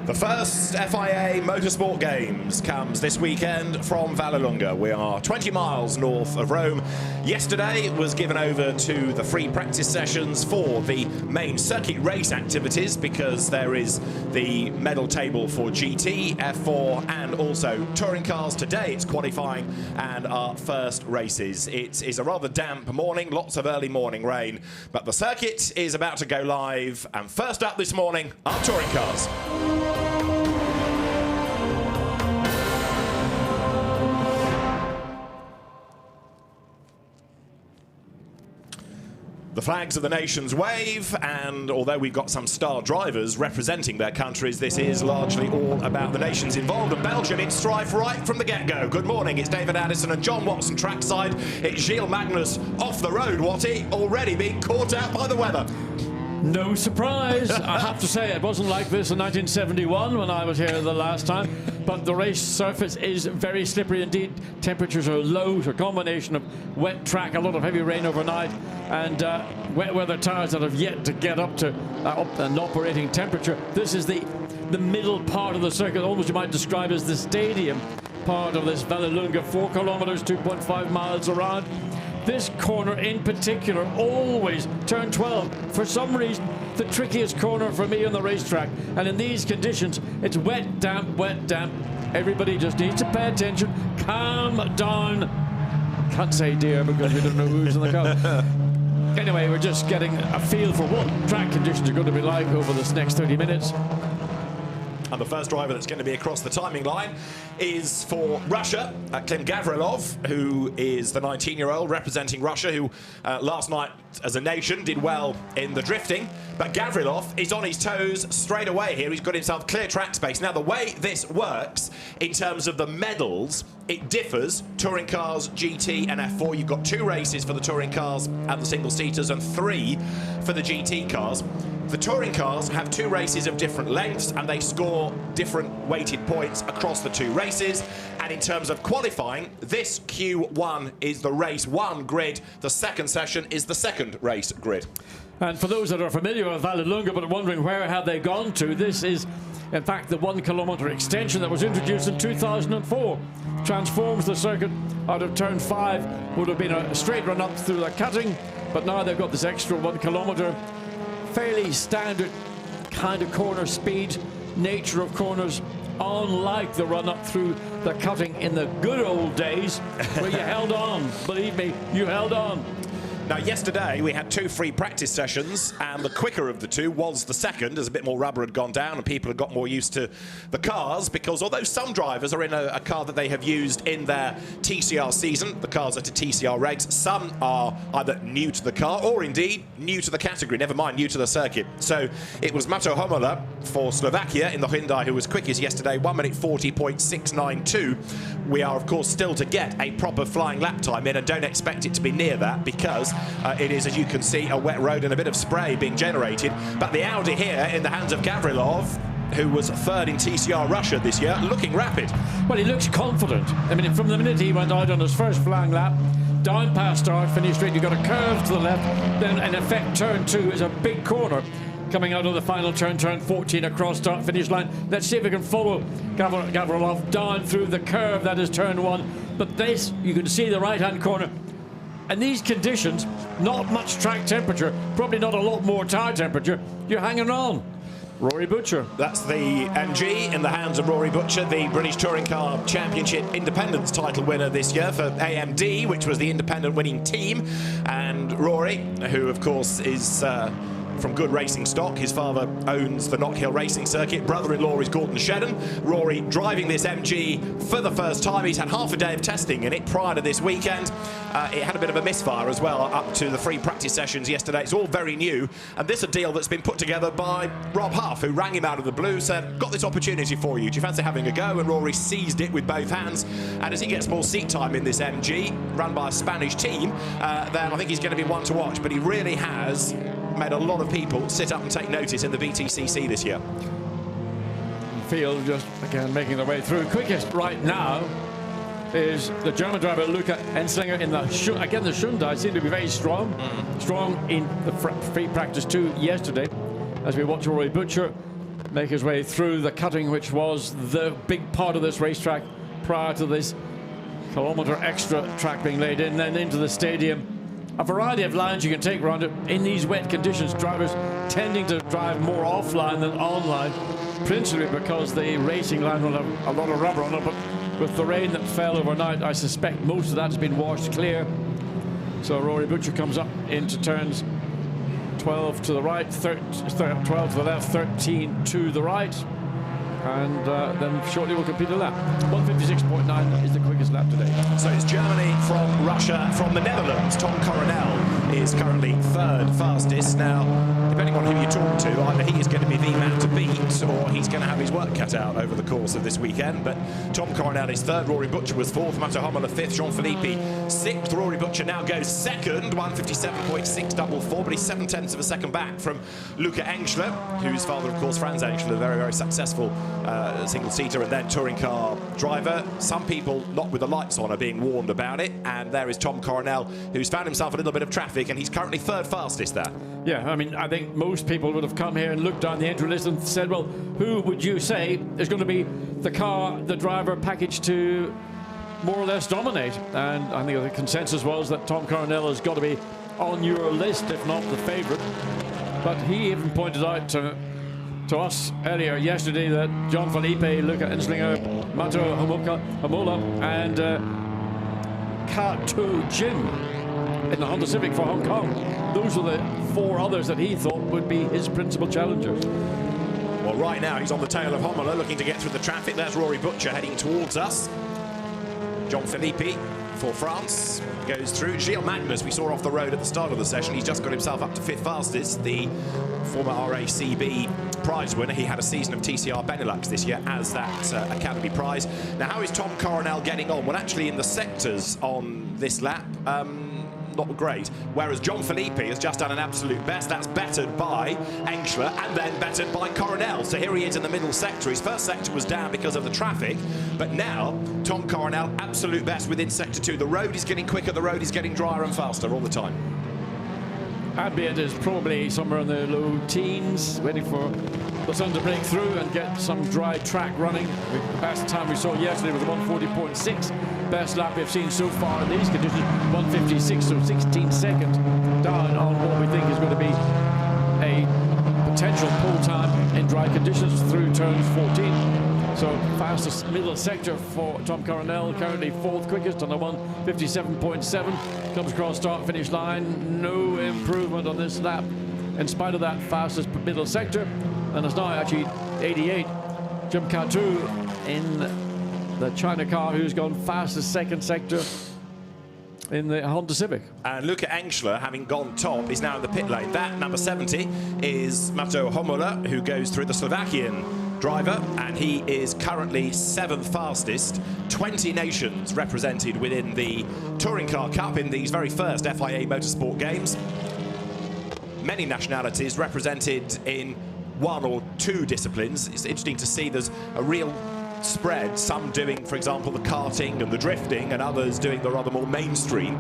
The first FIA Motorsport Games comes this weekend from Vallelunga. We are 20 miles north of Rome. Yesterday was given over to the free practice sessions for the main circuit race activities because there is the medal table for GT, F4 and also touring cars. Today it's qualifying and our first races. It is a rather damp morning, lots of early morning rain, but the circuit is about to go live. And first up this morning, our touring cars. The flags of the nations wave, and although we've got some star drivers representing their countries, this is largely all about the nations involved. And Belgium in strife right from the get-go. Good morning, it's David Addison and John Watson trackside. It's Gilles Magnus off the road, Watty, already being caught out by the weather. No surprise. I have to say it wasn't like this in 1971 when I was here the last time, but the race surface is very slippery indeed. Temperatures are low, it's a combination of wet track, a lot of heavy rain overnight, and wet weather tires that have yet to get up to an operating temperature. This is the middle part of the circuit, almost you might describe as the stadium part of this Vallelunga, 4 kilometers, 2.5 miles around. This corner in particular, always turn 12. For some reason, the trickiest corner for me on the racetrack. And in these conditions, it's wet, damp, wet, damp. Everybody just needs to pay attention, calm down. Can't say dear because we don't know who's in the car. Anyway, we're just getting a feel for what track conditions are going to be like over this next 30 minutes. And the first driver that's going to be across the timing line is for Russia, Klim Gavrilov, who is the 19-year-old representing Russia, who last night as a nation did well in the drifting. But Gavrilov is on his toes straight away here. He's got himself clear track space. Now, the way this works in terms of the medals, it differs. Touring cars, GT and F4. You've got 2 races for the touring cars and the single-seaters and 3 for the GT cars. The touring cars have 2 races of different lengths and they score different weighted points across the 2 races. And in terms of qualifying, this Q1 is the race 1 grid. The second session is the second race grid. And for those that are familiar with Vallelunga but wondering where have they gone to, this is in fact the 1 kilometer extension that was introduced in 2004. Transforms the circuit out of turn 5. Would have been a straight run up through the cutting, but now they've got this extra 1 kilometer. Fairly standard kind of corner speed, nature of corners, unlike the run up through the cutting in the good old days where you held on. Believe me, you held on. Now, yesterday we had 2 free practice sessions, and the quicker of the 2 was the second, as a bit more rubber had gone down and people had got more used to the cars, because although some drivers are in a car that they have used in their TCR season, the cars are to TCR regs, some are either new to the car or indeed new to the category, never mind new to the circuit. So it was Mato Homola for Slovakia in the Hyundai who was quickest yesterday, 1 minute 40.692. We are, of course, still to get a proper flying lap time in and don't expect it to be near that because it is, as you can see, a wet road and a bit of spray being generated. But the Audi here in the hands of Gavrilov, who was 3rd in TCR Russia this year, looking rapid. Well, he looks confident. I mean, from the minute he went out on his first flying lap, down past start, finish straight, you've got a curve to the left, then in effect turn 2 is a big corner. Coming out of the final turn, turn 14 across start finish line. Let's see if we can follow Gavrilov down through the curve that is turn 1. But this, you can see the right-hand corner. And these conditions, not much track temperature, probably not a lot more tire temperature, you're hanging on. Rory Butcher. That's the MG in the hands of Rory Butcher, the British Touring Car Championship Independence title winner this year for AMD, which was the independent winning team. And Rory, who of course is from good racing stock. His father owns the Knock Hill Racing Circuit. Brother-in-law is Gordon Shedden. Rory driving this MG for the first time. He's had half a day of testing in it prior to this weekend. It had a bit of a misfire as well up to the free practice sessions yesterday. It's all very new. And this is a deal that's been put together by Rob Huff, who rang him out of the blue, said, got this opportunity for you. Do you fancy having a go? And Rory seized it with both hands. And as he gets more seat time in this MG, run by a Spanish team, then I think he's going to be one to watch. But he really has made a lot of people sit up and take notice in the VTCC this year. Field just again making their way through. Quickest right now is the German driver Luca Enslinger in the again the Hyundai seem to be very strong. Strong in the free practice 2 yesterday. As we watch Rory Butcher make his way through the cutting, which was the big part of this racetrack prior to this kilometre extra track being laid in, then into the stadium. A variety of lines you can take around it. In these wet conditions, drivers tending to drive more offline than online, principally because the racing line will have a lot of rubber on it, but with the rain that fell overnight, I suspect most of that's been washed clear. So Rory Butcher comes up into turns 12 to the right, 12 to the left, 13 to the right. And then shortly we'll complete a lap. 156.9 is the quickest lap today. So it's Germany from Russia, from the Netherlands. Tom Coronel is currently third fastest. Now, depending on who you talk to, either he is going to be the man to beat or he's going to have his work cut out over the course of this weekend. But Tom Coronel is third, Rory Butcher was fourth, Mathieu Hommler fifth, Jean-Philippe sixth. Rory Butcher now goes second, 157.644, but he's 7/10 of a second back from Luca Engschler, whose father, of course, Franz Engschler, very, very successful single-seater and then touring car driver. Some people not with the lights on are being warned about it, and there is Tom Coronel, who's found himself a little bit of traffic, and he's currently third fastest there. Yeah, I mean, I think most people would have come here and looked down the entry list and said, well, who would you say is going to be the car, the driver package to more or less dominate? And I think the consensus was that Tom Coronel has got to be on your list, if not the favourite. But he even pointed out to us earlier yesterday that Jean-Philippe, Luca Engschler, Mathieu Hommler and K2 Jim in the Honda Civic for Hong Kong, those are the four others that he thought would be his principal challengers. Well, right now he's on the tail of Hommler, looking to get through the traffic. There's Rory Butcher heading towards us. Jean-Philippe for France goes through. Gilles Magnus, we saw off the road at the start of the session. He's just got himself up to fifth fastest. The former RACB prize winner. He had a season of TCR Benelux this year as that Academy prize. Now, how is Tom Coronel getting on? Well, actually, in the sectors on this lap, not great. Whereas Jean-Philippe has just done an absolute best. That's bettered by Engschler and then bettered by Coronel. So here he is in the middle sector. His first sector was down because of the traffic, but now Tom Coronel absolute best within sector 2. The road is getting quicker, the road is getting drier and faster all the time. Albeit is probably somewhere in the low teens, waiting for the sun to break through and get some dry track running. The best time we saw yesterday was 140.6. Best lap we've seen so far in these conditions, 156, so 16 seconds down on what we think is going to be a potential pull time in dry conditions through turns 14. So fastest middle sector for Tom Coronel, currently fourth quickest on a 157.7. Comes across start finish line, no improvement on this lap in spite of that fastest middle sector, and it's now actually 88. Jim K2 in the China car, who's gone fastest second sector in the Honda Civic. And Luca Engschler, having gone top, is now in the pit lane. That number 70 is Mathieu Hommler, who goes through, the Slovakian driver, and he is currently 7th fastest. 20 nations represented within the Touring Car Cup in these very first FIA Motorsport games. Many nationalities represented in one or two disciplines. It's interesting to see there's a real spread, some doing, for example, the karting and the drifting, and others doing the rather more mainstream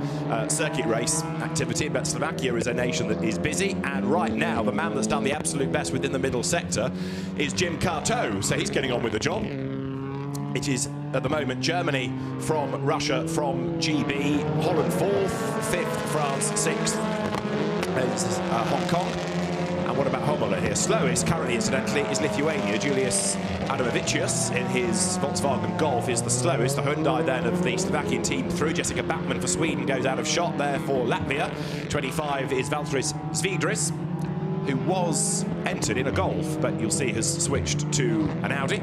circuit race activity. But Slovakia is a nation that is busy, and right now the man that's done the absolute best within the middle sector is Jim K2, so he's getting on with the job. It is at the moment Germany from Russia from GB, Holland 4th, 5th France 6th, is Hong Kong. And what about Hommler here? Slowest currently, incidentally, is Lithuania. Julius Adamovicius in his Volkswagen Golf is the slowest. The Hyundai then of the Slovakian team through. Jessica Bachmann for Sweden goes out of shot there for Latvia. 25 is Valtteri Svidris, who was entered in a Golf, but you'll see has switched to an Audi.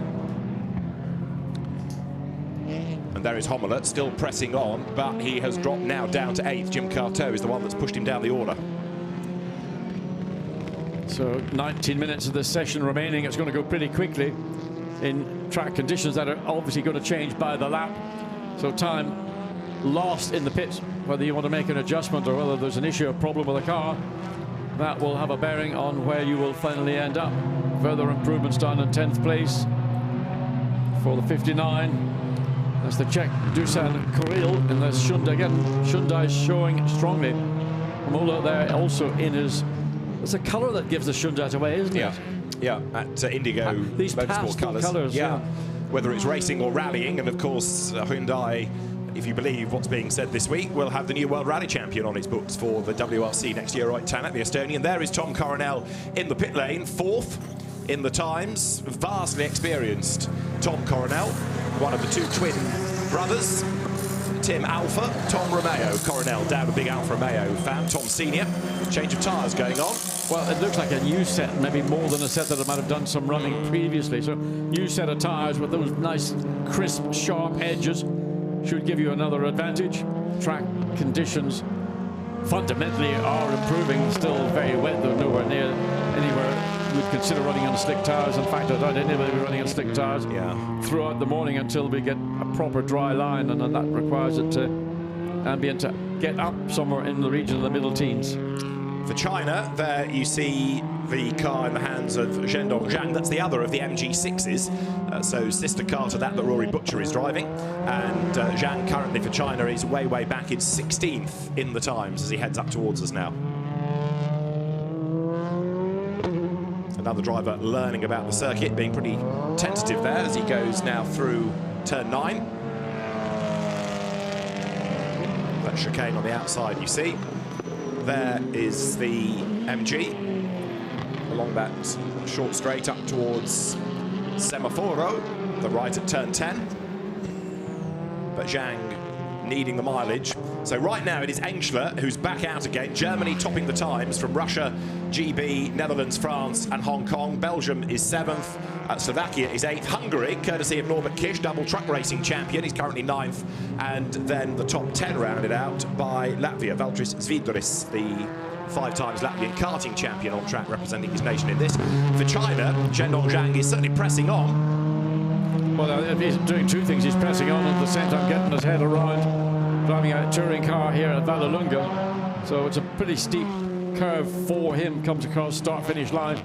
And there is Hommler still pressing on, but he has dropped now down to 8th. Jim K2 is the one that's pushed him down the order. So 19 minutes of this session remaining. It's going to go pretty quickly in track conditions that are obviously going to change by the lap. So time lost in the pit, whether you want to make an adjustment or whether there's an issue, a problem with the car, that will have a bearing on where you will finally end up. Further improvements down in 10th place for the 59. That's the Czech Dusan Kuril in this Hyundai again. Hyundai showing strongly. Mola there also in his... It's a colour that gives the Hyundai away, isn't it? Yeah, at Indigo these Motorsport colours. Yeah. Whether it's racing or rallying, and of course Hyundai, if you believe what's being said this week, will have the new World Rally Champion on its books for the WRC next year, right, Tanak, the Estonian. There is Tom Coronel in the pit lane, 4th in the times, vastly experienced Tom Coronel, one of the 2 twin brothers, Tim Alpha, Tom Romeo. Coronel down a big Alfa Romeo fan, Tom Senior. Change of tyres going on. Well, it looks like a new set, maybe more than a set that it might have done some running previously. So, new set of tyres with those nice, crisp, sharp edges should give you another advantage. Track conditions fundamentally are improving. Still very wet, though nowhere near anywhere we'd consider running on slick tyres. In fact, I doubt anybody will be running on slick tyres throughout the morning until we get a proper dry line, and that requires it to ambient to get up somewhere in the region of the middle teens. For China, there you see the car in the hands of Zhendong Zhang. That's the other of the MG6s, so sister car to that Rory Butcher is driving. And Zhang currently for China is way back in 16th in the times as he heads up towards us now. Another driver learning about the circuit, being pretty tentative there as he goes now through turn 9. That chicane on the outside you see. There is the MG along that short straight up towards Semaforo, the right at turn 10. But Zhang needing the mileage. So right now it is Engschler who's back out again. Germany topping the times from Russia, GB, Netherlands, France and Hong Kong. Belgium is 7th. Slovakia is 8th. Hungary, courtesy of Norbert Kish, double truck racing champion. He's currently 9th. And then the top 10 rounded out by Latvia. Valtris Zviedris, the 5 times Latvian karting champion on track, representing his nation in this. For China, Zhendong Zhang is certainly pressing on. Well, he's doing 2 things. He's pressing on at the same time getting his head around, driving a touring car here at Vallelunga. So it's a pretty steep curve for him, comes across start-finish line.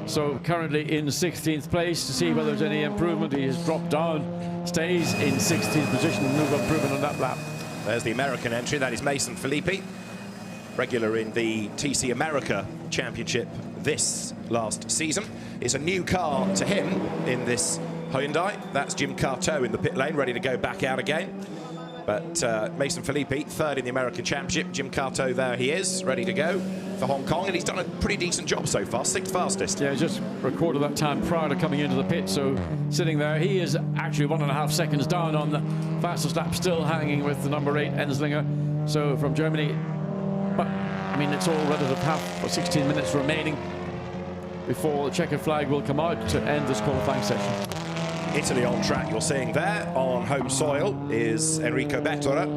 So currently in 16th place. To see whether there's any improvement, he has dropped down, stays in 16th position, no improvement on that lap. There's the American entry, that is Mason Filippi, regular in the TC America Championship this last season. It's a new car to him in this Hyundai. That's Jim Carto in the pit lane, ready to go back out again. But Mason Filippi, 3rd in the American Championship. Jim Carto, there he is, ready to go for Hong Kong. And he's done a pretty decent job so far, 6th fastest. Yeah, just recorded that time prior to coming into the pit. So sitting there, he is actually 1.5 seconds down on the fastest lap, still hanging with the number 8 Enslinger. So from Germany. But, I mean, it's all relative. Half or 16 minutes remaining before the checkered flag will come out to end this qualifying session. Italy on track, you're seeing there on home soil is Enrico Bettora,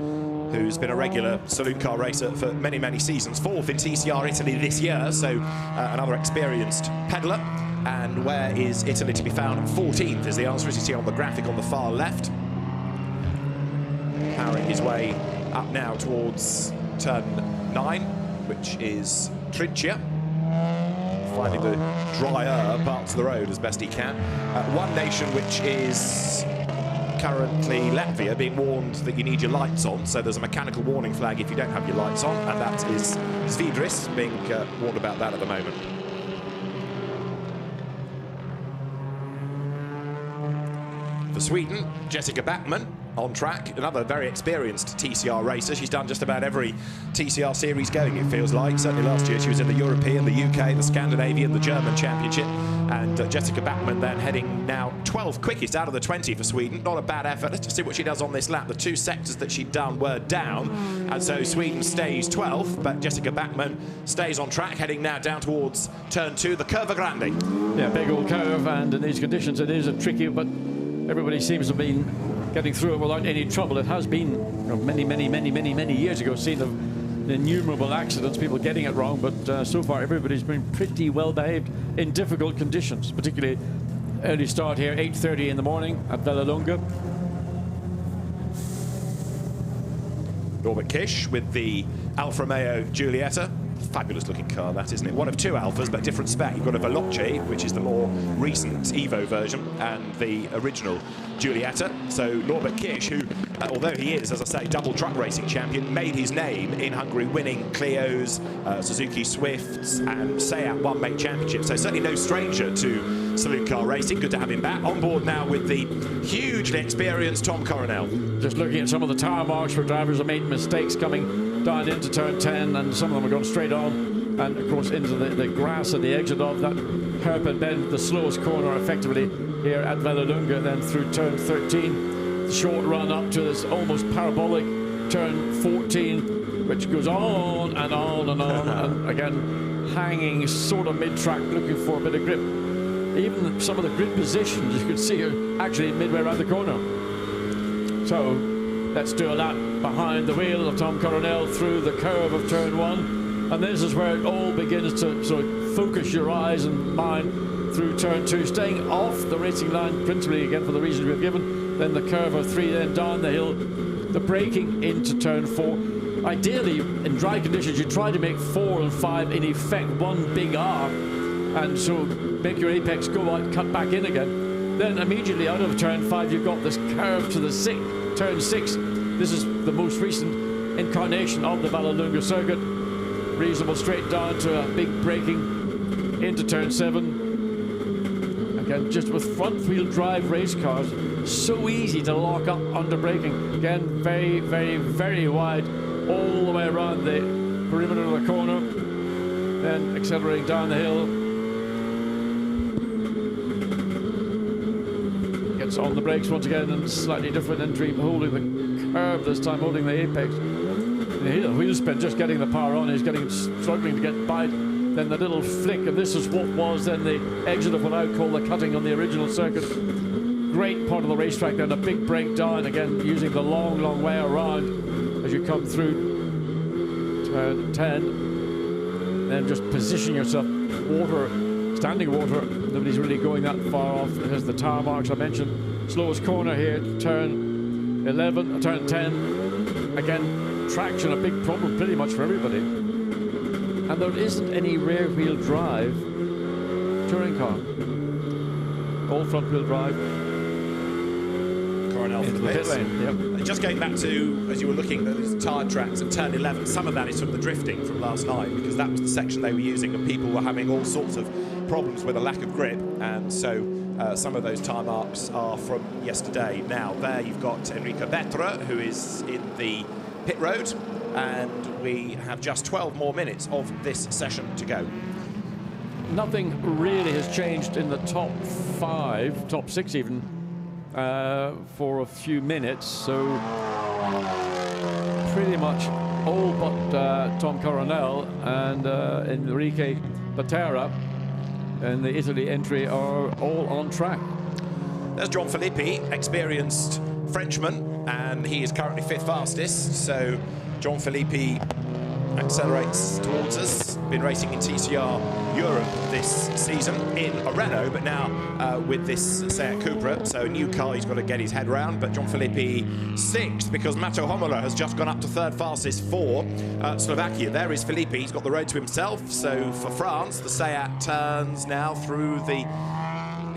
who's been a regular saloon car racer for many seasons. 4th in TCR Italy this year, so another experienced peddler. And where is Italy to be found? 14th is the answer, as you see on the graphic on the far left. Powering his way up now towards turn 9, which is Trincia. Finding the drier parts of the road as best he can. One nation which is currently Latvia, being warned that you need your lights on, so there's a mechanical warning flag if you don't have your lights on, and that is Zviedris being warned about that at the moment. For Sweden, Jessica Backman on track, another very experienced TCR racer. She's done just about every TCR series going, it feels like. Certainly last year she was in the European, the UK, the Scandinavian, the German Championship. And Jessica Backman then heading now 12th quickest out of the 20 for Sweden. Not a bad effort. Let's just see what she does on this lap. The 2 sectors that she'd done were down. And so Sweden stays 12th, but Jessica Backman stays on track, heading now down towards turn 2, the Curva Grande. Yeah, big old curve, and in these conditions it is a tricky, but everybody seems to have been getting through it without any trouble. It has been, you know, many years ago, seen of innumerable accidents, people getting it wrong, but so far everybody's been pretty well behaved in difficult conditions, particularly early start here, 8:30 in the morning at Vallelunga. Norbert Kish with the Alfa Romeo Giulietta. Fabulous looking car, that, isn't it? One of 2 Alfas, but different spec. You've got a Veloce, which is the more recent Evo version, and the original Giulietta. So Norbert Kish, who although he is, as I say, double truck racing champion, made his name in Hungary, winning Clios, Suzuki Swifts, and Seat One Make Championships. So certainly no stranger to saloon car racing. Good to have him back on board now with the hugely experienced Tom Coronel. Just looking at some of the tire marks where drivers have made mistakes coming down into turn 10, and some of them have gone straight on, and of course into the grass at the exit of that hairpin bend, the slowest corner effectively here at Vallelunga, then through turn 13, the short run up to this almost parabolic turn 14, which goes on and on and on, and again hanging sort of mid-track, looking for a bit of grip. Even some of the grid positions you can see are actually midway around the corner. So let's do a lap behind the wheel of Tom Coronel through the curve of turn 1, and this is where it all begins to sort of focus your eyes and mind through turn 2, staying off the racing line principally again for the reasons we've given. Then the curve of 3, then down the hill, the braking into turn 4. Ideally, in dry conditions, you try to make 4 and 5 in effect one big arc, and so make your apex go out, cut back in again. Then immediately out of turn 5, you've got this curve to the turn 6. This is the most recent incarnation of the Vallelunga circuit. Reasonable straight down to a big braking into turn 7. Again, just with front-wheel drive race cars, so easy to lock up under braking. Again, very, very, very wide all the way around the perimeter of the corner. Then accelerating down the hill. Gets on the brakes once again, and slightly different entry, holding the curve this time, holding the apex. The wheel spin, just getting the power on, he's struggling to get by. Then the little flick, and this is what was then the exit of what I would call the cutting on the original circuit. Great part of the racetrack, then a big breakdown, again using the long, long way around as you come through turn 10. Then just position yourself, standing water, nobody's really going that far off. There's the tire marks I mentioned. Slowest corner here, turn 10. Again, traction, a big problem pretty much for everybody. And there isn't any rear-wheel drive touring car. All front-wheel drive. Coronel for the pit lane. Yep. Just going back to, as you were looking at those tyre tracks at turn 11, some of that is from the drifting from last night, because that was the section they were using, and people were having all sorts of problems with a lack of grip, and so some of those tyre marks are from yesterday. Now, there you've got Enrico Betra, who is in the pit road, and we have just 12 more minutes of this session to go. Nothing really has changed in the top 5, top 6 even, for a few minutes, so pretty much all but Tom Coronel and Enrique Batera and the Italy entry are all on track. There's John Filippi, experienced Frenchman, and he is currently 5th fastest, so John Filippi accelerates towards us. Been racing in TCR Europe this season in a Renault, but now with this Seat Cupra, so a new car he's got to get his head around. But John Filippi 6th, because Mato Homola has just gone up to 3rd fastest for Slovakia. There is Filippi, he's got the road to himself. So for France, the Seat turns now through the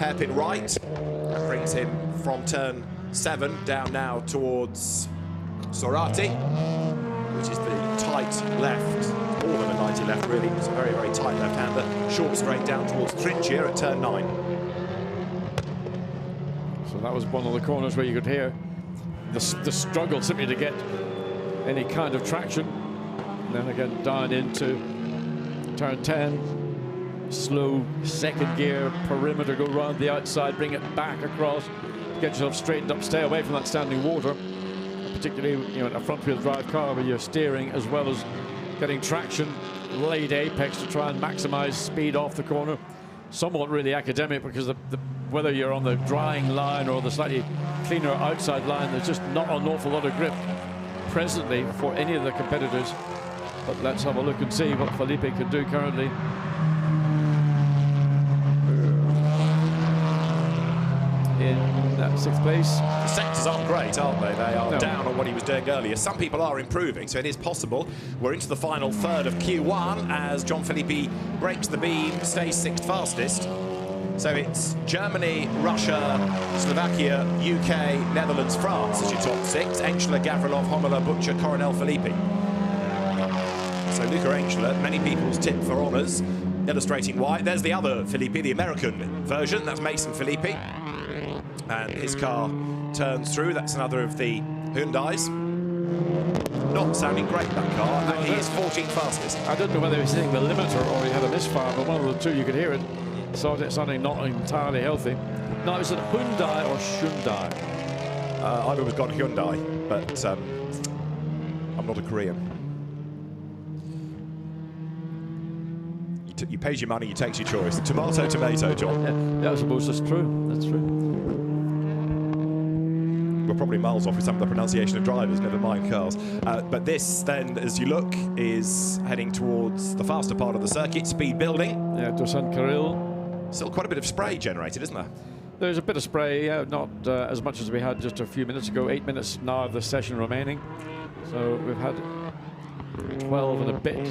hairpin right. That brings him from turn 7 down now towards Sorati, which is the tight left, more than a 90 left really. It's a very, very tight left-hander. Short straight down towards Trinchia at turn 9. So that was one of the corners where you could hear the struggle simply to get any kind of traction. And then again down into turn 10. Slow second gear, perimeter, go round the outside, bring it back across, get yourself straightened up, stay away from that standing water. Particularly, in a front-wheel drive car where you're steering as well as getting traction, late apex to try and maximize speed off the corner. Somewhat really academic, because whether you're on the drying line or the slightly cleaner outside line, there's just not an awful lot of grip presently for any of the competitors. But let's have a look and see what Felipe can do currently. In 6th place. The sectors aren't great, aren't they? They are down on what he was doing earlier. Some people are improving, so it is possible. We're into the final third of Q1 as John Filippi breaks the beam, stays 6th fastest. So it's Germany, Russia, Slovakia, UK, Netherlands, France as your top 6. Engler, Gavrilov, Homola, Butcher, Coronel, Filippi. So Luca Engler, many people's tip for honours, illustrating why. There's the other Filippi, the American version. That's Mason Filippi. And his car turns through. That's another of the Hyundais. Not sounding great, that car. No, he is 14th fastest. I don't know whether he was hitting the limiter or he had a misfire, but one of the two, you could hear it. So it's something not entirely healthy. Now, is it Hyundai or Hyundai? I've always gone Hyundai, but I'm not a Korean. You pays your money, you takes your choice. Tomato, tomato, John. Yeah, I suppose that's true. That's true. We're probably miles off with some of the pronunciation of drivers, never mind cars. But this, then, as you look, is heading towards the faster part of the circuit, speed building. Yeah, to St. Kirill. Still quite a bit of spray generated, isn't there? There's a bit of spray, yeah, not as much as we had just a few minutes ago. 8 minutes now of the session remaining. So we've had 12 and a bit.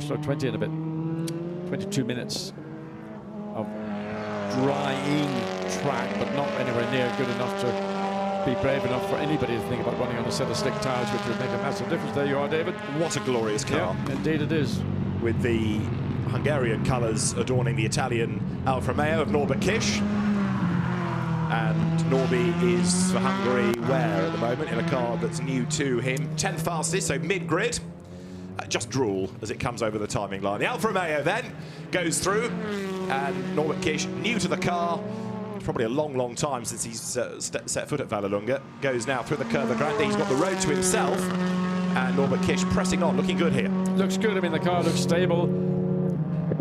So 20 and a bit. 22 minutes of drying track, but not anywhere near good enough to be brave enough for anybody to think about running on a set of slick tyres, which would make a massive difference. There you are, David. What a glorious car. Yeah, indeed it is. With the Hungarian colours adorning the Italian Alfa Romeo of Norbert Kish. And Norby is for Hungary where at the moment? In a car that's new to him. 10th fastest, so mid-grid. Just drool as it comes over the timing line. The Alfa Romeo then goes through, and Norbert Kish, new to the car, probably a long, long time since he's set foot at Vallelunga, goes now through the Curva Grande. He's got the road to himself, and Norbert Kish pressing on, looking good here. Looks good. I mean, the car looks stable,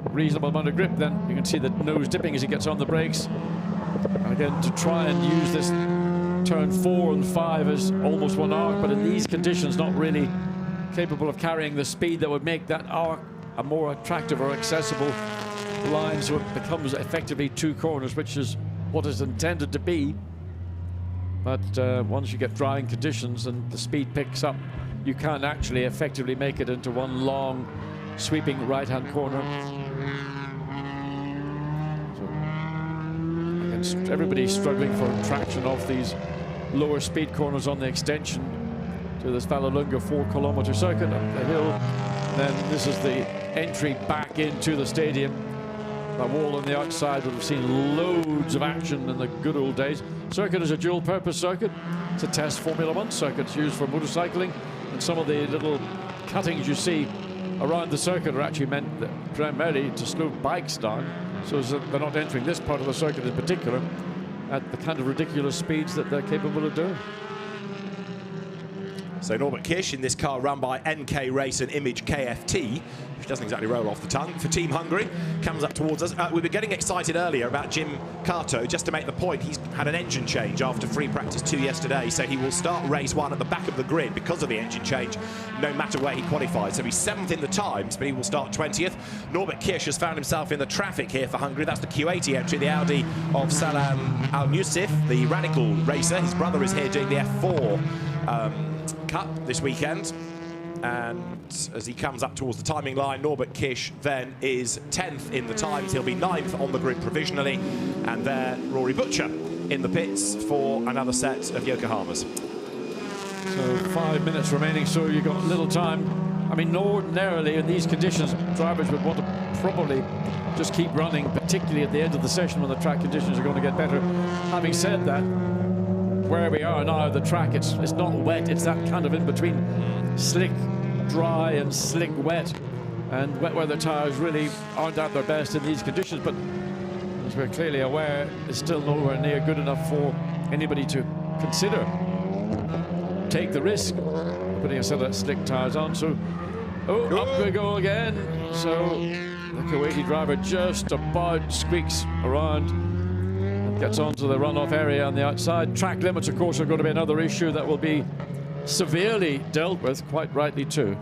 reasonable amount of grip. Then you can see the nose dipping as he gets on the brakes. And again, to try and use this turn 4 and 5 as almost one arc, but in these conditions, not really capable of carrying the speed that would make that arc a more attractive or accessible line, so it becomes effectively 2 corners, which is what it's intended to be. But once you get drying conditions and the speed picks up, you can't actually effectively make it into one long sweeping right-hand corner. So again, everybody's struggling for traction off these lower speed corners on the extension to this Vallelunga 4-kilometer circuit up the hill. Then this is the entry back into the stadium. A wall on the outside would have seen loads of action in the good old days. Circuit is a dual-purpose circuit. It's a test Formula 1 circuit. It's used for motorcycling, and some of the little cuttings you see around the circuit are actually meant primarily to slow bikes down, so that they're not entering this part of the circuit in particular at the kind of ridiculous speeds that they're capable of doing. So Norbert Kish in this car run by NK Race and Image KFT, which doesn't exactly roll off the tongue, for Team Hungary, comes up towards us. We were getting excited earlier about Jim Kato, just to make the point, he's had an engine change after free practice 2 yesterday, so he will start race 1 at the back of the grid because of the engine change, no matter where he qualifies. So he's 7th in the times, but he will start 20th. Norbert Kish has found himself in the traffic here for Hungary. That's the Q80 entry, the Audi of Salam Al-Nusif, the radical racer. His brother is here doing the F4 Cup this weekend, and as he comes up towards the timing line, Norbert Kish then is 10th in the times. He'll be 9th on the grid provisionally, and there Rory Butcher in the pits for another set of Yokohamas. So 5 minutes remaining, so you've got little time. I mean, ordinarily in these conditions, drivers would want to probably just keep running, particularly at the end of the session when the track conditions are going to get better. Having said that, where we are now, the track, it's not wet, it's that kind of in between slick dry and slick wet, and wet weather tires really aren't at their best in these conditions, but as we're clearly aware, it's still nowhere near good enough for anybody to consider take the risk of putting a set of slick tires on. So up we go again. So the Kuwaiti driver just about squeaks around, gets onto the runoff area on the outside. Track limits, of course, are going to be another issue that will be severely dealt with, quite rightly too.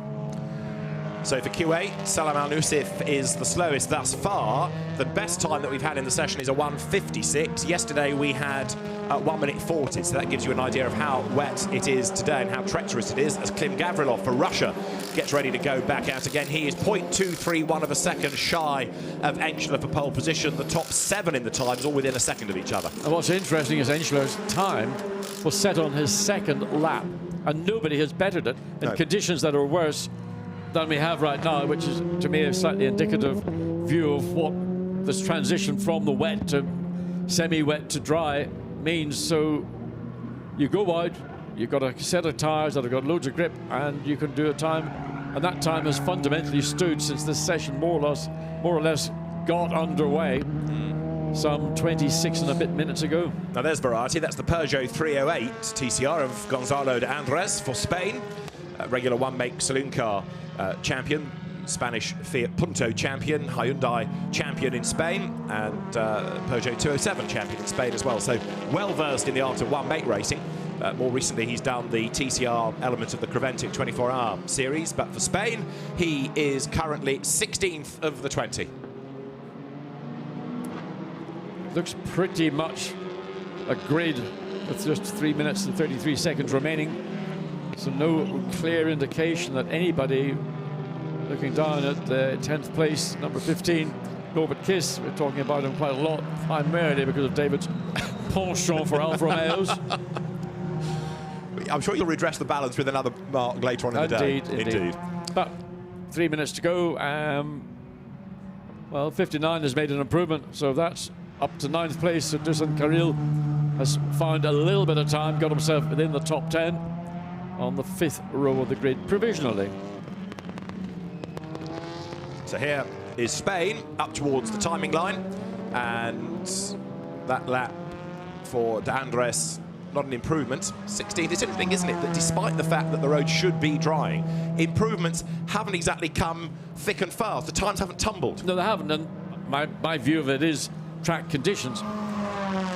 So for Q8, Salam Al-Nusif is the slowest thus far. The best time that we've had in the session is a 1:56. Yesterday we had 1:40, so that gives you an idea of how wet it is today and how treacherous it is as Klim Gavrilov for Russia gets ready to go back out again. He is 0.231 of a second shy of Enschler for pole position. The top 7 in the times all within a second of each other. And what's interesting is Enschler's time was set on his second lap, and nobody has bettered it in conditions that are worse than we have right now, which is, to me, a slightly indicative view of what this transition from the wet to semi-wet to dry means. So you go out, you've got a set of tyres that have got loads of grip, and you can do a time, and that time has fundamentally stood since this session more or less got underway some 26 and a bit minutes ago. Now there's variety. That's the Peugeot 308 TCR of Gonzalo de Andres for Spain. Regular one-make saloon car champion, Spanish Fiat Punto champion, Hyundai champion in Spain, and Peugeot 207 champion in Spain as well. So well-versed in the art of one-make racing. More recently, he's done the TCR element of the Creventic 24-hour series. But for Spain, he is currently 16th of the 20. Looks pretty much a grid with just 3 minutes and 33 seconds remaining. So no clear indication that anybody looking down at the 10th place, number 15, Norbert Kiss, we're talking about him quite a lot, primarily because of David's penchant for Alfa Romeos. I'm sure you'll redress the balance with another mark later on in the day. Indeed. But 3 minutes to go. Well, 59 has made an improvement, so that's up to 9th place. So Dusan Karil has found a little bit of time, got himself within the top 10 on the 5th row of the grid provisionally. So here is Spain up towards the timing line, and that lap for De Andres, not an improvement. 16th. It's interesting, isn't it, that despite the fact that the road should be drying, improvements haven't exactly come thick and fast. The times haven't tumbled. No, they haven't, and my view of it is track conditions.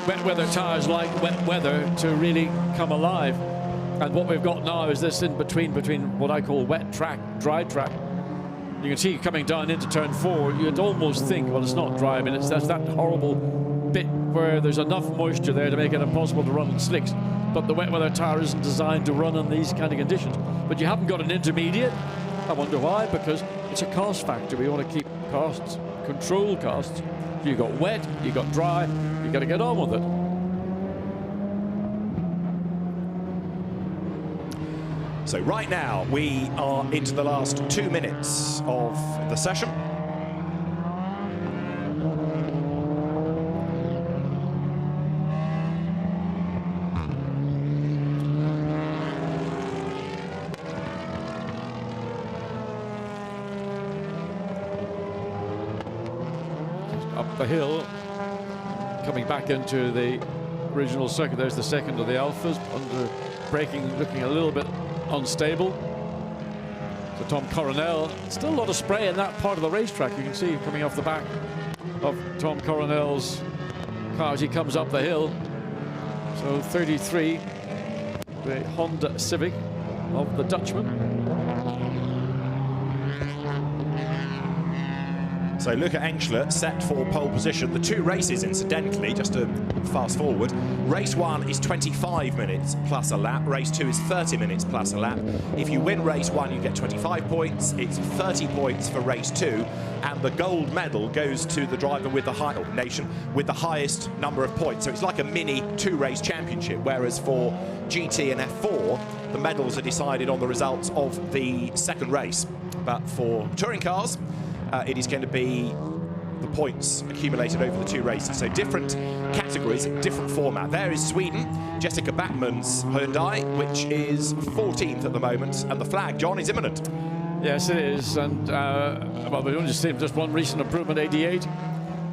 Wet weather tyres like wet weather to really come alive. And what we've got now is this in between what I call wet track, dry track. You can see coming down into turn 4, you'd almost think, well, it's not dry. I mean, that's that horrible bit where there's enough moisture there to make it impossible to run in slicks. But the wet weather tyre isn't designed to run in these kind of conditions. But you haven't got an intermediate. I wonder why, because it's a cost factor. We want to keep costs, control costs. You got wet, you got dry, you got to get on with it. So right now, we are into the last 2 minutes of the session. Up the hill, coming back into the original circuit. There's the second of the Alphas, under braking, looking a little bit unstable. So Tom Coronel, still a lot of spray in that part of the racetrack. You can see coming off the back of Tom Coronel's car as he comes up the hill. So 33, the Honda Civic of the Dutchman. So look at Enschler, set for pole position. The 2 races, incidentally, just to fast forward, race 1 is 25 minutes plus a lap. Race 2 is 30 minutes plus a lap. If you win race 1, you get 25 points. It's 30 points for race 2. And the gold medal goes to the driver with the nation with the highest number of points. So it's like a mini 2-race championship, whereas for GT and F4, the medals are decided on the results of the second race. But for touring cars, it is going to be the points accumulated over the 2 races. So different categories, different format. There is Sweden, Jessica Backman's Hyundai, which is 14th at the moment, and the flag, John, is imminent. Yes, it is, and well, we've only seen just one recent improvement, 88.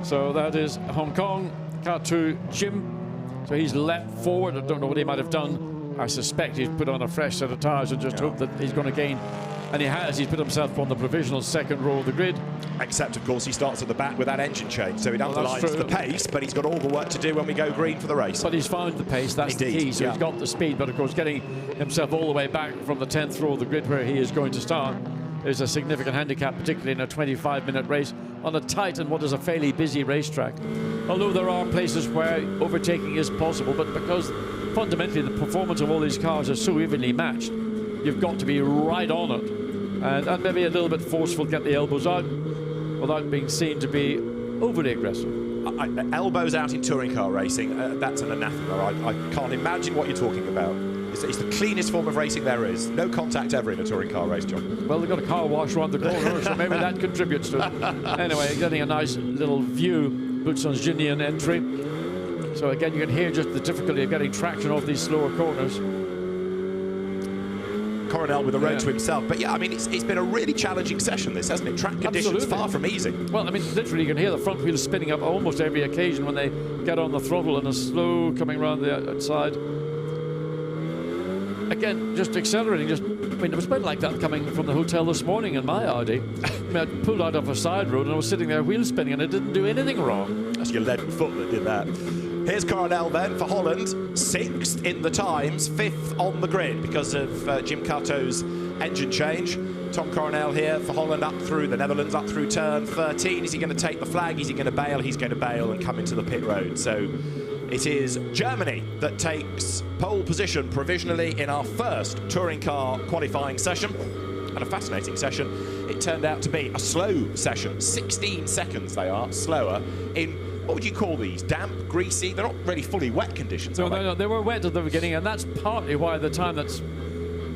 So that is Hong Kong, K2 Jim. So he's leapt forward. I don't know what he might have done. I suspect he's put on a fresh set of tyres and just hope that he's going to gain. And he has. He's put himself on the provisional second row of the grid. Except, of course, he starts at the back with that engine change, so it underlines the pace, but he's got all the work to do when we go green for the race. But he's found the pace, that's the key. So he's got the speed, but of course getting himself all the way back from the 10th row of the grid where he is going to start is a significant handicap, particularly in a 25-minute race on a tight and what is a fairly busy racetrack. Although there are places where overtaking is possible, but because fundamentally the performance of all these cars are so evenly matched, you've got to be right on it and maybe a little bit forceful, get the elbows out without being seen to be overly aggressive. Elbows out in touring car racing, that's an anathema. I can't imagine what you're talking about. It's the cleanest form of racing there is. No contact ever in a touring car race, John. Well, they've got a car wash around the corner, so maybe that contributes to it. Anyway, getting a nice little view, Butsson's Ginian entry. So again, you can hear just the difficulty of getting traction off these slower corners. Coronel with the road to himself. But yeah, I mean, it's been a really challenging session, this, hasn't it? Track conditions far from easy. Well, I mean, literally, you can hear the front wheels spinning up almost every occasion when they get on the throttle and are slow coming around the outside. Again, just accelerating. I mean, it was a bit like that coming from the hotel this morning in my Audi. I mean, I pulled out of a side road and I was sitting there wheel spinning and it didn't do anything wrong. That's your lead foot that did that. Here's Coronel then for Holland, 6th in the times, 5th on the grid because of Jim Cato's engine change. Tom Coronel here for Holland up through the Netherlands, up through turn 13. Is he going to take the flag? Is he going to bail? He's going to bail and come into the pit road. So it is Germany that takes pole position provisionally in our first touring car qualifying session. And a fascinating session. It turned out to be a slow session. 16 seconds they are slower in, what would you call these? Damp, greasy? They're not really fully wet conditions, are they? No, they were wet at the beginning, and that's partly why the time that's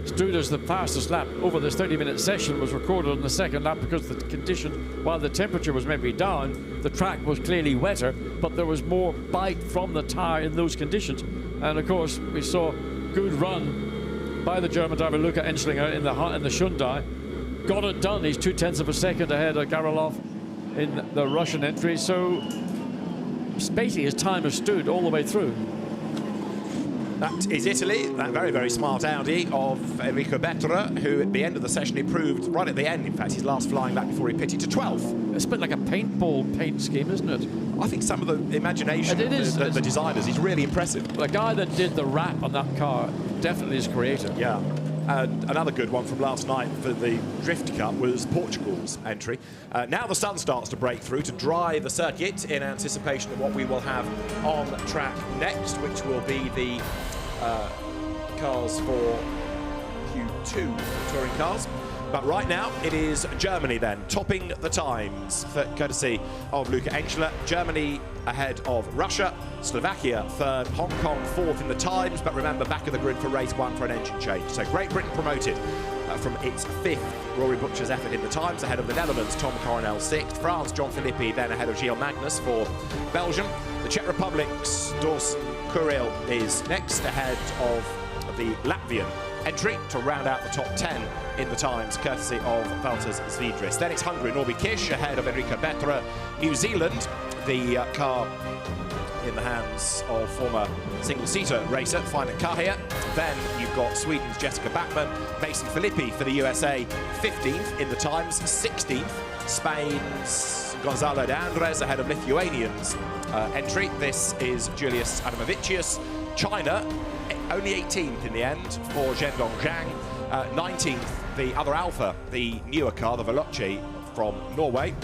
stood as the fastest lap over this 30-minute session was recorded on the second lap, because the condition, while the temperature was maybe down, the track was clearly wetter, but there was more bite from the tyre in those conditions. And of course, we saw good run by the German driver Luca Enschlinger in the Hyundai. Got it done. He's 0.2 of a second ahead of Garolov in the Russian entry. So basically his time has stood all the way through. That is Italy, that very, very smart Audi of Enrico Betterer, who at the end of the session improved right at the end. In fact, his last flying lap before he pitted to 12th. It's a bit like a paintball paint scheme, isn't it? I think some of the imagination of the designers is really impressive. The guy that did the wrap on that car definitely is creative. Yeah. And another good one from last night for the Drift Cup was Portugal's entry. Now the sun starts to break through to dry the circuit in anticipation of what we will have on track next, which will be the cars for Q2 touring cars. But right now it is Germany then topping the times, courtesy of Luca Enschler. Germany ahead of Russia, Slovakia third, Hong Kong fourth in the times, but remember, back of the grid for race one for an engine change. So Great Britain promoted from its 5th Rory Butcher's effort in the times, ahead of the Netherlands, Tom Coronel 6th, France, John Philippi then ahead of Gilles Magnus for Belgium. The Czech Republic's Dors Kuril is next, ahead of the Latvian entry to round out the top 10 in the times, courtesy of Valters Zviedris. Then it's Hungary, Norby Kish ahead of Enrico Betterer. New Zealand, the car in the hands of former single-seater racer Feine Kahia. Then you've got Sweden's Jessica Backman, Mason Filippi for the USA, 15th in the times, 16th. Spain's Gonzalo de Andres ahead of Lithuanian's entry. This is Julius Adamovicius. China, only 18th in the end for Zhendong Zhang. 19th, the other Alpha, the newer car, the Veloce from Norway,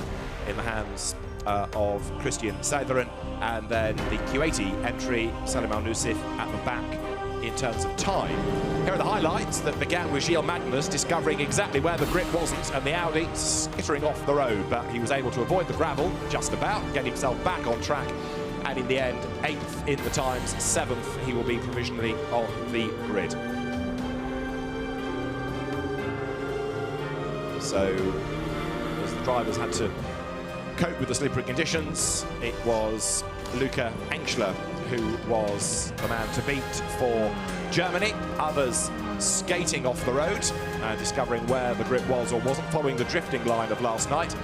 in the hands of Christian Seideren. And then the Q80 entry, Salim Al-Nusif at the back in terms of time. Here are the highlights that began with Gilles Magnus discovering exactly where the grip wasn't and the Audi skittering off the road, but he was able to avoid the gravel just about, get himself back on track, and in the end, 8th in the times, 7th, he will be provisionally on the grid. So, as the drivers had to cope with the slippery conditions, it was Luca Enschler who was the man to beat for Germany. Others skating off the road, discovering where the grip was or wasn't, following the drifting line of last night.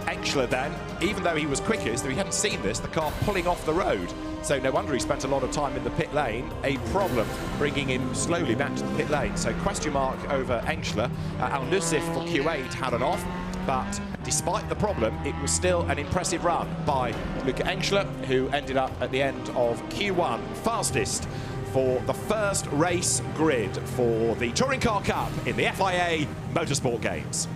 Enschler then, even though he was quickest, though he hadn't seen this, the car pulling off the road. So no wonder he spent a lot of time in the pit lane. A problem bringing him slowly back to the pit lane. So question mark over Enschler. Al-Nusif for Q8 had an off, but despite the problem, it was still an impressive run by Luca Enschler, who ended up at the end of Q1 fastest for the first race grid for the Touring Car Cup in the FIA Motorsport Games.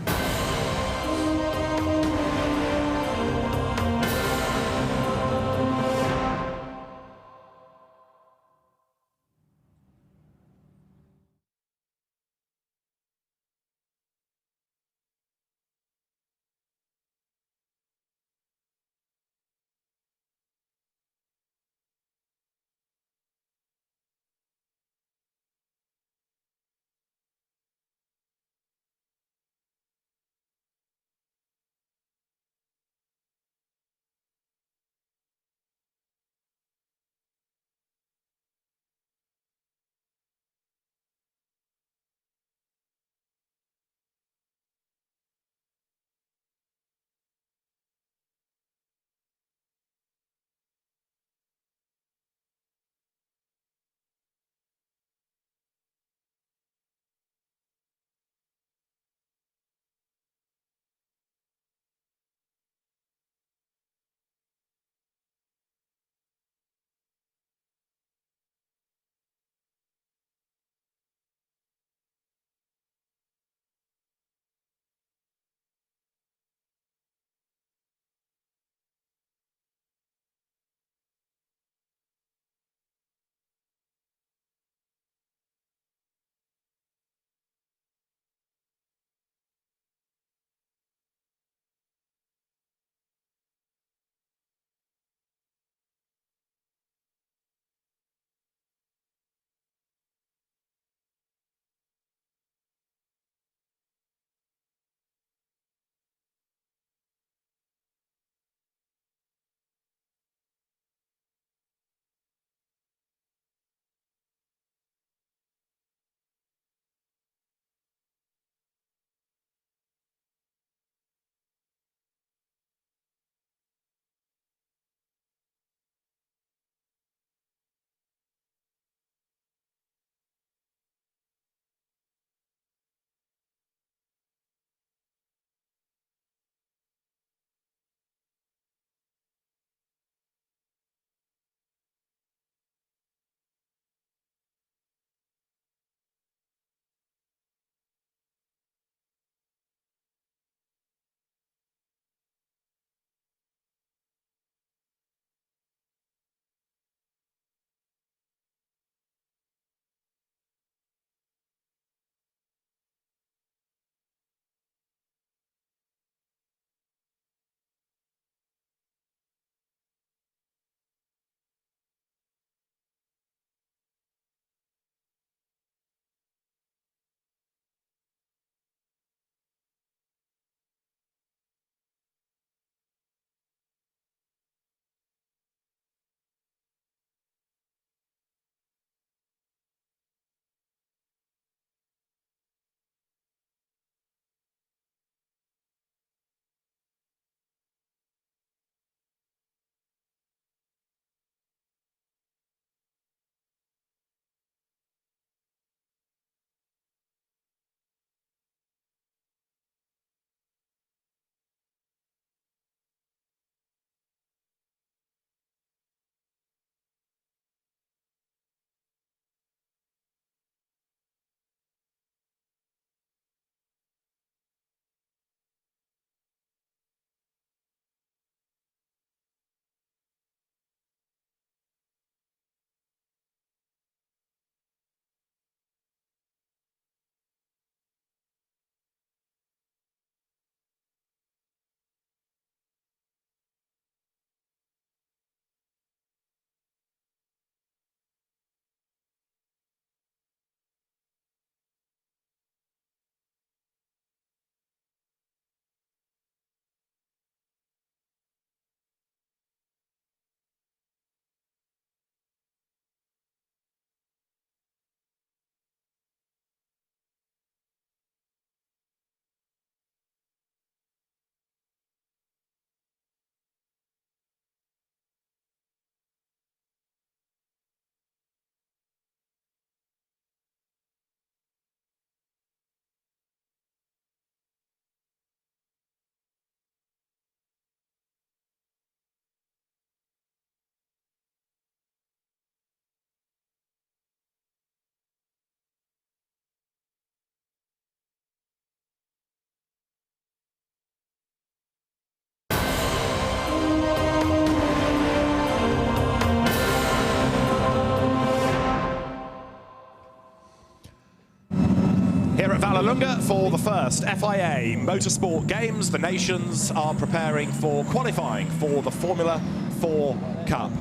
Vallelunga for the first FIA Motorsport Games. The nations are preparing for qualifying for the Formula 4 Cup.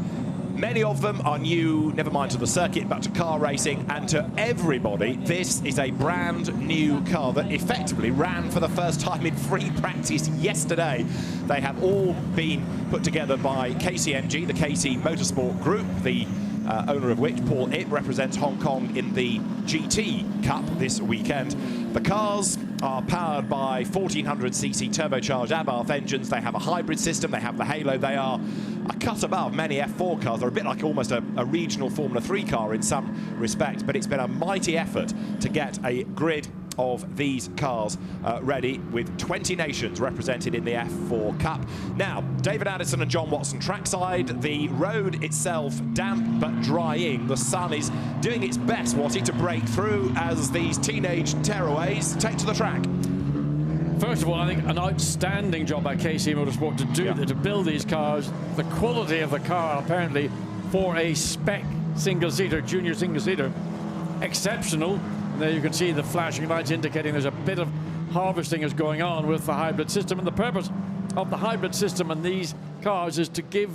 Many of them are new, never mind to the circuit, but to car racing, and to everybody, this is a brand new car that effectively ran for the first time in free practice yesterday. They have all been put together by KCMG, the KC Motorsport Group, the owner of which, Paul Ip, represents Hong Kong in the GT Cup this weekend. The cars are powered by 1400cc turbocharged Abarth engines. They have a hybrid system. They have the Halo. They are a cut above many F4 cars. They're a bit like almost a regional Formula 3 car in some respect, but it's been a mighty effort to get a grid of these cars ready, with 20 nations represented in the F4 Cup. Now, David Addison and John Watson trackside. The road itself damp but drying. The sun is doing its best, Watty, to break through as these teenage tearaways take to the track. First of all, I think an outstanding job by KC Motorsport to build these cars. The quality of the car, apparently, for a spec single-seater, junior single-seater, exceptional. And there you can see the flashing lights indicating there's a bit of harvesting is going on with the hybrid system. And the purpose of the hybrid system in these cars is to give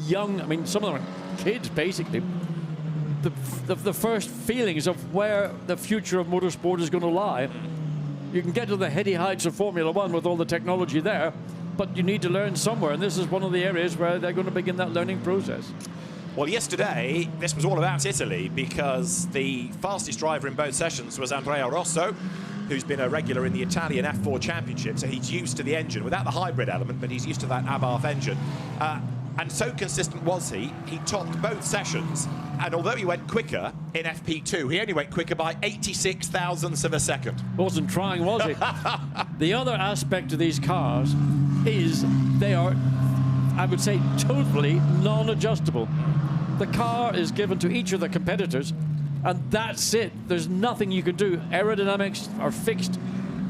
young, I mean, some of them are kids, basically, the first feelings of where the future of motorsport is going to lie. You can get to the heady heights of Formula One with all the technology there, but you need to learn somewhere, and this is one of the areas where they're going to begin that learning process. Well, yesterday, this was all about Italy, because the fastest driver in both sessions was Andrea Rosso, who's been a regular in the Italian F4 Championship, so he's used to the engine, without the hybrid element, but he's used to that Abarth engine. And so consistent was he topped both sessions, and although he went quicker in FP2, he only went quicker by 86 thousandths of a second. Wasn't trying, was he? The other aspect of these cars is they are, I would say, totally non-adjustable. The car is given to each of the competitors, and that's it. There's nothing you can do. Aerodynamics are fixed.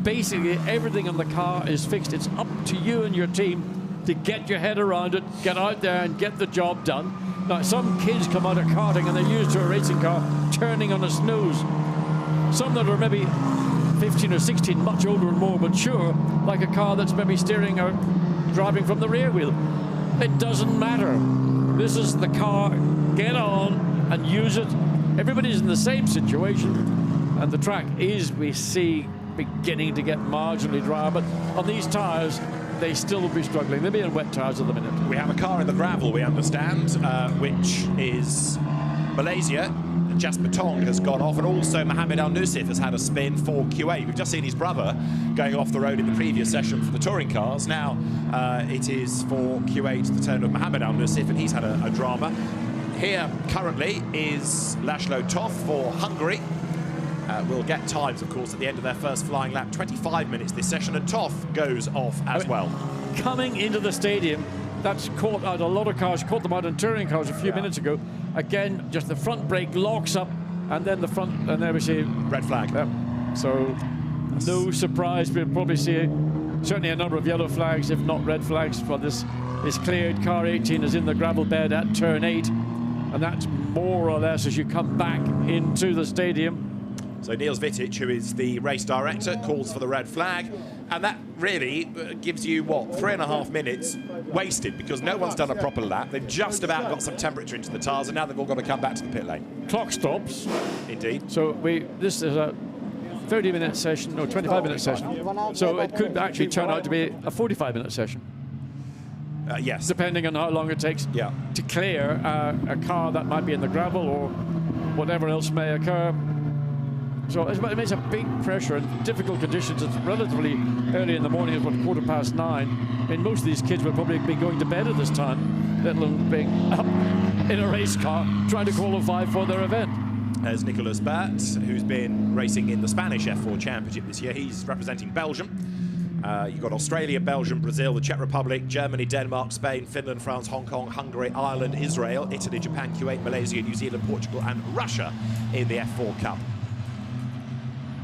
Basically, everything on the car is fixed. It's up to you and your team to get your head around it, get out there and get the job done. Now, some kids come out of karting and they're used to a racing car turning on its nose. Some that are maybe 15 or 16, much older and more mature, like a car that's maybe steering or driving from the rear wheel. It doesn't matter. This is the car. Get on and use it. Everybody's in the same situation, and the track is, we see, beginning to get marginally drier, but on these tyres, they still will be struggling. They'll be in wet tyres at the minute. We have a car in the gravel, we understand, which is Malaysia. Jasper Tong has gone off, and also Mohamed Al Nusif has had a spin for Q8. We've just seen his brother going off the road in the previous session for the touring cars. Now it is for Q8 the turn of Mohamed Al Nusif, and he's had a drama. Here currently is Laszlo Toth for Hungary. We'll get times, of course, at the end of their first flying lap. 25 minutes this session, and Toth goes off as well. Coming into the stadium, that's caught out a lot of cars, caught them out in touring cars a few minutes ago. Again, just the front brake locks up, and then the front, and there we see red flag. So no surprise, we'll probably see certainly a number of yellow flags, if not red flags. Well, this is cleared. Car 18 is in the gravel bed at turn 8, and that's more or less as you come back into the stadium. So Niels Vitic, who is the race director, calls for the red flag, and that really gives you, what, 3.5 minutes wasted, because no one's done a proper lap. They've just about got some temperature into the tyres, and now they've all got to come back to the pit lane. Clock stops. Indeed. So this is a 30-minute session, no, 25-minute session. So it could actually turn out to be a 45-minute session. Yes. Depending on how long it takes to clear a car that might be in the gravel or whatever else may occur. So it makes a big pressure and difficult conditions. It's relatively early in the morning, it's about 9:15. I mean, most of these kids would probably be going to bed at this time, let alone being up in a race car trying to qualify for their event. There's Nicolas Bert, who's been racing in the Spanish F4 Championship this year. He's representing Belgium. You've got Australia, Belgium, Brazil, the Czech Republic, Germany, Denmark, Spain, Finland, France, Hong Kong, Hungary, Ireland, Israel, Italy, Japan, Kuwait, Malaysia, New Zealand, Portugal, and Russia in the F4 Cup.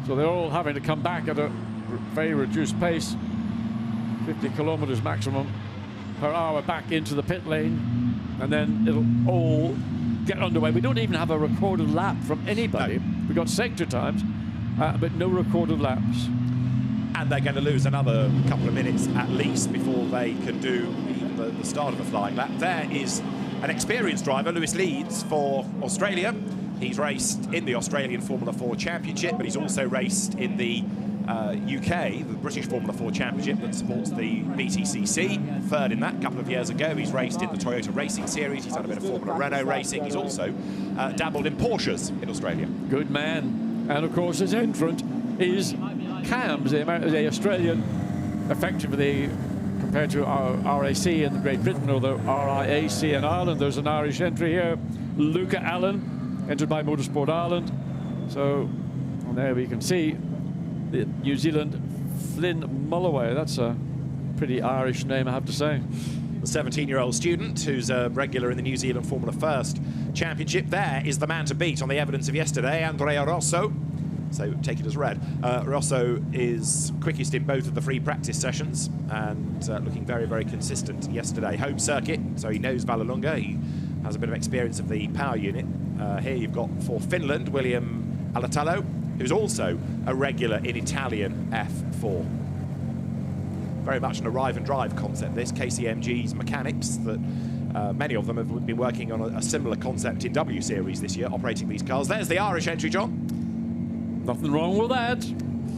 So they're all having to come back at a very reduced pace, 50 kilometers maximum per hour back into the pit lane, and then it'll all get underway. We don't even have a recorded lap from anybody. No. We've got sector times, but no recorded laps. And they're going to lose another couple of minutes at least before they can do even the start of a flying lap. There is an experienced driver, Lewis Leeds, for Australia. He's raced in the Australian Formula 4 Championship, but he's also raced in the UK, the British Formula 4 Championship that supports the BTCC. Third in that a couple of years ago. He's raced in the Toyota Racing Series. He's done a bit of Formula Renault racing. He's also dabbled in Porsches in Australia. Good man. And of course, his entrant is CAMS, the Australian, effectively compared to our RAC in Great Britain, or the RIAC in Ireland. There's an Irish entry here. Luca Allen, entered by Motorsport Ireland. So there we can see the New Zealand Flynn Mulloway. That's a pretty Irish name, I have to say. The 17-year-old student who's a regular in the New Zealand Formula First Championship. There is the man to beat on the evidence of yesterday, Andrea Rosso. So take it as read. Rosso is quickest in both of the free practice sessions and looking very, very consistent yesterday. Home circuit, so he knows Vallelunga. He has a bit of experience of the power unit. Here you've got for Finland, William Alatalo, who's also a regular in Italian F4. Very much an arrive and drive concept, this. KCMG's mechanics that many of them have been working on a similar concept in W Series this year, operating these cars. There's the Irish entry, John. Nothing wrong with that.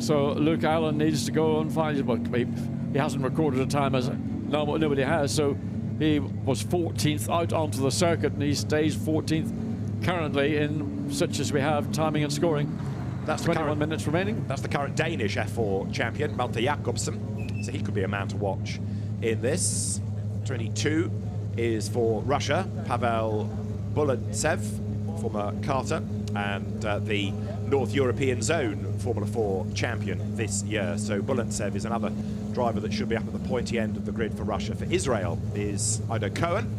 So Luke Allen needs to go and find, well, he hasn't recorded a time as nobody has, so he was 14th out onto the circuit and he stays 14th currently in such as we have timing and scoring. That's 21 minutes remaining. That's the current Danish F4 champion, Malte Jakobsen. So he could be a man to watch in this. 22 is for Russia, Pavel Bulantsev, former Carter, and the North European Zone Formula 4 champion this year. So Bulantsev is another driver that should be up at the pointy end of the grid for Russia. For Israel is Ido Cohen,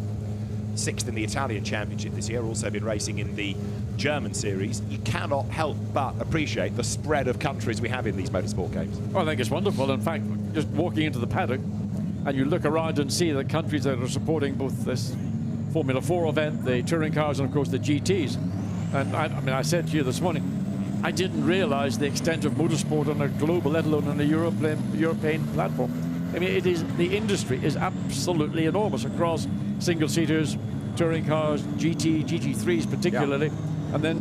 6th in the Italian Championship this year, also been racing in the German series. You cannot help but appreciate the spread of countries we have in these motorsport games. Well, I think it's wonderful. In fact, just walking into the paddock and you look around and see the countries that are supporting both this Formula 4 event, the touring cars, and of course the GTs. And I mean, I said to you this morning, I didn't realize the extent of motorsport on a global, let alone on a European platform. I mean, the industry is absolutely enormous across single-seaters, touring cars, GT3s particularly, yeah. And then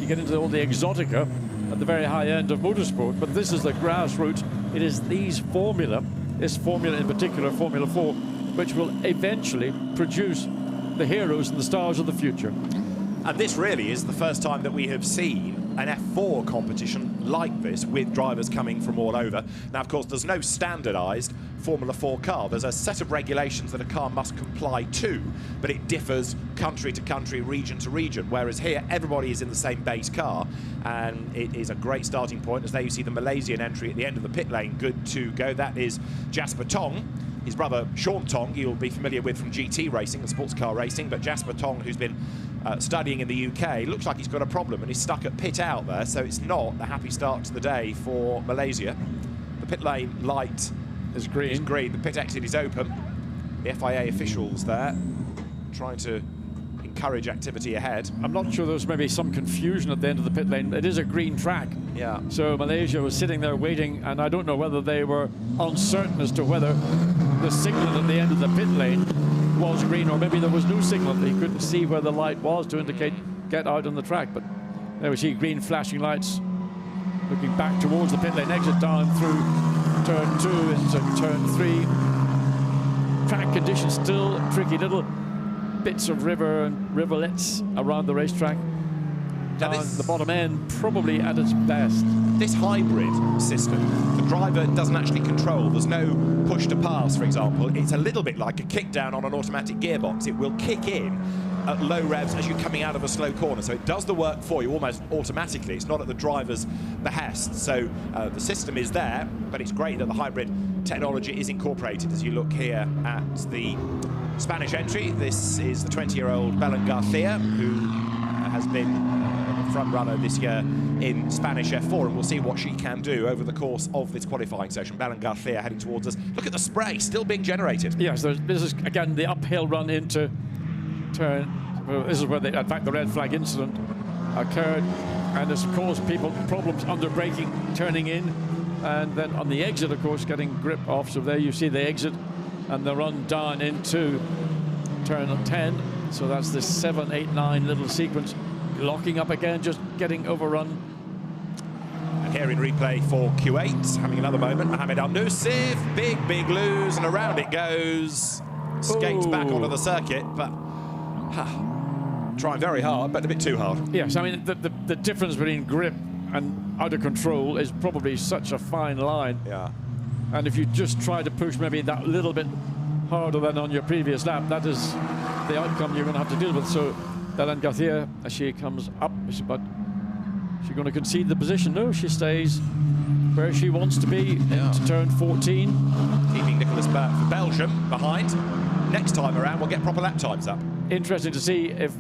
you get into all the exotica at the very high end of motorsport. But this is the grassroots. It is this formula in particular, Formula 4, which will eventually produce the heroes and the stars of the future. And this really is the first time that we have seen an F4 competition like this with drivers coming from all over. Now, of course, there's no standardized Formula 4 car. There's a set of regulations that a car must comply to, but it differs country to country, region to region, whereas here everybody is in the same base car, and it is a great starting point. As there you see the Malaysian entry at the end of the pit lane, good to go. That is Jasper Tong. His brother Sean Tong, you'll be familiar with from GT racing and sports car racing, but Jasper Tong, who's been studying in the UK, looks like he's got a problem and he's stuck at pit out there, so it's not a happy start to the day for Malaysia. The pit lane light is green. The pit exit is open. The FIA officials there trying to encourage activity ahead. I'm not sure there's maybe some confusion at the end of the pit lane. It is a green track. Yeah. So Malaysia was sitting there waiting, and I don't know whether they were uncertain as to whether the signal at the end of the pit lane was green, or maybe there was no signal. They couldn't see where the light was to indicate get out on the track. But there we see green flashing lights looking back towards the pit lane exit down through turn 2 into turn 3. Track conditions still tricky, little bits of river and rivulets around the racetrack. Down the bottom end, probably at its best. This hybrid system, the driver doesn't actually control. There's no push to pass, for example. It's a little bit like a kick down on an automatic gearbox. It will kick in at low revs as you're coming out of a slow corner. So it does the work for you almost automatically. It's not at the driver's behest. So the system is there, but it's great that the hybrid technology is incorporated. As you look here at the Spanish entry, this is the 20-year-old Belen Garcia, who has been front runner this year in Spanish F4, and we'll see what she can do over the course of this qualifying session. Belen Garcia heading towards us. Look at the spray still being generated. Yes, this is again the uphill run into turn. Well, this is where in fact the red flag incident occurred. And there's, of course, problems under braking, turning in, and then on the exit, of course, getting grip off. So there you see the exit and the run down into turn 10. So that's the 7, 8, 9 little sequence. Locking up again, just getting overrun. And here in replay for Q8, having another moment. Mohamed Al-Nusif, big lose, and around it goes. Skates back onto the circuit, but trying very hard, but a bit too hard. Yes, I mean, the difference between grip and out of control is probably such a fine line. Yeah. And if you just try to push maybe that little bit harder than on your previous lap, that is the outcome you're going to have to deal with. So Belen Garcia, as she comes up, but she's going to concede the position. No, she stays where she wants to be into turn 14. Keeping Nicholas Burt for Belgium behind. Next time around, we'll get proper lap times up. Interesting to see if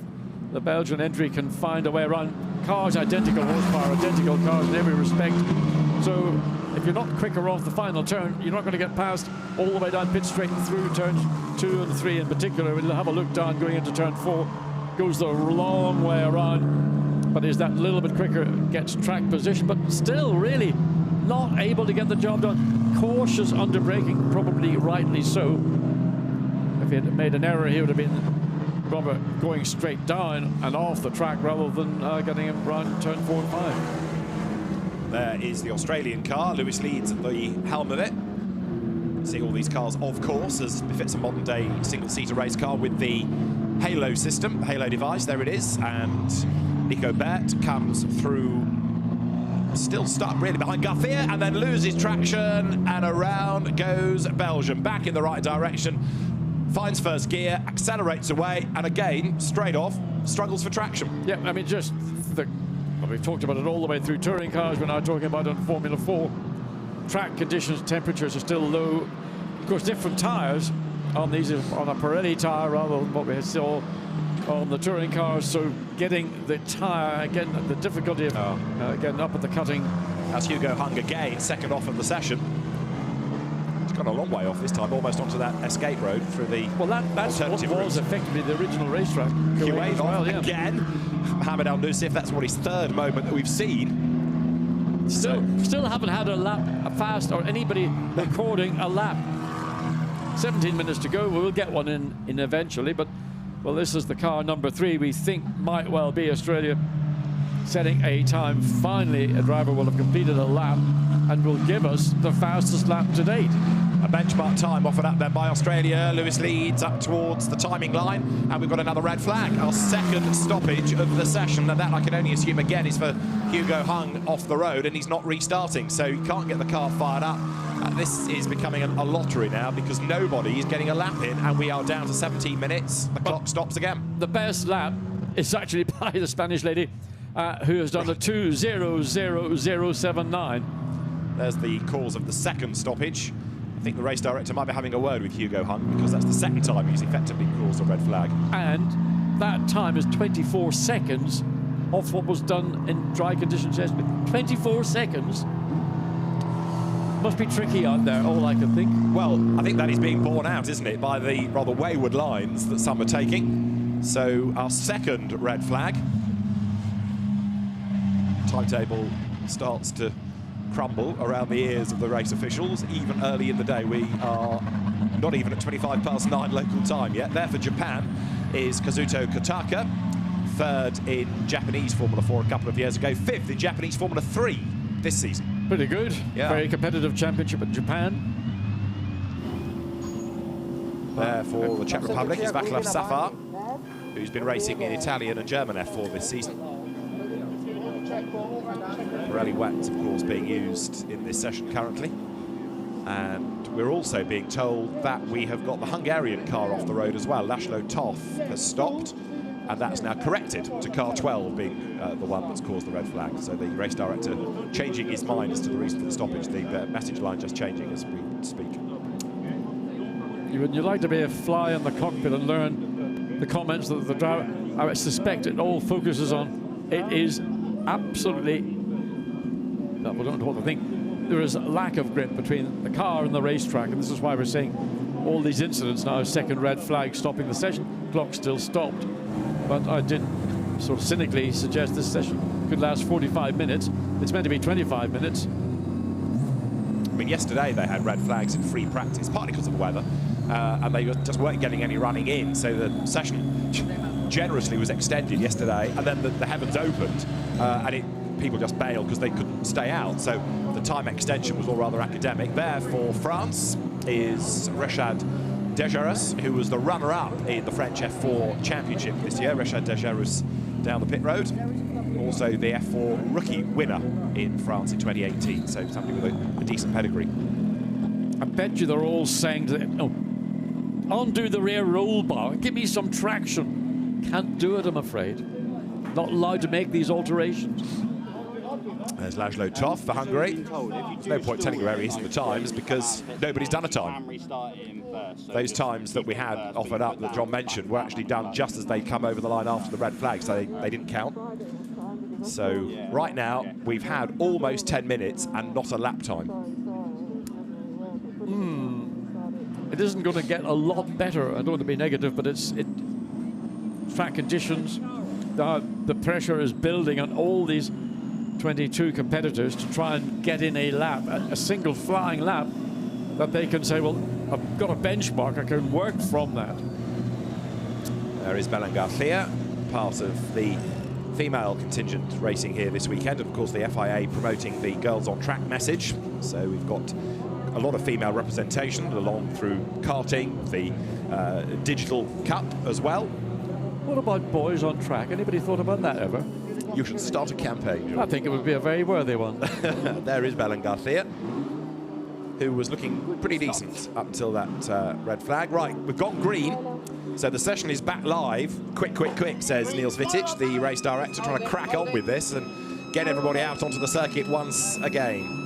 the Belgian entry can find a way around. Cars, identical horsepower, identical cars in every respect. So if you're not quicker off the final turn, you're not going to get past all the way down pit straight through turns 2 and 3 in particular. We'll have a look down going into turn 4. Goes the long way around, but is that little bit quicker, gets track position, but still really not able to get the job done. Cautious under braking, probably rightly so. If he had made an error, he would have been Robert going straight down and off the track rather than getting him around turn 4 and 5. There is the Australian car. Lewis leads at the helm of it. See all these cars, of course, as befits a modern-day single-seater race car with the Halo system, the Halo device. There it is. And Nico Bert comes through, still stuck really behind Garcia, and then loses traction, and around goes Belgium. Back in the right direction. Finds first gear, accelerates away, and again, straight off, struggles for traction. Yeah, I mean, just we've talked about it all the way through touring cars. We're now talking about on Formula 4. Track conditions, temperatures are still low. Of course, different tyres on these, on a Pirelli tyre rather than what we saw on the touring cars. So getting the tyre, again, the difficulty of getting up at the cutting. That's Hugo Hung again, second off of the session. He's gone a long way off this time, almost onto that escape road through the that's what was effectively the original racetrack. Q8 well, again. Mohamed Al-Nusif, that's what his third moment that we've seen. Still haven't had a lap, a fast, or anybody recording a lap. 17 minutes to go. We'll get one in eventually, but well, this is the car number 3. We think might well be Australia setting a time. Finally, a driver will have completed a lap and will give us the fastest lap to date. A benchmark time offered up then by Australia. Lewis leads up towards the timing line, and we've got another red flag. Our second stoppage of the session, and that I can only assume again is for Hugo Hung off the road, and he's not restarting, so he can't get the car fired up. This is becoming a lottery now because nobody is getting a lap in, and we are down to 17 minutes. The clock stops again. The best lap is actually by the Spanish lady who has done a 2:00.079. There's the cause of the second stoppage. I think the race director might be having a word with Hugo Hung because that's the second time he's effectively caused a red flag. And that time is 24 seconds off what was done in dry conditions yesterday. 24 seconds. Must be tricky out there, all I can think. Well, I think that is being borne out, isn't it, by the rather wayward lines that some are taking. So our second red flag. Timetable starts to crumble around the ears of the race officials. Even early in the day, we are not even at 9:25 local time yet. There for Japan is Kazuto Kotaka, third in Japanese Formula 4 a couple of years ago, fifth in Japanese Formula 3 this season. Pretty good. Yeah. Very competitive championship in Japan. There for the Czech Republic is Václav Safar, who's been racing in Italian and German F4 this season. Pirelli wet, of course, being used in this session currently. And we're also being told that we have got the Hungarian car off the road as well. Laszlo Toth has stopped, and that's now corrected to car 12 being the one that's caused the red flag. So the race director changing his mind as to the reason for the stoppage. The message line just changing as we speak. You'd like to be a fly in the cockpit and learn the comments that the driver, I suspect it all focuses on. It is absolutely, no, we don't know what to think. There is a lack of grip between the car and the racetrack, and this is why we're seeing all these incidents now. Second red flag stopping the session, clock still stopped. But I did sort of cynically suggest this session could last 45 minutes. It's meant to be 25 minutes. I mean, yesterday they had red flags in free practice, partly because of the weather, and they just weren't getting any running in, so the session generously was extended yesterday, and then the heavens opened, and people just bailed because they couldn't stay out, so the time extension was all rather academic. There for France is Rachad Desjarus, who was the runner-up in the French F4 Championship this year. Rachad Desjarus down the pit road. Also the F4 rookie winner in France in 2018, so somebody with a decent pedigree. I bet you they're all saying to them, oh, undo the rear roll bar, give me some traction. Can't do it, I'm afraid. Not allowed to make these alterations. There's Laszlo Toth for Hungary. There's no point telling you where he is in the times because nobody's done a time. Those times that we had offered up that John mentioned were actually done just as they come over the line after the red flag, so they didn't count. So right now we've had almost 10 minutes and not a lap time. It isn't going to get a lot better. I don't want to be negative, but track conditions, the pressure is building on all these 22 competitors to try and get in a lap, a single flying lap that they can say, well, I've got a benchmark, I can work from that. There is Belen Garcia, part of the female contingent racing here this weekend. Of course, the FIA promoting the Girls on Track message. So we've got a lot of female representation along through karting, the Digital Cup as well. What about boys on track? Anybody thought about that ever? You should start a campaign. I think it would be a very worthy one. There is Belen Garcia, who was looking pretty decent up until that red flag. Right, we've got green. So the session is back live. Quick, says Niels Vitic, the race director, trying to crack on with this and get everybody out onto the circuit once again.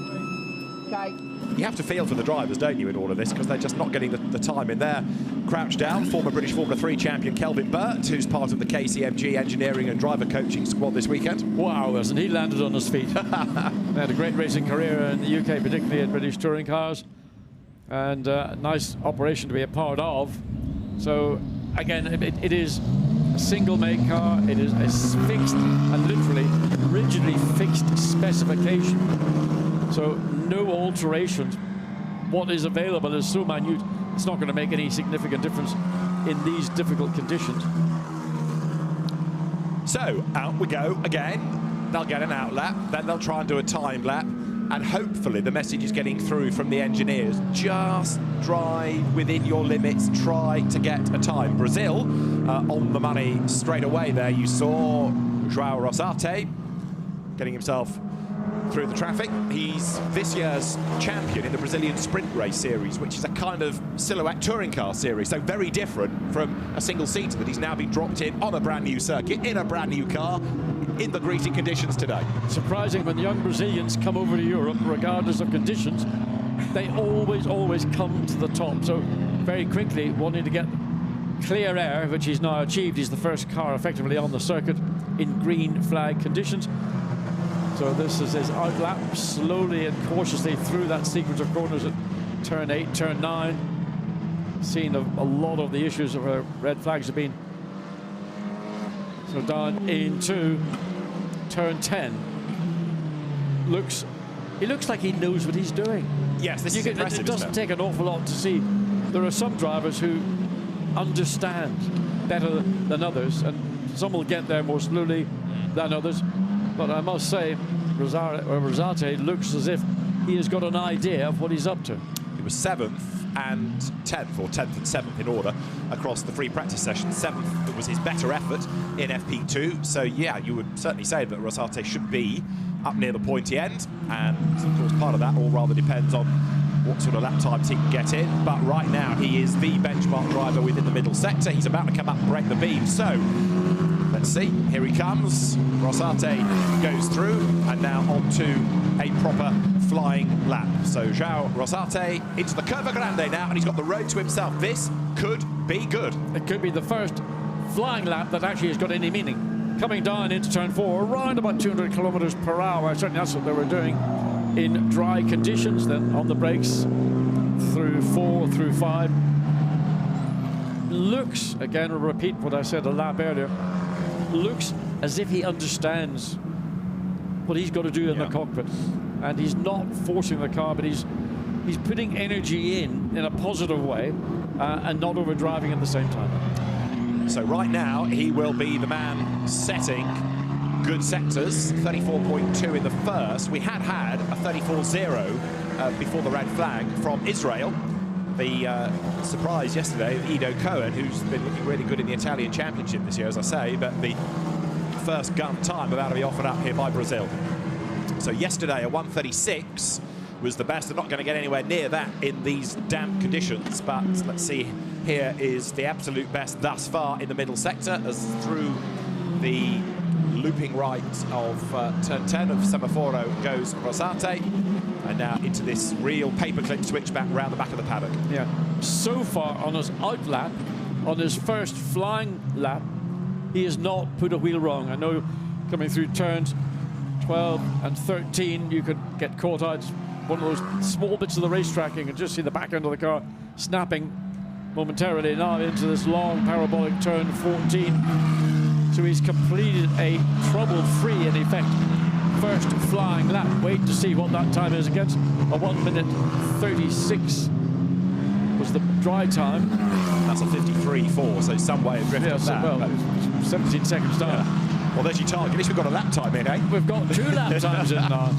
You have to feel for the drivers, don't you, in all of this, because they're just not getting the time in there. Crouched down, former British Formula 3 champion Kelvin Burt, who's part of the KCMG engineering and driver coaching squad this weekend. Wow, hasn't he landed on his feet? They had a great racing career in the UK, particularly in British touring cars, and a nice operation to be a part of. So, again, it is a single-make car. It is a fixed and literally rigidly fixed specification. So no alterations. What is available is so minute, it's not going to make any significant difference in these difficult conditions. So out we go again. They'll get an out lap, then they'll try and do a time lap, and hopefully the message is getting through from the engineers. Just drive within your limits, try to get a time. Brazil on the money straight away there. You saw João Rosate getting himself through the traffic. He's this year's champion in the Brazilian Sprint Race Series, which is a kind of silhouette touring car series, so very different from a single-seater that he's now been dropped in on a brand new circuit, in a brand new car, in the greasy conditions today. Surprising when young Brazilians come over to Europe, regardless of conditions, they always come to the top. So very quickly, wanting to get clear air, which he's now achieved. He's the first car effectively on the circuit in green flag conditions. So this is his out lap, slowly and cautiously through that sequence of corners at turn 8, turn 9. Seen a lot of the issues of where red flags have been. So down into turn 10. He looks like he knows what he's doing. Yes, this is impressive. It doesn't take an awful lot to see. There are some drivers who understand better than others, and some will get there more slowly than others. But I must say, Rosate looks as if he has got an idea of what he's up to. He was 7th and 10th, or 10th and 7th in order across the free practice session. 7th was his better effort in FP2. So, yeah, you would certainly say that Rosate should be up near the pointy end. And, of course, part of that all rather depends on what sort of lap times he can get in. But right now, he is the benchmark driver within the middle sector. He's about to come up and break the beam. So, let's see. Here he comes. Rosate goes through, and now on to a proper flying lap. So João Rosate into the Curva Grande now, and he's got the road to himself. This could be good. It could be the first flying lap that actually has got any meaning. Coming down into turn 4, around about 200 kilometers per hour. Certainly that's what they were doing in dry conditions. Then on the brakes through 4, through 5. Looks, again, I'll repeat what I said a lap earlier, looks as if he understands what he's got to do in the cockpit. And he's not forcing the car, but he's putting energy in a positive way and not overdriving at the same time. So right now, he will be the man setting good sectors, 34.2 in the first. We had a 34.0 before the red flag from Israel. The surprise yesterday of Ido Cohen, who's been looking really good in the Italian Championship this year, as I say, but the first gun time about to be offered up here by Brazil. So yesterday, a 1:36 was the best. They're not going to get anywhere near that in these damp conditions, but let's see, here is the absolute best thus far in the middle sector, as through the looping right of turn 10 of Semaforo goes Rosate, and now into this real paperclip switchback around the back of the paddock. Yeah, so far on his out lap, on his first flying lap, he has not put a wheel wrong. I know coming through turns 12 and 13, you could get caught out. One of those small bits of the racetrack, you can just see the back end of the car snapping momentarily. Now into this long parabolic turn 14. So he's completed a trouble-free, in effect, first flying lap. Wait to see what that time is against. A 1:36 was the dry time. That's a 53.4, so some way of drifting that. Well, 17 seconds down. Yeah. Well, there's your target. At least we've got a lap time in, eh? We've got 2 lap times in now.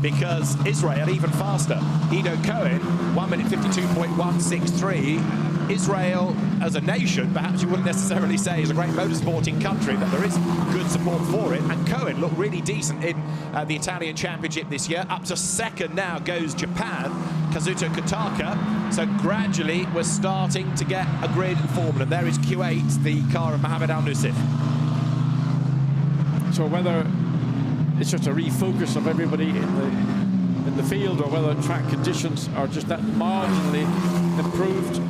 Because Israel even faster. Ido Cohen, 1:52.163. Israel, as a nation, perhaps you wouldn't necessarily say is a great motorsporting country, but there is good support for it. And Cohen looked really decent in the Italian Championship this year. Up to second now goes Japan, Kazuto Kataka. So gradually we're starting to get a grid formed. And there is Q8, the car of Mohamed Al-Nusif. So whether it's just a refocus of everybody in the field, or whether track conditions are just that marginally improved,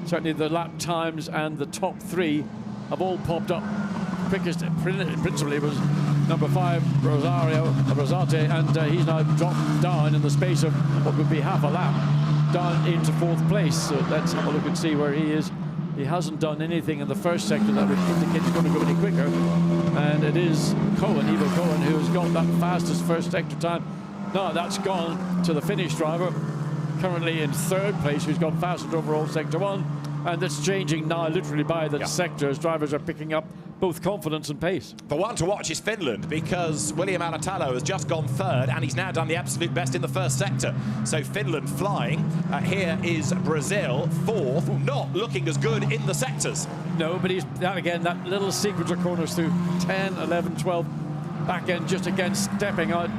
certainly the lap times and the top 3 have all popped up. Quickest principally was number 5 Rosate, and he's now dropped down in the space of what would be half a lap down into 4th place. So let's have a look and see where he is. He hasn't done anything in the first sector that would indicate he's going to go any quicker. And it is Cohen, Ido Cohen, who's got that fastest first sector time. Now that's gone to the Finnish driver, currently in 3rd place, who's gone fastest overall sector 1. And that's changing now literally by the sector as drivers are picking up both confidence and pace. The one to watch is Finland, because William Alatalo has just gone 3rd and he's now done the absolute best in the first sector. So Finland flying. Here is Brazil 4th, not looking as good in the sectors. No, but he's, that again, that little sequence of corners through 10, 11, 12, back end just again stepping out.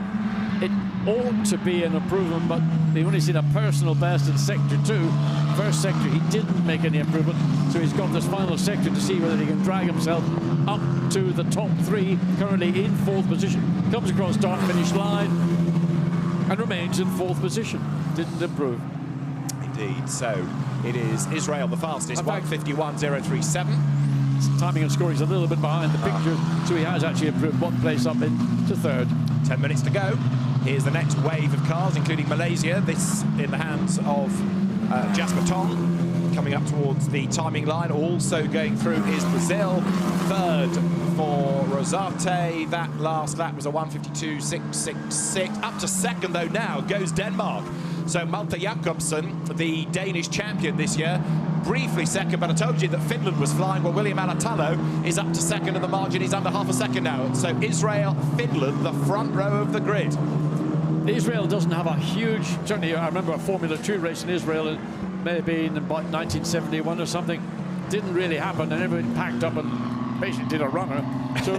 It ought to be an improvement, but they've only seen a personal best in sector 2. First sector, he didn't make any improvement, so he's got this final sector to see whether he can drag himself up to the top 3, currently in 4th position. Comes across start-finish line and remains in 4th position. Didn't improve. Indeed, so it is Israel the fastest, 1:51.037. Timing and scoring is a little bit behind the picture, so he has actually improved 1 place up into 3rd. 10 minutes to go. Here's the next wave of cars, including Malaysia. This in the hands of Jasper Tong, coming up towards the timing line. Also going through is Brazil. 3rd for Rosate. That last lap was a 1:52.666. Up to 2nd, though, now goes Denmark. So Malte Jakobsen, the Danish champion this year, briefly 2nd, but I told you that Finland was flying. Well, William Alatalo is up to 2nd, and the margin is under half a second now. So Israel, Finland, the front row of the grid. Israel doesn't have a huge, certainly I remember a Formula 2 race in Israel, it may have been in about 1971 or something. Didn't really happen, and everybody packed up and basically did a runner. So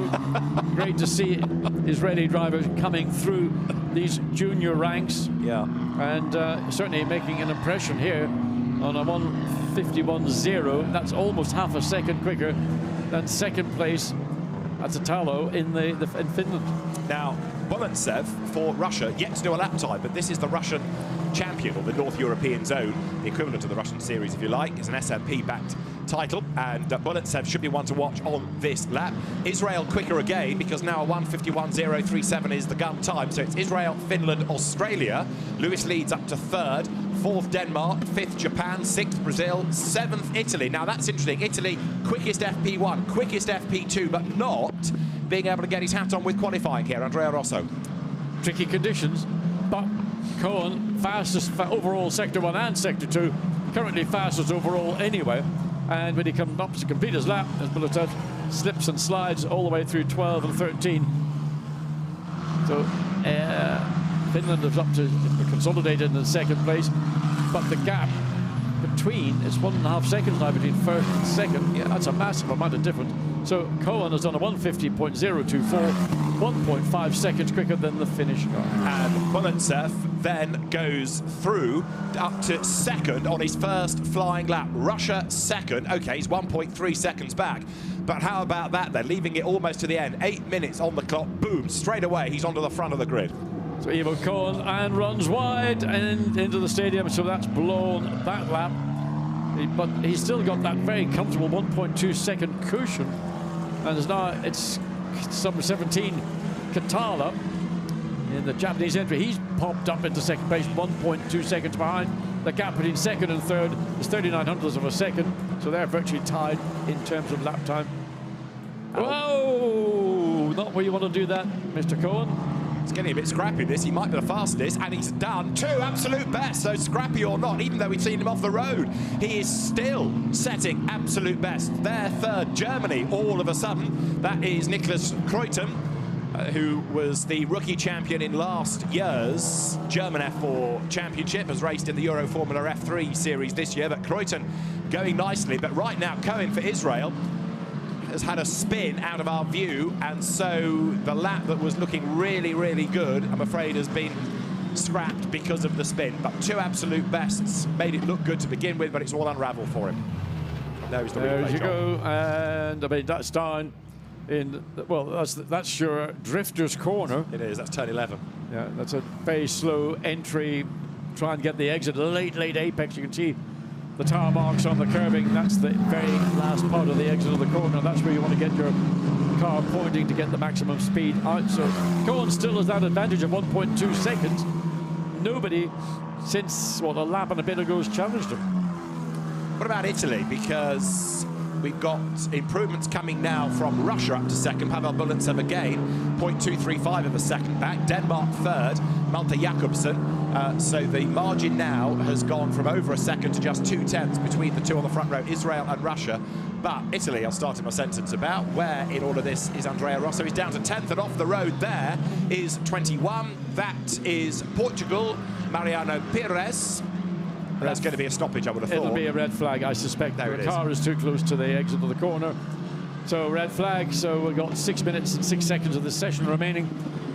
great to see Israeli drivers coming through these junior ranks. Yeah. And certainly making an impression here on a 1:51.0. That's almost half a second quicker than 2nd place at Tatalo in Finland. Now, Bolintsev for Russia, yet to do a lap time, but this is the Russian champion, or the North European zone, the equivalent of the Russian series, if you like. It's an SMP-backed title, and Bolintsev should be one to watch on this lap. Israel quicker again, because now a 1:51.037 is the gun time. So it's Israel, Finland, Australia. Lewis leads up to 3rd. 4th Denmark, 5th Japan, 6th Brazil, 7th Italy. Now that's interesting. Italy, quickest FP1, quickest FP2, but not being able to get his hat on with qualifying here, Andrea Rosso. Tricky conditions, but Cohen fastest overall Sector 1 and Sector 2, currently fastest overall anyway. And when he comes up to complete his lap, as Bulletin slips and slides all the way through 12 and 13. So Finland is up to consolidated in the second place, but the gap between is 1.5 seconds now between first and second. Yeah, that's a massive amount of difference. So Cohen has done a 150.024, 1.5 seconds quicker than the Finnish car. And Bulletin then goes through up to second on his first flying lap. Russia second. Okay, he's 1.3 seconds back. But how about that? They're leaving it almost to the end. 8 minutes on the clock. Boom, straight away, he's onto the front of the grid. So Ivo Cohen and runs wide and into the stadium, so that's blown that lap. But he's still got that very comfortable 1.2 second cushion. And now it's number 17, Katala, in the Japanese entry. He's popped up into second place, 1.2 seconds behind. The gap between second and third is 39 hundredths of a second, so they're virtually tied in terms of lap time. Whoa! Not where you want to do that, Mr. Cohen. It's getting a bit scrappy, this. He might be the fastest, and he's done 2 absolute best. So scrappy or not, even though we've seen him off the road, he is still setting absolute best. Their third, Germany, all of a sudden. That is Nicholas Kreutern, who was the rookie champion in last year's German F4 Championship, has raced in the Euro Formula F3 series this year, but Kreutern going nicely. But right now, Cohen for Israel has had a spin out of our view, and so the lap that was looking really, really good, I'm afraid, has been scrapped because of the spin. But 2 absolute bests made it look good to begin with, but it's all unraveled for him. There you go, and I mean that's down in, well, that's your drifter's corner. It is, that's turn 11. Yeah, that's a very slow entry. Try and get the exit, late apex. You can see the tire marks on the curbing. That's the very last part of the exit of the corner. That's where you want to get your car pointing to get the maximum speed out. So Cohen still has that advantage of 1.2 seconds. Nobody since, what, a lap and a bit ago has challenged him. What about Italy? Because we've got improvements coming now from Russia up to second. Pavel Bulletin again, 0.235 of a second back. Denmark third, Malte Jakobsen. So the margin now has gone from over a second to just 2/10 between the two on the front row, Israel and Russia. But Italy, I'll start my sentence about, where in all of this is Andrea Rosso. He's down to 10th, and off the road there is 21. That is Portugal, Mariano Pires. That's going to be a stoppage, I would have thought. It'll be a red flag, I suspect. There the car is too close to the exit of the corner. So red flag, so we've got 6 minutes and 6 seconds of this session remaining.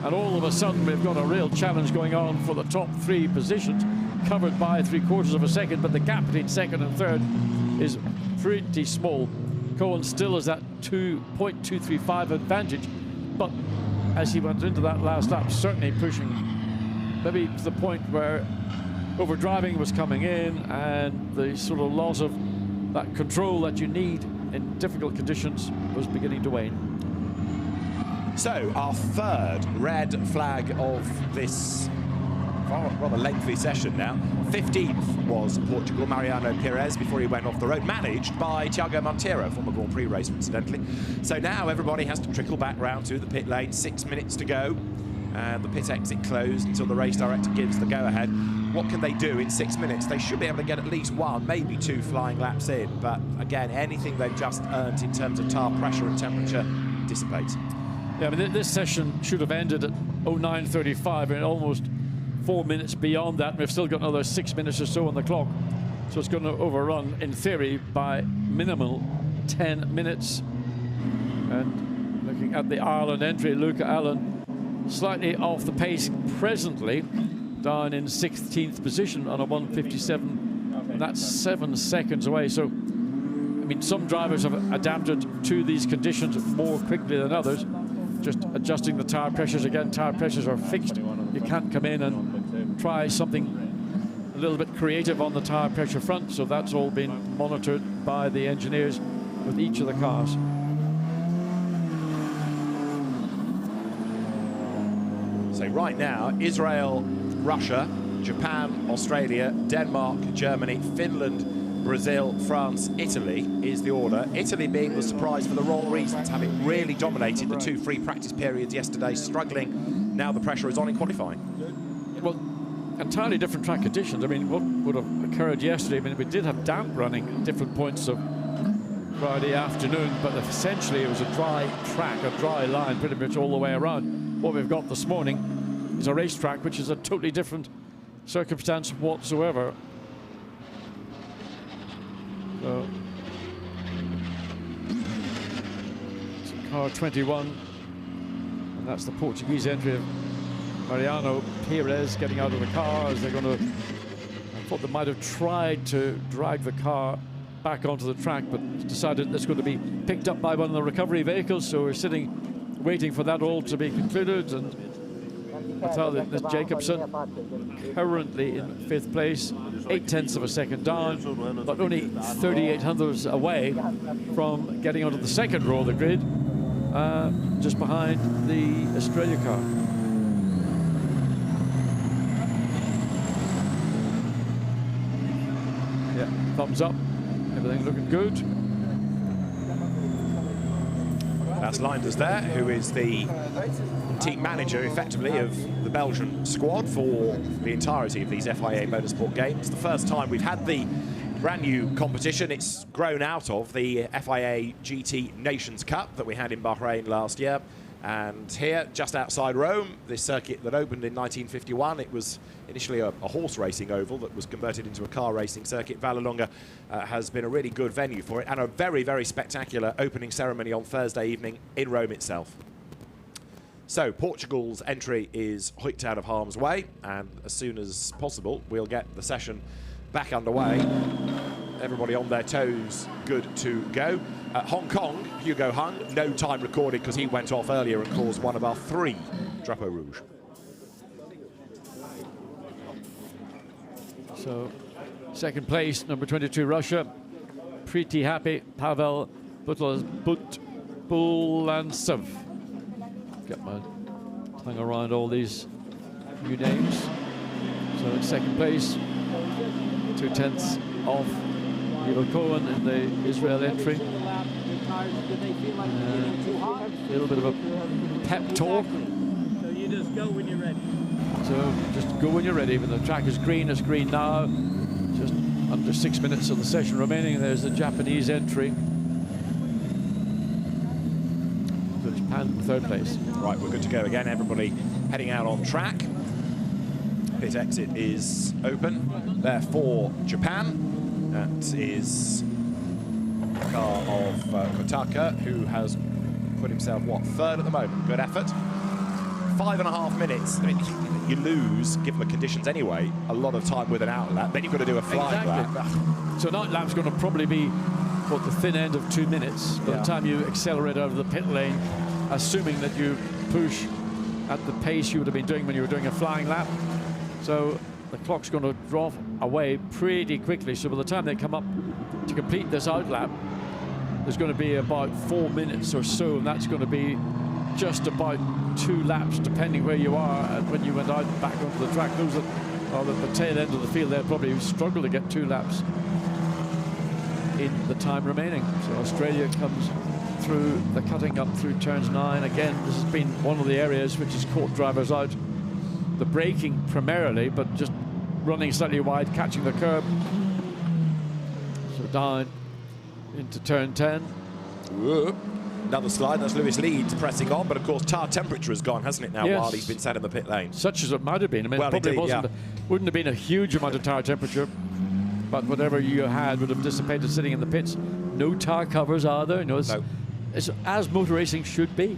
And all of a sudden, we've got a real challenge going on for the top 3 positions, covered by 3/4 of a second, but the gap between second and third is pretty small. Cohen still has that 2.235 advantage, but as he went into that last lap, certainly pushing maybe to the point where overdriving was coming in, and the sort of loss of that control that you need in difficult conditions was beginning to wane. So our third red flag of this rather lengthy session now. 15th was Portugal, Mariano Pires, before he went off the road, managed by Thiago Monteiro, former Grand Prix racer, incidentally. So now everybody has to trickle back round to the pit lane. 6 minutes to go, and the pit exit closed until the race director gives the go-ahead. What can they do in 6 minutes? They should be able to get at least 1, maybe 2 flying laps in, but again, anything they've just earned in terms of tire pressure and temperature dissipates. Yeah, I mean, this session should have ended at 09:35, and almost 4 minutes beyond that. We've still got another 6 minutes or so on the clock, so it's going to overrun, in theory, by minimal 10 minutes. And looking at the Ireland entry, Luca Allen slightly off the pace presently, down in 16th position on a 1:57, and that's 7 seconds away. So, I mean, some drivers have adapted to these conditions more quickly than others. Just adjusting the tire pressures. Again, tire pressures are fixed. You can't come in and try something a little bit creative on the tire pressure front, so that's all been monitored by the engineers with each of the cars. So right now, Israel, Russia, Japan, Australia, Denmark, Germany, Finland, Brazil, France, Italy is the order. Italy being the surprise for the wrong reasons, having really dominated the 2 free practice periods yesterday, struggling. Now the pressure is on in qualifying. Well, entirely different track conditions. I mean, what would have occurred yesterday, I mean, we did have damp running at different points of Friday afternoon, but essentially it was a dry track, a dry line pretty much all the way around. What we've got this morning is a racetrack which is a totally different circumstance whatsoever. So, it's car 21, and that's the Portuguese entry of Mariano Perez getting out of the car as they're going to... I thought they might have tried to drag the car back onto the track, but decided it's going to be picked up by one of the recovery vehicles, so we're sitting waiting for that all to be concluded. And Matthias Jacobsen currently in 5th place, 0.8 of a second down, but only 38 hundredths away from getting onto the 2nd row of the grid, just behind the Australia car. Yeah, thumbs up, everything looking good. That's Leinders there, who is the team manager, effectively, of the Belgian squad for the entirety of these FIA Motorsport games. The first time we've had the brand new competition. It's grown out of the FIA GT Nations Cup that we had in Bahrain last year. And here, just outside Rome, this circuit that opened in 1951, it was initially a horse racing oval that was converted into a car racing circuit. Vallelonga has been a really good venue for it, and a very, very spectacular opening ceremony on Thursday evening in Rome itself. So Portugal's entry is hoiked out of harm's way, and as soon as possible, we'll get the session back underway. Everybody on their toes, good to go. Hong Kong, Hugo Hung, no time recorded because he went off earlier and caused one of our 3 Drapeau Rouge. So, 2nd place, number 22, Russia. Pretty happy, Pavel Bulantsov. Get my tongue around all these new names. So, it's 2nd place, 2/10 off Ivo Cohen in the Israel entry. A little bit of a pep talk. So you just go when you're ready. So just go when you're ready. When the track is green, it's green now. Just under 6 minutes of the session remaining. There's the Japanese entry. So Japan in 3rd place. Right, we're good to go again. Everybody heading out on track. Pit exit is open there for Japan. That is the car of Kotaka, who has put himself, what, 3rd at the moment. Good effort. 5.5 minutes. I mean, you lose, given the conditions anyway, a lot of time with an out lap. Then you've got to do a flying lap. So an out lap's going to probably be, what, the thin end of 2 minutes by the time you accelerate out of the pit lane, assuming that you push at the pace you would have been doing when you were doing a flying lap. So the clock's going to drop away pretty quickly. So by the time they come up to complete this out lap, there's going to be about 4 minutes or so, and that's going to be just about 2 laps, depending where you are. And when you went out back onto the track, those that are at the tail end of the field, they'll probably struggle to get 2 laps in the time remaining. So Australia comes through the cutting up through turns 9. Again, this has been one of the areas which has caught drivers out. The braking primarily, but just running slightly wide, catching the curb. So down into turn 10. Whoa. Another slide. That's Lewis Leeds pressing on, but of course tire temperature has gone, hasn't it, now, yes, while he's been sat in the pit lane? Such as it might have been. I mean, well, it probably indeed, wouldn't have been a huge amount of tire temperature, but whatever you had would have dissipated sitting in the pits. No tire covers are there. No. It's as motor racing should be.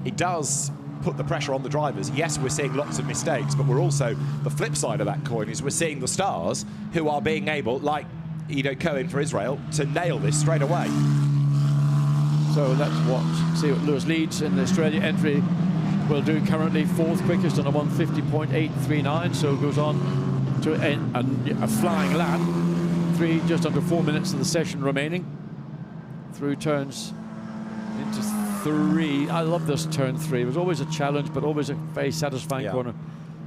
It does put the pressure on the drivers. Yes, we're seeing lots of mistakes, but we're also, the flip side of that coin is we're seeing the stars who are being able, like Ido Cohen for Israel, to nail this straight away. So let's see what Lewis Leeds in the Australia entry will do. Currently 4th quickest on a 150.839, so goes on to a flying lap. Just under 4 minutes of the session remaining. Through turns into 3. I love this turn 3. It was always a challenge, but always a very satisfying corner.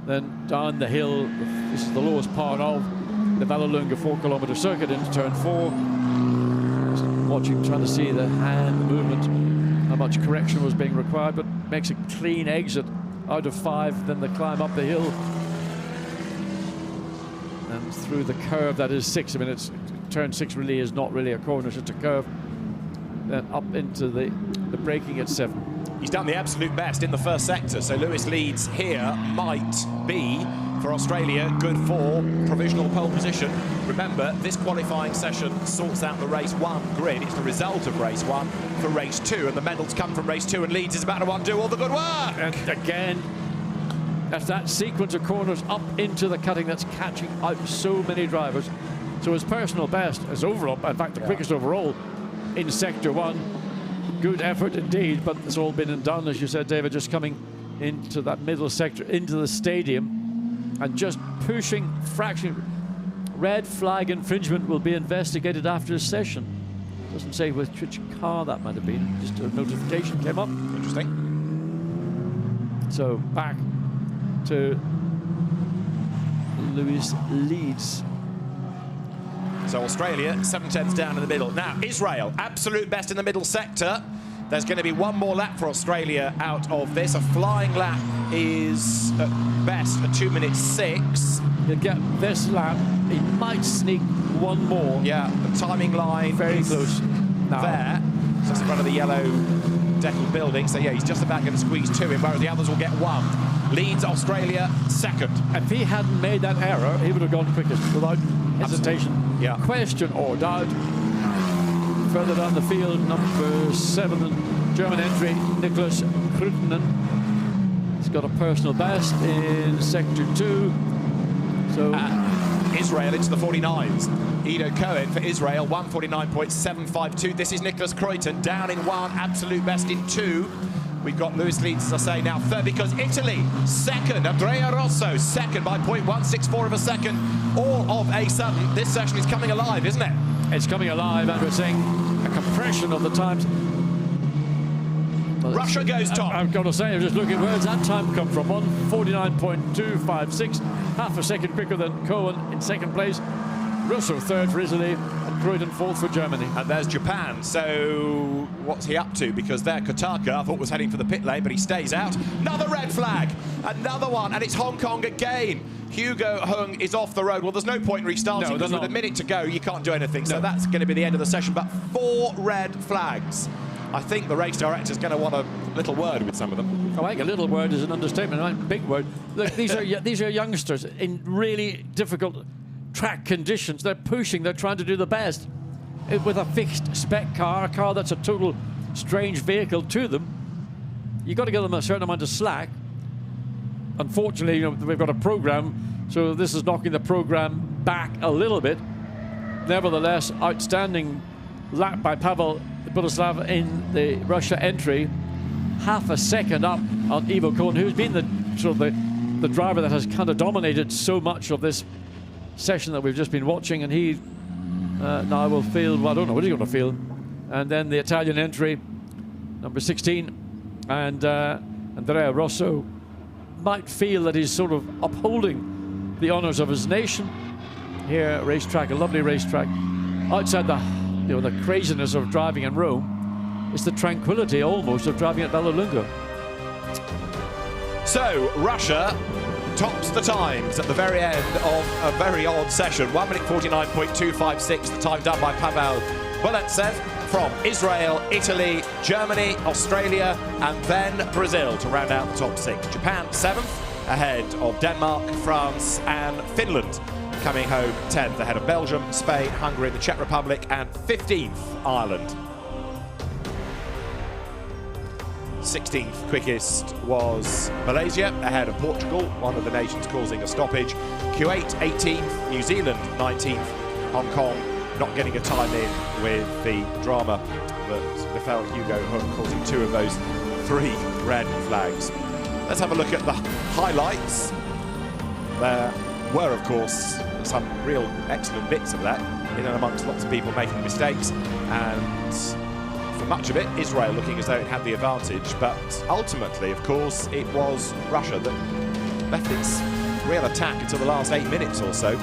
Then down the hill, this is the lowest part of the Vallelunga 4-kilometer circuit into turn 4. Just watching, trying to see the hand movement, how much correction was being required, but makes a clean exit out of 5, then the climb up the hill and through the curve that is 6. I mean, it's turn 6 really is not really a corner, it's just a curve. Then up into the braking at 7. He's done the absolute best in the first sector, so Lewis Leeds here might be, for Australia, good for provisional pole position. Remember, this qualifying session sorts out the race 1 grid. It's the result of race 1 for race 2, and the medals come from race 2, and Leeds is about to undo all the good work. And again, that's that sequence of corners up into the cutting that's catching out so many drivers. So his personal best, his overall, in fact, the quickest overall in sector 1. Good effort indeed, but it's all been and done, as you said, David, just coming into that middle sector, into the stadium, and just pushing fraction. Red flag infringement will be investigated after this session. Doesn't say which car that might have been, just a notification came up. Interesting. So back to Lewis Leeds. So Australia, 7/10 down in the middle. Now, Israel, absolute best in the middle sector. There's going to be one more lap for Australia out of this. A flying lap is, at best, a 2:06. He'll get this lap. He might sneak one more. Yeah, the timing line Very is close. Now. there. Just in front of the yellow deckled building. So, yeah, he's just about going to squeeze 2 in, whereas the others will get 1. Leads Australia second. If he hadn't made that error, he would have gone quickest without hesitation, Yeah. question or doubt. Further down the field, number 7, German entry, Nicholas Krutenen. He's got a personal best in sector 2. So Israel into the 49s. Edo Cohen for Israel, 1:49.752. This is Nicholas Krutenen down in 1, absolute best in 2. We've got Lewis Leeds, as I say, now third, because Italy, second. Andrea Rosso, second by 0.164 of a second. All of a sudden, this session is coming alive, isn't it? it's coming alive, and we're seeing a compression of the times. Well, Russia goes top. I've got to say, I'm just looking, where's that time come from? 1:49.256, half a second quicker than Cohen in second place. Russo third for Italy, and Kreuzen fourth for Germany. And there's Japan. So what's he up to? Because there, Kotaka, I thought, was heading for the pit lane, but he stays out. Another red flag, another one, and it's Hong Kong again. Hugo Hung is off the road. Well, there's no point restarting, because with a minute to go, you can't do anything. So that's going to be the end of the session. But 4 red flags. I think the race director's going to want a little word with some of them. I think a little word is an understatement. I think big word. Look, these are youngsters in really difficult track conditions. They're pushing. They're trying to do the best with a fixed spec car, a car that's a total strange vehicle to them. You've got to give them a certain amount of slack. Unfortunately, we've got a program, so this is knocking the program back a little bit. Nevertheless, outstanding lap by Pavel Budislav in the Russia entry, half a second up on Ivo Cohen, who's been the driver that has kind of dominated so much of this session that we've just been watching, and he now will feel, well, I don't know what he's going to feel. And then the Italian entry, number 16, and Andrea Rosso might feel that he's sort of upholding the honors of his nation. Here, racetrack, a lovely racetrack, outside the the craziness of driving in Rome. It's the tranquility almost of driving at Vallelunga. So Russia tops the times at the very end of a very odd session. 1:49.256, the time done by Pavel Buletsev from Israel, Italy, Germany, Australia, and then Brazil to round out the top 6. Japan 7th, ahead of Denmark, France, and Finland. Coming home 10th, ahead of Belgium, Spain, Hungary, the Czech Republic, and 15th, Ireland. 16th quickest was Malaysia, ahead of Portugal, one of the nations causing a stoppage. Kuwait 18th, New Zealand 19th, Hong Kong not getting a time in with the drama that befell Hugo Hung, causing 2 of those 3 red flags. Let's have a look at the highlights. There were, of course, some real excellent bits of that, in and amongst lots of people making mistakes, and for much of it, Israel looking as though it had the advantage, but ultimately, of course, it was Russia that left its real attack until the last 8 minutes or so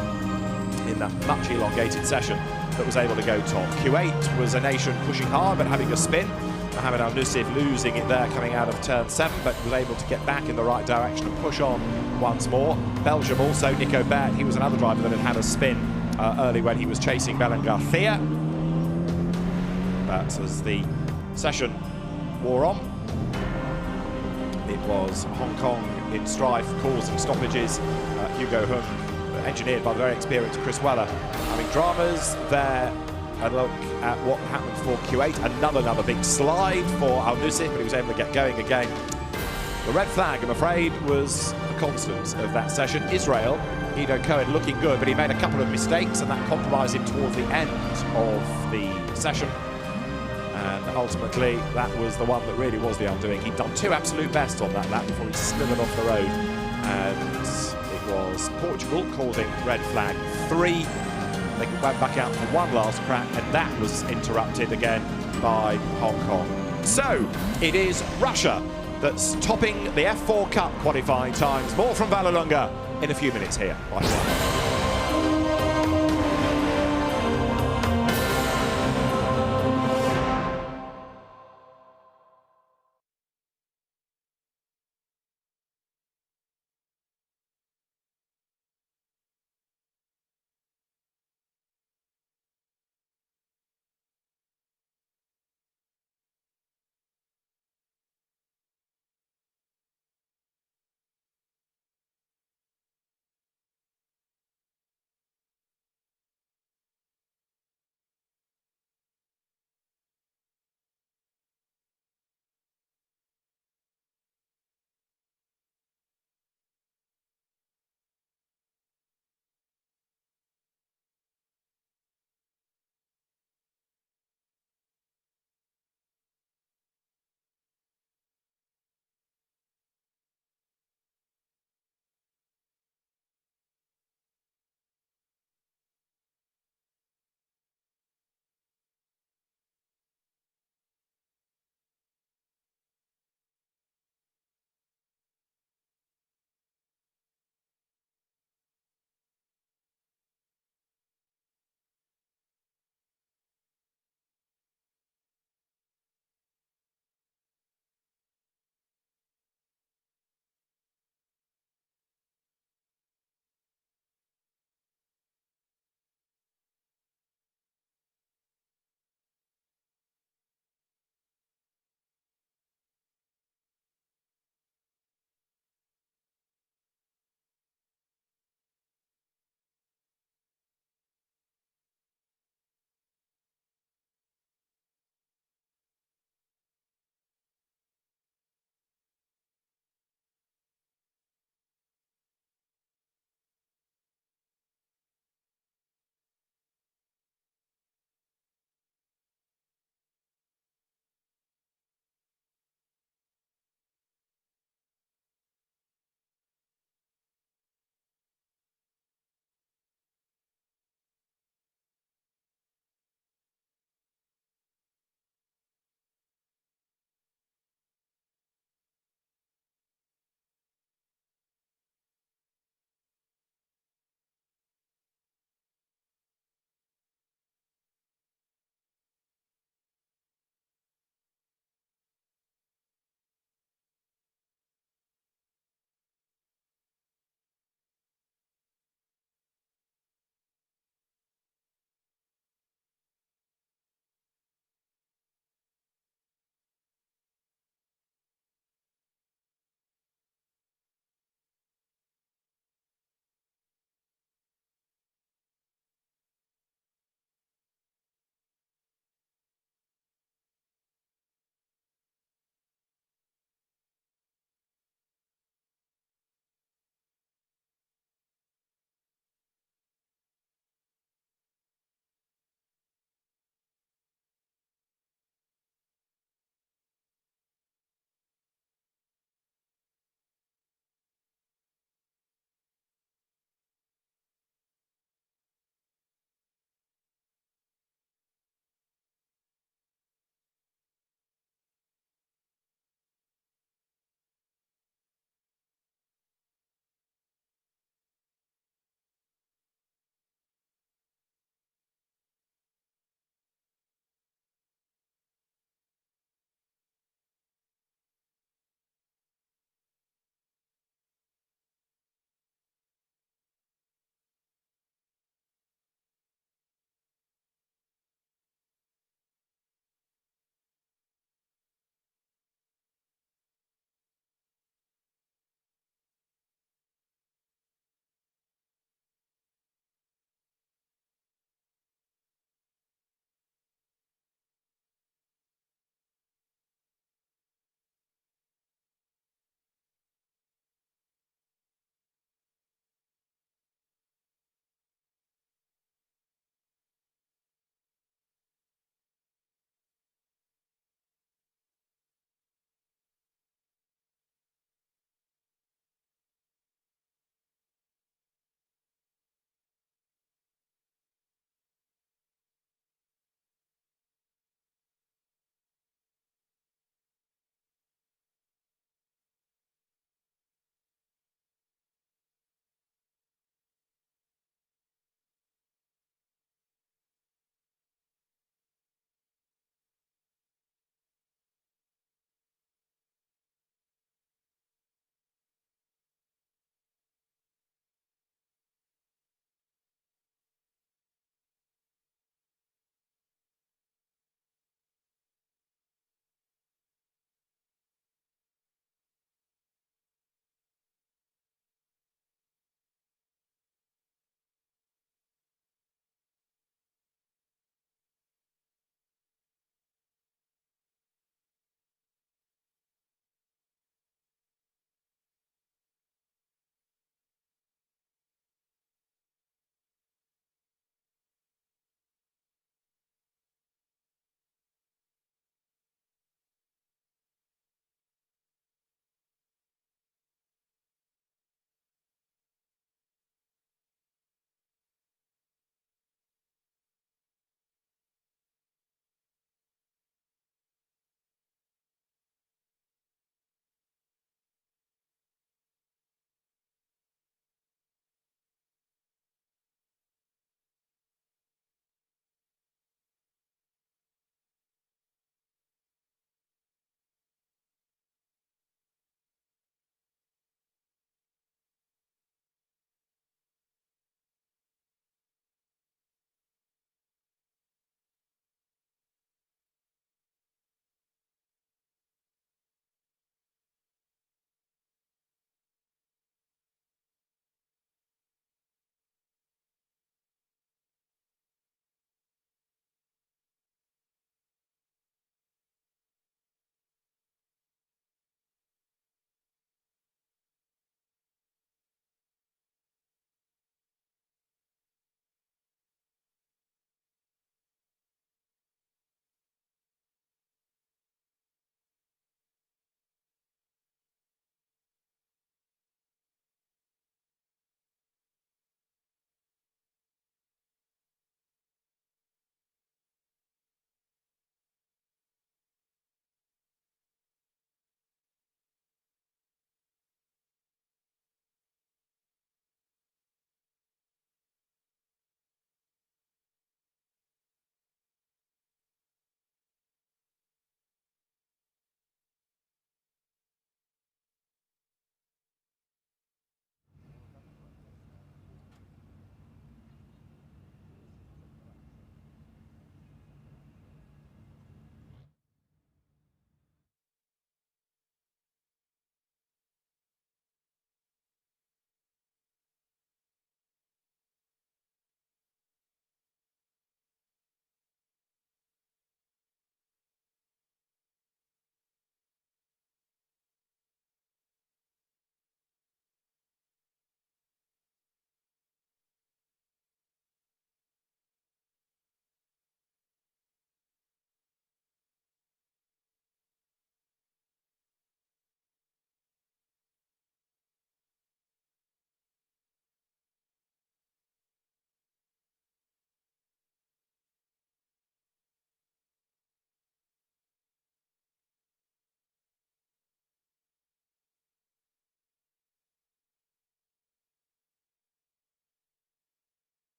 in that much elongated session that was able to go top. Q8 was a nation pushing hard but having a spin. Mohamed Al-Nusif losing it there coming out of turn 7, but was able to get back in the right direction and push on once more. Belgium also, Nico Bert, he was another driver that had had a spin early when he was chasing Belen Garcia. But as the session wore on, it was Hong Kong in strife, causing stoppages. Hugo Hung, engineered by the very experienced Chris Weller, having dramas there. A look at what happened for Q8. Another big slide for Al-Nusif, but he was able to get going again. The red flag, I'm afraid, was the constant of that session. Israel, Edo Cohen looking good, but he made a couple of mistakes, and that compromised him towards the end of the session. And ultimately, that was the one that really was the undoing. He'd done 2 absolute bests on that lap before he slithered off the road. And it was Portugal causing red flag 3. They went back out for one last crack, and that was interrupted again by Hong Kong. So, it is Russia that's topping the F4 Cup qualifying times. More from Vallelunga in a few minutes here. Bye.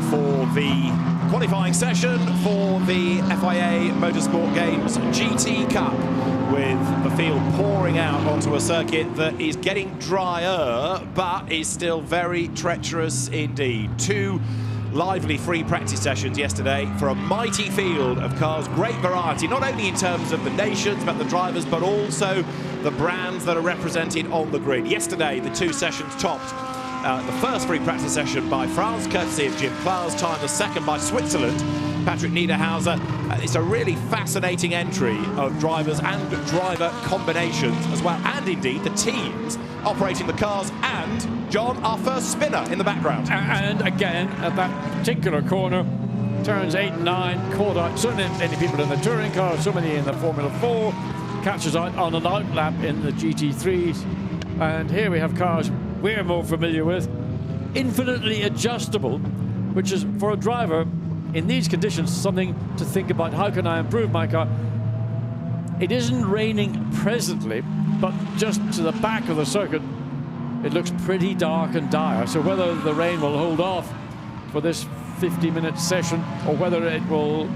for the qualifying session for the FIA Motorsport Games GT Cup, with the field pouring out onto a circuit that is getting drier but is still very treacherous indeed. 2 lively free practice sessions yesterday for a mighty field of cars. Great variety, not only in terms of the nations but the drivers, but also the brands that are represented on the grid. Yesterday the 2 sessions topped the first free practice session by France, courtesy of Jim Clark's time, the second by Switzerland, Patrick Niederhauser. It's a really fascinating entry of drivers and driver combinations as well, and indeed the teams operating the cars, and John, our first spinner in the background. And again, at that particular corner, turns 8 and 9, caught out so many people in the touring car, so many in the Formula 4, catches out on an outlap in the GT3s. And here we have cars we're more familiar with, infinitely adjustable, which is, for a driver in these conditions, something to think about. How can I improve my car? It isn't raining presently, but just to the back of the circuit, it looks pretty dark and dire. So whether the rain will hold off for this 50-minute session or whether it will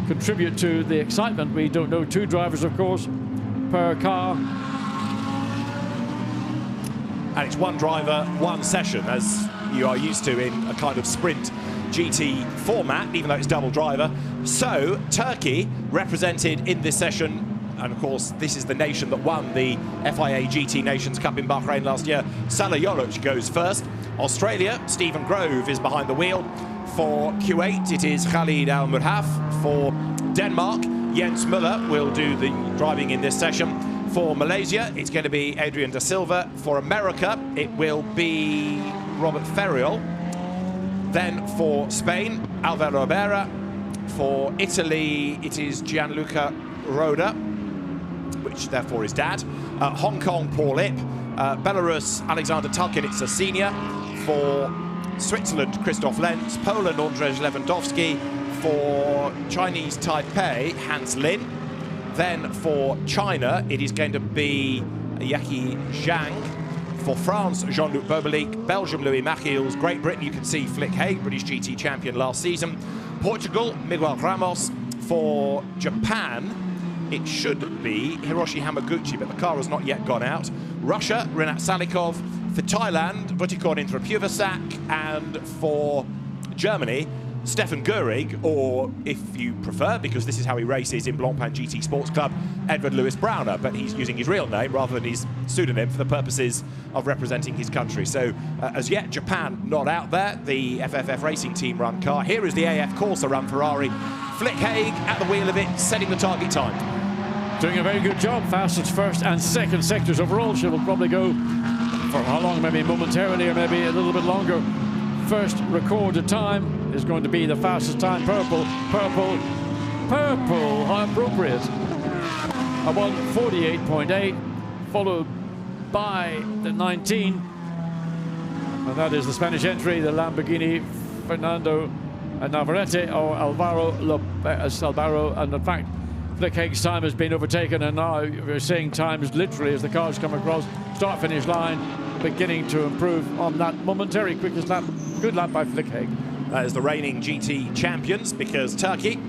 contribute to the excitement, we don't know. 2 drivers, of course, per car. And it's 1 driver, 1 session, as you are used to in a kind of sprint GT format, even though it's double driver. So Turkey represented in this session, and of course this is the nation that won the FIA GT Nations Cup in Bahrain last year. Salah Yoluch goes first. Australia, Stephen Grove is behind the wheel. For Kuwait, it is Khalid Al Murhaf. For Denmark, Jens Müller will do the driving in this session. For Malaysia, it's going to be Adrian da Silva. For America, it will be Robert Ferriol. Then for Spain, Alvaro Ribera. For Italy, it is Gianluca Roda, which therefore is dad. Hong Kong, Paul Ip. Belarus, Alexander Tulkin, it's a senior. For Switzerland, Christoph Lenz. Poland, Andrzej Lewandowski. For Chinese Taipei, Hans Lin. Then for China, it is going to be Yaki Zhang. For France, Jean-Luc Bobelic. Belgium, Louis Machiels. Great Britain, you can see Flick Haig, British GT champion last season. Portugal, Miguel Ramos. For Japan, it should be Hiroshi Hamaguchi, but the car has not yet gone out. Russia, Rinat Salikov. For Thailand, Vutikon Inthra-Puvasak. And for Germany, Stefan Gehrig, or if you prefer, because this is how he races in Blancpain GT Sports Club, Edward Lewis Browner, but he's using his real name rather than his pseudonym for the purposes of representing his country. So as yet, Japan not out there. The FFF Racing Team run car. Here is the AF Corsa run Ferrari. Flick Haig at the wheel of it, setting the target time. Doing a very good job. Fastest first and second sectors overall. She will probably go for how long? Maybe momentarily or maybe a little bit longer. First recorded time is going to be the fastest time. Purple, how appropriate. A 1:48.8, followed by the 19. And that is the Spanish entry, the Lamborghini Fernando Navarrete, or Alvaro, and in fact, Flick Haig's time has been overtaken, and now we're seeing times literally as the cars come across start-finish line, beginning to improve on that momentary quickest lap. Good lap by Flick Haig. That is the reigning GT champions, because Turkey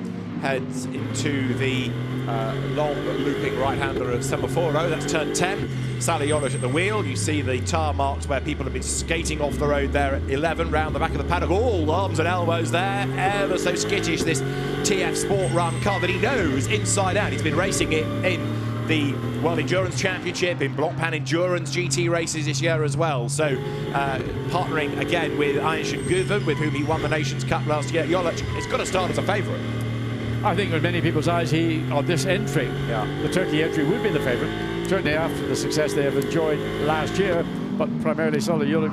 heads into the long looping right-hander of Semaforo. That's turn 10. Salah Yoluch at the wheel. You see the tar marks where people have been skating off the road there at 11, round the back of the paddock. All arms and elbows there. Ever so skittish, this TF Sport Run car that he knows inside out. He's been racing it in the World Endurance Championship, in Blancpain Endurance GT races this year as well. So partnering again with Ayşen Güven, with whom he won the Nations Cup last year. Yoluch, it's got to start as a favourite. I think with many people's eyes, on this entry, the Turkey entry would be the favourite. Certainly after the success they have enjoyed last year, but primarily Salah Yoluch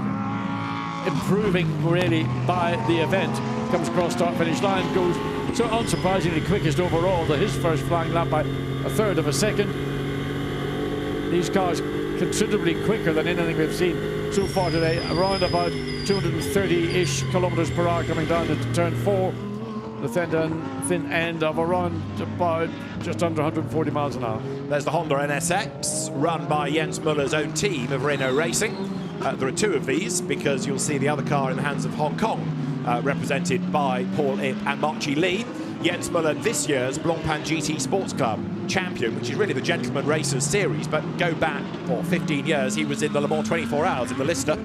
improving really by the event. Comes across start-finish line, goes so unsurprisingly quickest overall. His first flying lap by a third of a second. These cars considerably quicker than anything we've seen so far today. Around about 230-ish kilometers per hour coming down into turn 4. The thin end of around about just under 140 miles an hour. There's the Honda NSX, run by Jens Müller's own team of Renault Racing. There are 2 of these, because you'll see the other car in the hands of Hong Kong represented by Paul Ip and Marchi Lee. Jens Müller, this year's Blancpain GT Sports Club champion, which is really the Gentleman Racers Series, but go back, 15 years, he was in the Le Mans 24 Hours in the Lister.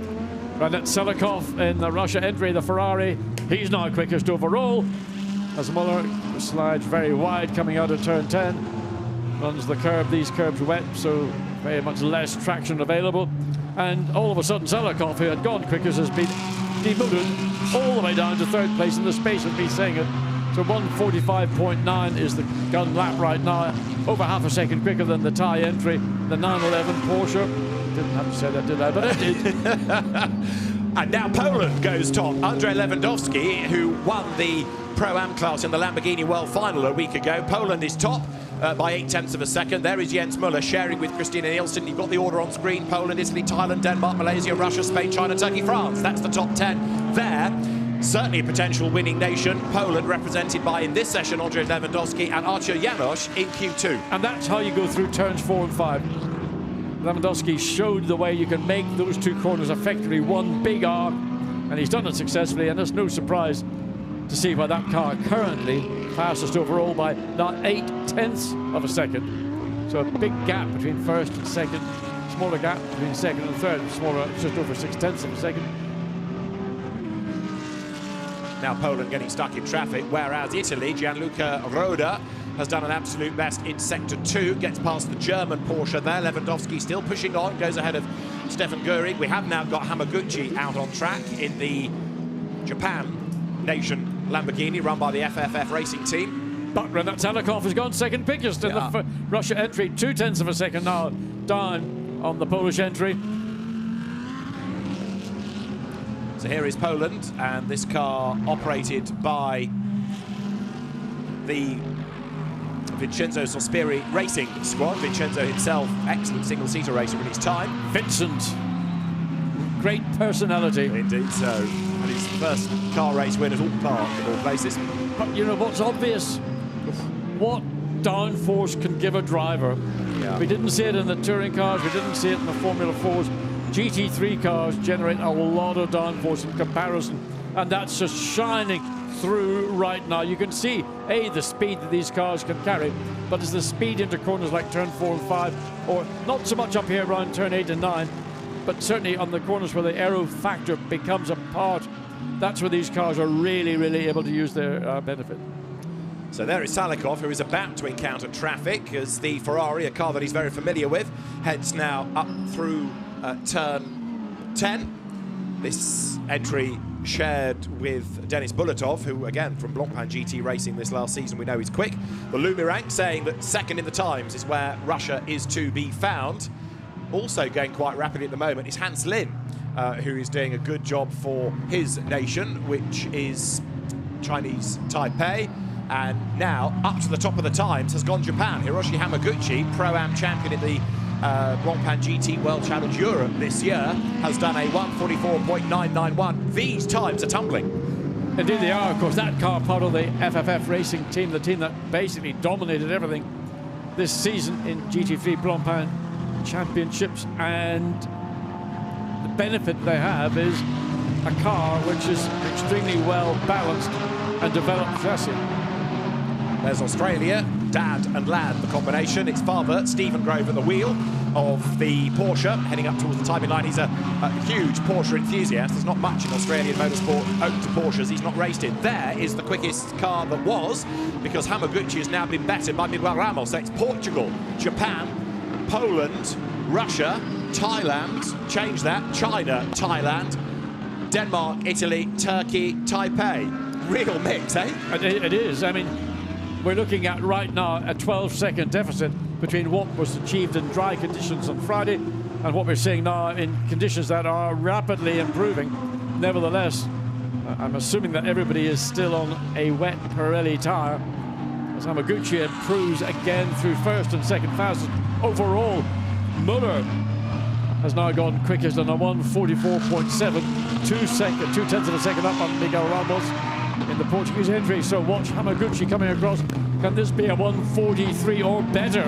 Radet Selikov in the Russia entry, the Ferrari. He's now quickest overall, as Müller slides very wide coming out of turn 10. Runs the curb, these curbs wet, so very much less traction available. And all of a sudden, Selikov, who had gone quickest, has been demoted all the way down to third place in the space of me saying it. So 1:45.9 is the gun lap right now, over half a second quicker than the Thai entry, the 911 Porsche. Didn't have to say that, did I? But I did. And now Poland goes top. Andrzej Lewandowski, who won the Pro-Am class in the Lamborghini World Final a week ago. Poland is top by 0.8 of a second. There is Jens Müller sharing with Christina Nielsen. You've got the order on screen. Poland, Italy, Thailand, Denmark, Malaysia, Russia, Spain, China, Turkey, France. That's the top 10 there. Certainly a potential winning nation. Poland represented by, in this session, Andrzej Lewandowski and Artur Janos in Q2. And that's how you go through turns 4 and 5. Lewandowski showed the way you can make those two corners effectively one big arc, and he's done it successfully, and it's no surprise to see why that car currently fastest overall by not 0.8 of a second. So a big gap between first and second, smaller gap between second and third, smaller, just over 0.6 of a second. Now Poland getting stuck in traffic, whereas Italy, Gianluca Roda, has done an absolute best in Sector 2, gets past the German Porsche there. Lewandowski still pushing on, goes ahead of Stefan Göring. We have now got Hamaguchi out on track in the Japan Nation Lamborghini, run by the FFF racing team. But Radet Selikov has gone second quickest in the Russia entry, 0.2 of a second now down on the Polish entry. So here is Poland, and this car operated by the Vincenzo Sospiri racing squad. Vincenzo himself, excellent single-seater racer in his time. Vincent, great personality. Indeed so. And his first car race win at Oct Park, of all places. But you know what's obvious? What downforce can give a driver. Yeah. We didn't see it in the touring cars, we didn't see it in the Formula 4s. GT3 cars generate a lot of downforce in comparison, and that's just shining through right now. You can see, the speed that these cars can carry, but it's the speed into corners like turn 4 and 5, or not so much up here around turn 8 and 9, but certainly on the corners where the aero factor becomes a part. That's where these cars are really, really able to use their benefit. So there is Selikov, who is about to encounter traffic as the Ferrari, a car that he's very familiar with, heads now up through turn 10. This entry shared with Denis Bulatov, who, again, from Blancpain GT Racing this last season, we know he's quick. The Lumirang saying that second in the times is where Russia is to be found. Also going quite rapidly at the moment is Hans Lin, who is doing a good job for his nation, which is Chinese Taipei. And now, up to the top of the times, has gone Japan. Hiroshi Hamaguchi, Pro-Am champion in the Blancpain GT World Challenge Europe this year, has done a 1:44.991. These times are tumbling. Indeed they are. Of course, that car part of the FFF racing team, the team that basically dominated everything this season in GT3 Blancpain Championships, and the benefit they have is a car which is extremely well balanced and developed chassis. There's Australia, dad and lad, the combination. It's father, Stephen Grove, at the wheel of the Porsche, heading up towards the timing line. He's a huge Porsche enthusiast. There's not much in Australian motorsport owed to Porsches he's not raced in. There is the quickest car that was, because Hamaguchi has now been bettered by Miguel Ramos. So it's Portugal, Japan, Poland, Russia, Thailand, change that, China, Thailand, Denmark, Italy, Turkey, Taipei. Real mix, eh? It is. I mean, we're looking at right now a 12-second deficit between what was achieved in dry conditions on Friday and what we're seeing now in conditions that are rapidly improving. Nevertheless, I'm assuming that everybody is still on a wet Pirelli tyre as Hamaguchi improves again through first and second fastest. Overall, Müller has now gone quickest on a 1:44.7, 2/10 of a second up on Miguel Ramos in the Portuguese entry. So watch Hamaguchi coming across. Can this be a 1:43 or better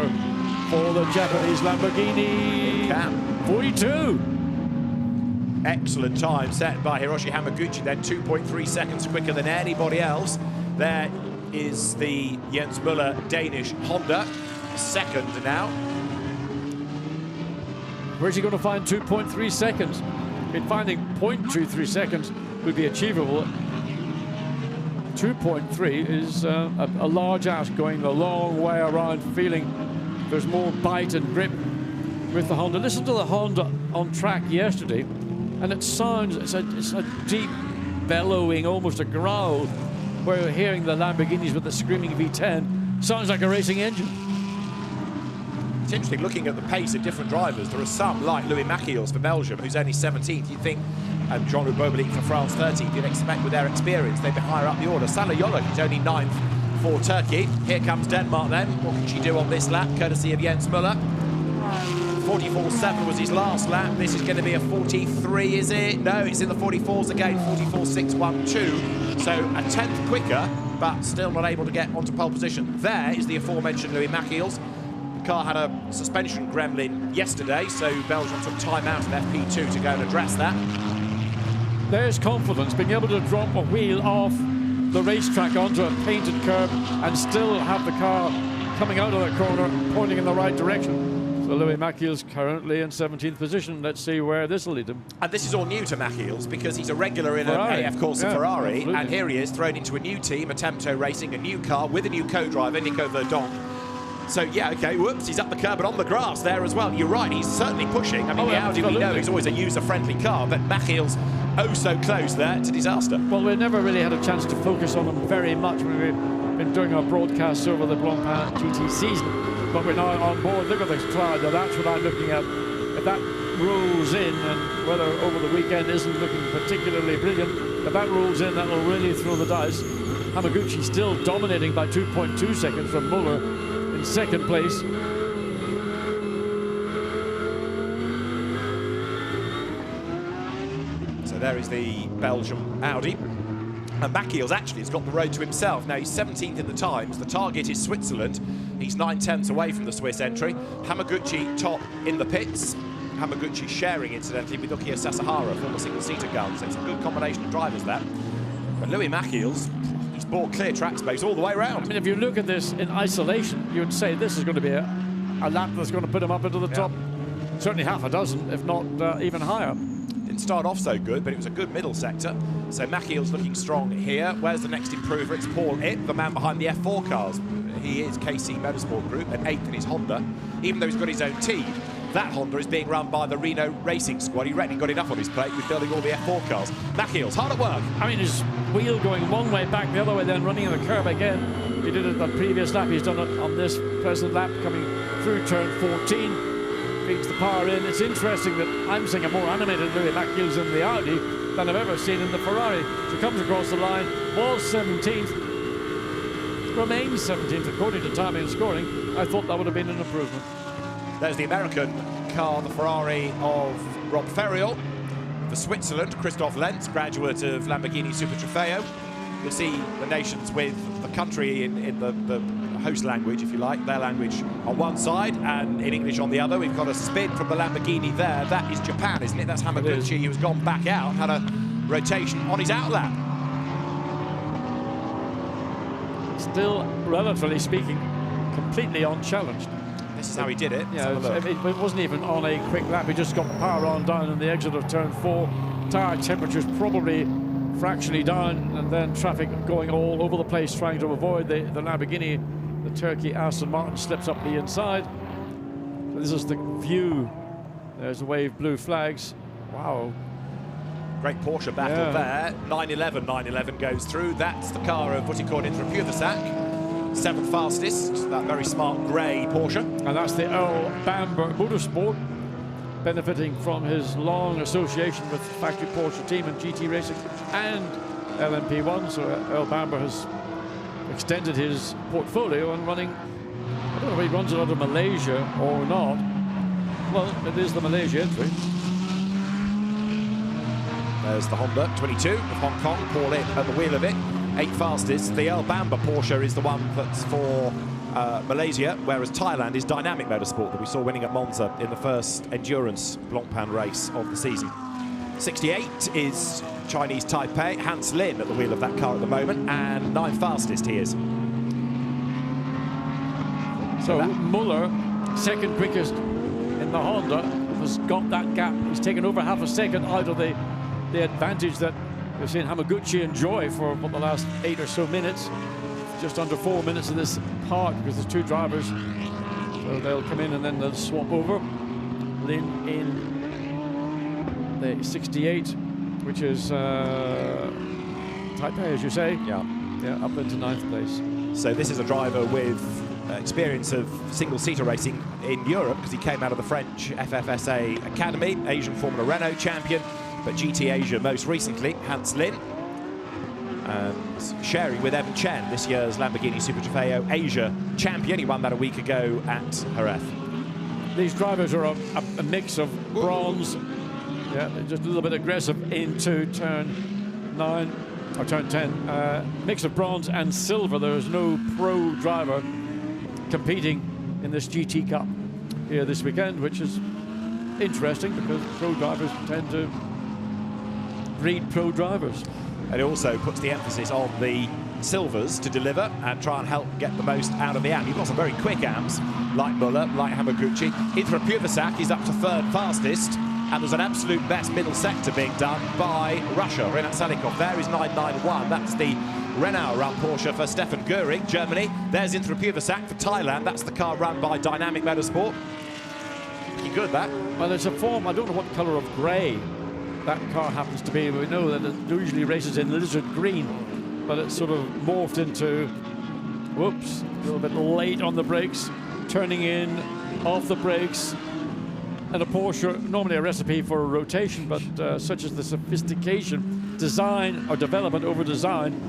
for the Japanese Lamborghini? It can. 42. Excellent time set by Hiroshi Hamaguchi, then 2.3 seconds quicker than anybody else. There is the Jens Müller Danish Honda, second now. Where's he going to find 2.3 seconds? I mean, finding 0.23 seconds would be achievable. 2.3 is a large ask, going a long way around, feeling there's more bite and grip with the Honda. Listen to the Honda on track yesterday, and it sounds, it's a deep bellowing, almost a growl, where you're hearing the Lamborghinis with the screaming V10. Sounds like a racing engine. It's interesting looking at the pace of different drivers. There are some like Louis Machiels for Belgium, who's only 17th. You'd think, and Jean-Luc Bobelic for France 13th, you'd expect with their experience they'd be higher up the order. Salah Yolok, who's only 9th for Turkey. Here comes Denmark then. What can she do on this lap, courtesy of Jens Müller? 44.7 was his last lap. This is going to be a 43, is it? No, it's in the 44s again, 44.612. So a 10th quicker, but still not able to get onto pole position. There is the aforementioned Louis Machiels. The car had a suspension gremlin yesterday, so Belgium took time out of FP2 to go and address that. There's confidence, being able to drop a wheel off the racetrack onto a painted curb and still have the car coming out of the corner, pointing in the right direction. So Louis Machiels currently in 17th position. Let's see where this will lead him. And this is all new to Machiels because he's a regular in an AF Corsa Ferrari, absolutely. and here he is thrown into a new team, Attempto Racing, a new car with a new co-driver, Nico Verdon. So yeah, okay, whoops, he's up the curb and on the grass there as well. You're right, he's certainly pushing. I mean, the Audi we know is always a user-friendly car, but Machiels oh so close there to disaster. Well, we never really had a chance to focus on him very much when we've been doing our broadcasts over the Blancpain GT season, but we're now on board. Look at this cloud, that's what I'm looking at. If that rolls in, and whether over the weekend isn't looking particularly brilliant, if that rolls in, that will really throw the dice. Hamaguchi still dominating by 2.2 seconds from Müller in second place. So there is the Belgium Audi. And Machiels actually has got the road to himself. Now he's 17th in the times. The target is Switzerland. He's 9/10 away from the Swiss entry. Hamaguchi top in the pits. Hamaguchi sharing, incidentally, with Yukiya Sasahara, former single-seater gun. So it's a good combination of drivers there. But Louis Machiels, he's bought clear track space all the way around. I mean, if you look at this in isolation, you would say this is going to be a lap that's going to put him up into the top. Certainly half a dozen, if not even higher. Didn't start off so good, but it was a good middle sector. So Machiels looking strong here. Where's the next improver? It's Paul Ip, the man behind the F4 cars. He is KC Motorsport Group, and 8th in his Honda. Even though he's got his own team, that Honda is being run by the Renault Racing Squad. He reckon he got enough on his plate with building all the F4 cars. Machiels, hard at work. I mean, his wheel going one way back, the other way, then running in the curb again. He did it on the previous lap. He's done it on this present lap, coming through turn 14. Feeds the power in. It's interesting that I'm seeing a more animated Louis Machiels in the Audi than I've ever seen in the Ferrari. So comes across the line, was 17th, remains 17th according to timing and scoring. I thought that would have been an improvement. There's the American car, the Ferrari of Rob Ferriol. For Switzerland, Christoph Lenz, graduate of Lamborghini Super Trofeo. You'll see the nations with the country in the host language, if you like, their language on one side and in English on the other. We've got a spin from the Lamborghini there. That is Japan, isn't it? That's Hamaguchi, who's gone back out, had a rotation on his outlap. Still, relatively speaking, completely unchallenged. This is how he did it. Yeah, it wasn't even on a quick lap. He just got power on down in the exit of turn 4. Tire temperatures probably fractionally down, and then traffic going all over the place trying to avoid the Lamborghini. The Turkey Aston Martin slips up the inside. So this is the view. There's the wave blue flags. Wow. Great Porsche battle there. 911 goes through. That's the car of Buttigieg from Puversac. 7th fastest, that very smart grey Porsche. And that's the Earl Bamber Motorsport, benefiting from his long association with factory Porsche team and GT Racing and LMP1. So Earl Bamber has extended his portfolio and running, I don't know if he runs it out of Malaysia or not. Well, it is the Malaysia entry. There's the Honda 22 of Hong Kong, Paul Ip at the wheel of it. 8th fastest. The El Bamba Porsche is the one that's for Malaysia, whereas Thailand is Dynamic Motorsport that we saw winning at Monza in the first endurance Blancpain race of the season. 68 is Chinese Taipei, Hans Lin at the wheel of that car at the moment, and 9th fastest he is. So Muller, second quickest in the Honda, has got that gap. He's taken over half a second out of the advantage that we've seen Hamaguchi enjoy for the last 8 or so minutes. Just under 4 minutes of this part, because there's 2 drivers. So they'll come in and then they'll swap over. Lin in the 68, which is Taipei, as you say. Yeah, up into 9th place. So this is a driver with experience of single-seater racing in Europe, because he came out of the French FFSA Academy, Asian Formula Renault champion, but GT Asia most recently, Hans Lin. And sharing with Evan Chen, this year's Lamborghini Super Trofeo Asia champion. He won that a week ago at Jerez. These drivers are a mix of bronze, just a little bit aggressive into turn 9 or turn 10. Mix of bronze and silver. There is no pro driver competing in this GT Cup here this weekend, which is interesting because pro drivers tend to breed pro drivers. It also puts the emphasis on the silvers to deliver and try and help get the most out of the AM. You've got some very quick AMs, like Muller, like Hamaguchi. Ithra Puvasak is up to 3rd fastest, and there's an absolute best middle sector being done by Russia. Renat Salikov there is 991. That's the Renault run Porsche for Stefan Göring, Germany. There's Ithra Puvasak for Thailand. That's the car run by Dynamic Motorsport. Pretty good, that. Well, there's a form, I don't know what colour of grey that car happens to be. We know that it usually races in lizard green, but it's sort of morphed into, whoops, a little bit late on the brakes, turning in, off the brakes, and a Porsche, normally a recipe for a rotation, but such as the sophistication, design, or development over design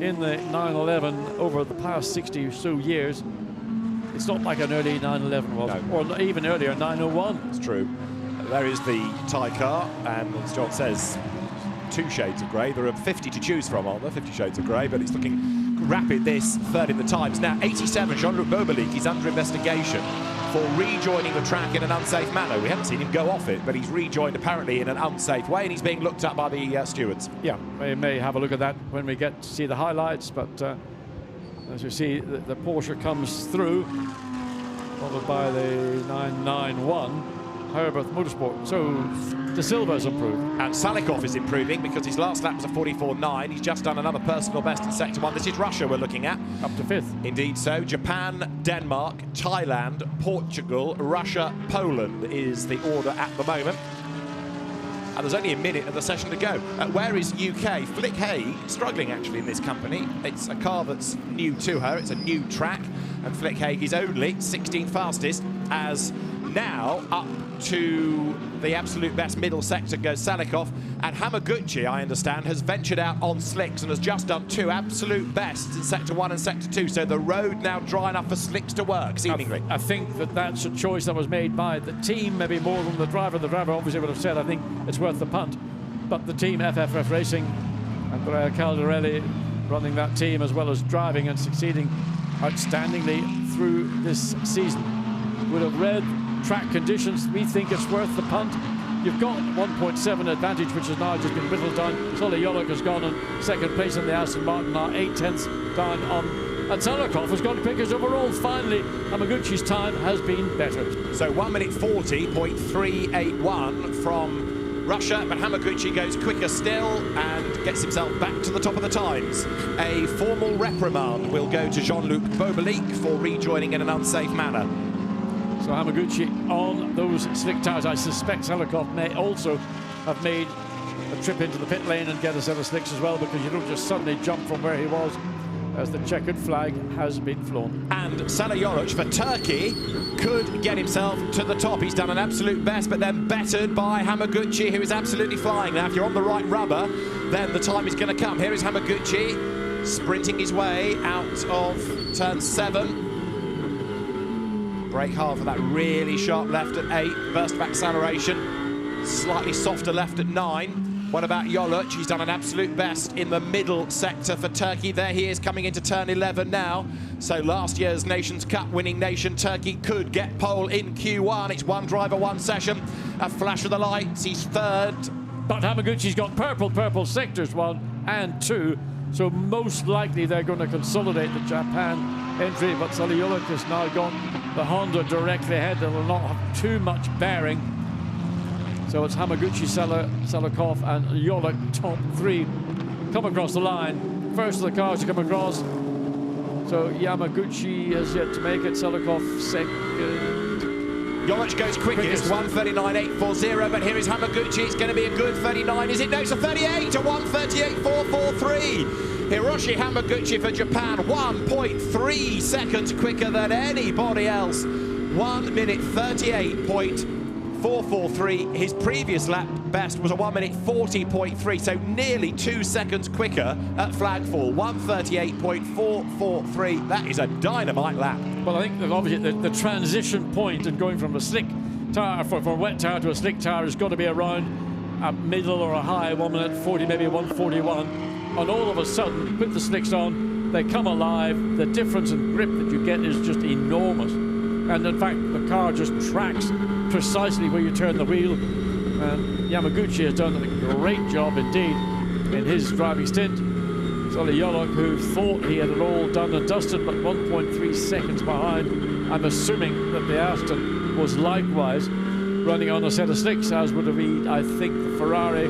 in the 911 over the past 60 or so years, it's not like an early 911 was, no. Or even earlier 901. It's true. There is the Thai car, and as John says, 2 shades of grey. There are 50 to choose from, aren't there? 50 shades of grey, but it's looking rapid, this 3rd in the times. Now, 87, Jean-Luc Bobelik is under investigation for rejoining the track in an unsafe manner. We haven't seen him go off it, but he's rejoined apparently in an unsafe way, and he's being looked at by the stewards. Yeah, we may have a look at that when we get to see the highlights, but as you see, the Porsche comes through, followed by the 991. Herbert Motorsport. So De Silva's improved. And Salikov is improving because his last lap was a 44.9. He's just done another personal best in sector 1. This is Russia we're looking at. Up to 5th. Indeed so. Japan, Denmark, Thailand, Portugal, Russia, Poland is the order at the moment. And there's only a minute of the session to go. Where is UK? Flick Haig, struggling actually in this company. It's a car that's new to her. It's a new track. And Flick Haig is only 16th fastest, as now up to the absolute best middle sector goes Salikov, and Hamaguchi, I understand, has ventured out on slicks and has just done 2 absolute bests in sector 1 and sector 2, so the road now dry enough for slicks to work, seemingly. I think that that's a choice that was made by the team, maybe more than the driver. The driver obviously would have said, I think it's worth the punt, but the team, FFF Racing, Andrea Caldarelli running that team as well as driving and succeeding outstandingly through this season, would have read track conditions. We think it's worth the punt. You've got 1.7 advantage, which has now just been whittled down. Solly Yolok has gone on 2nd place in the Aston Martin, now 8 tenths down on. And Salikov has got quickest overall. Finally, Hamaguchi's time has been better. So 1 minute 40.381 from Russia, but Hamaguchi goes quicker still and gets himself back to the top of the times. A formal reprimand will go to Jean-Luc Bobelik for rejoining in an unsafe manner. So Hamaguchi on those slick tyres. I suspect Salikov may also have made a trip into the pit lane and get a set of slicks as well, because you don't just suddenly jump from where he was, as the checkered flag has been flown. And Salih Yoric for Turkey could get himself to the top. He's done an absolute best, but then bettered by Hamaguchi, who is absolutely flying. Now, if you're on the right rubber, then the time is going to come. Here is Hamaguchi sprinting his way out of turn 7. Brake hard for that really sharp left at 8. Burst of acceleration. Slightly softer left at 9. What about Yolic? He's done an absolute best in the middle sector for Turkey. There he is coming into turn 11 now. So last year's Nations Cup winning nation, Turkey, could get pole in Q1. It's 1 driver, 1 session. A flash of the lights. He's 3rd But Hamaguchi's got purple sectors 1 and 2. So most likely they're going to consolidate the Japan entry. But Saliulik has now gone the Honda directly ahead. They will not have too much bearing. So it's Hamaguchi, Salikov and Yolik, top 3, come across the line. First of the cars to come across. So Yamaguchi has yet to make it. Salikov second. Jolich goes quickest, 1:39.840, but here is Hamaguchi. It's going to be a good 39, is it? No, it's a 38, a 1:38.443. Hiroshi Hamaguchi for Japan, 1.3 seconds quicker than anybody else. 1 minute 38.443. His previous lap best was a 1 minute 40.3, so nearly 2 seconds quicker at flagfall. 1:38.443. That is a dynamite lap. Well, I think that obviously the transition point and going from a slick tyre, from a wet tyre to a slick tyre, has got to be around a middle or a high, 1 minute 40, maybe 1:41. And all of a sudden, with the slicks on, they come alive. The difference in grip that you get is just enormous. And in fact, the car just tracks precisely where you turn the wheel. And Yamaguchi has done a great job indeed in his driving stint. Solly Yolok, who thought he had it all done and dusted, but 1.3 seconds behind. I'm assuming that the Aston was likewise running on a set of slicks, as would have been, I think, the Ferrari.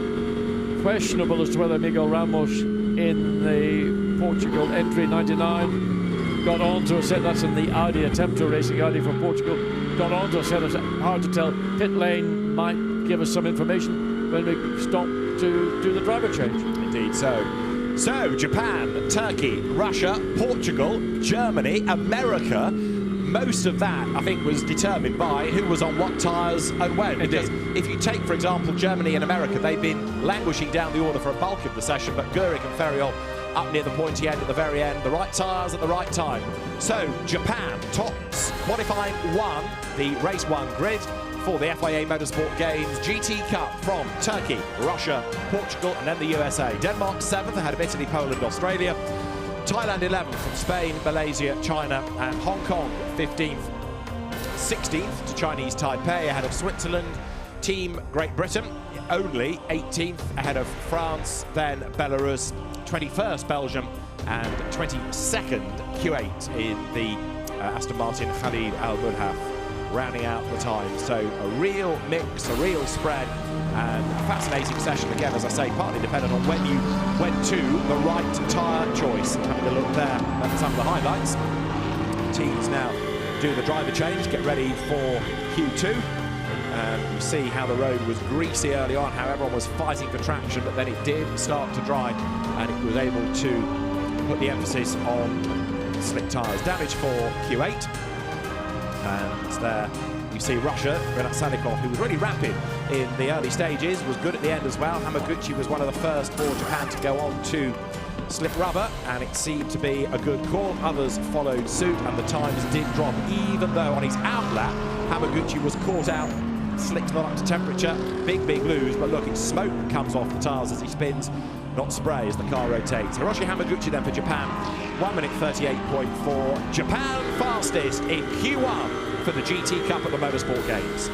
Questionable as to whether Miguel Ramos in the Portugal entry 99 got onto a set. That's in the Audi Attempter Racing Audi from Portugal. Got onto a set of, hard to tell. Pit lane might give us some information when we stop to do the driver change. Indeed so. So, Japan, Turkey, Russia, Portugal, Germany, America. Most of that, I think, was determined by who was on what tyres and when. Because if you take, for example, Germany and America, they've been languishing down the order for a bulk of the session, but Gurik and Feriol up near the pointy end at the very end, the right tyres at the right time. So, Japan tops qualifying 1, the race 1 grid for the FIA Motorsport Games GT Cup from Turkey, Russia, Portugal, and then the USA. Denmark 7th, ahead of Italy, Poland, Australia. Thailand 11th from Spain, Malaysia, China, and Hong Kong 15th. 16th to Chinese Taipei, ahead of Switzerland. Team Great Britain only 18th, ahead of France, then Belarus. 21st Belgium, and 22nd Q8 in the Aston Martin Khalid Al Mudhaf, rounding out the time. So a real mix, a real spread, and a fascinating session again, as I say, partly dependent on when you went to the right tyre choice. Having a look there at some of the highlights. Teams now do the driver change, get ready for Q2. And you see how the road was greasy early on, how everyone was fighting for traction, but then it did start to dry, and it was able to put the emphasis on slick tyres. Damage for Q8. And there you see Russia, Renat Salikov, who was really rapid in the early stages, was good at the end as well. Hamaguchi was one of the first for Japan to go on to slick rubber, and it seemed to be a good call. Others followed suit, and the times did drop, even though on his outlap, Hamaguchi was caught out. Slicks not up to temperature, big lose, but look, it's smoke that comes off the tyres as he spins, not spray as the car rotates. Hiroshi Hamaguchi then for Japan, 1 minute 38.4. Japan fastest in Q1 for the GT Cup at the Motorsport Games.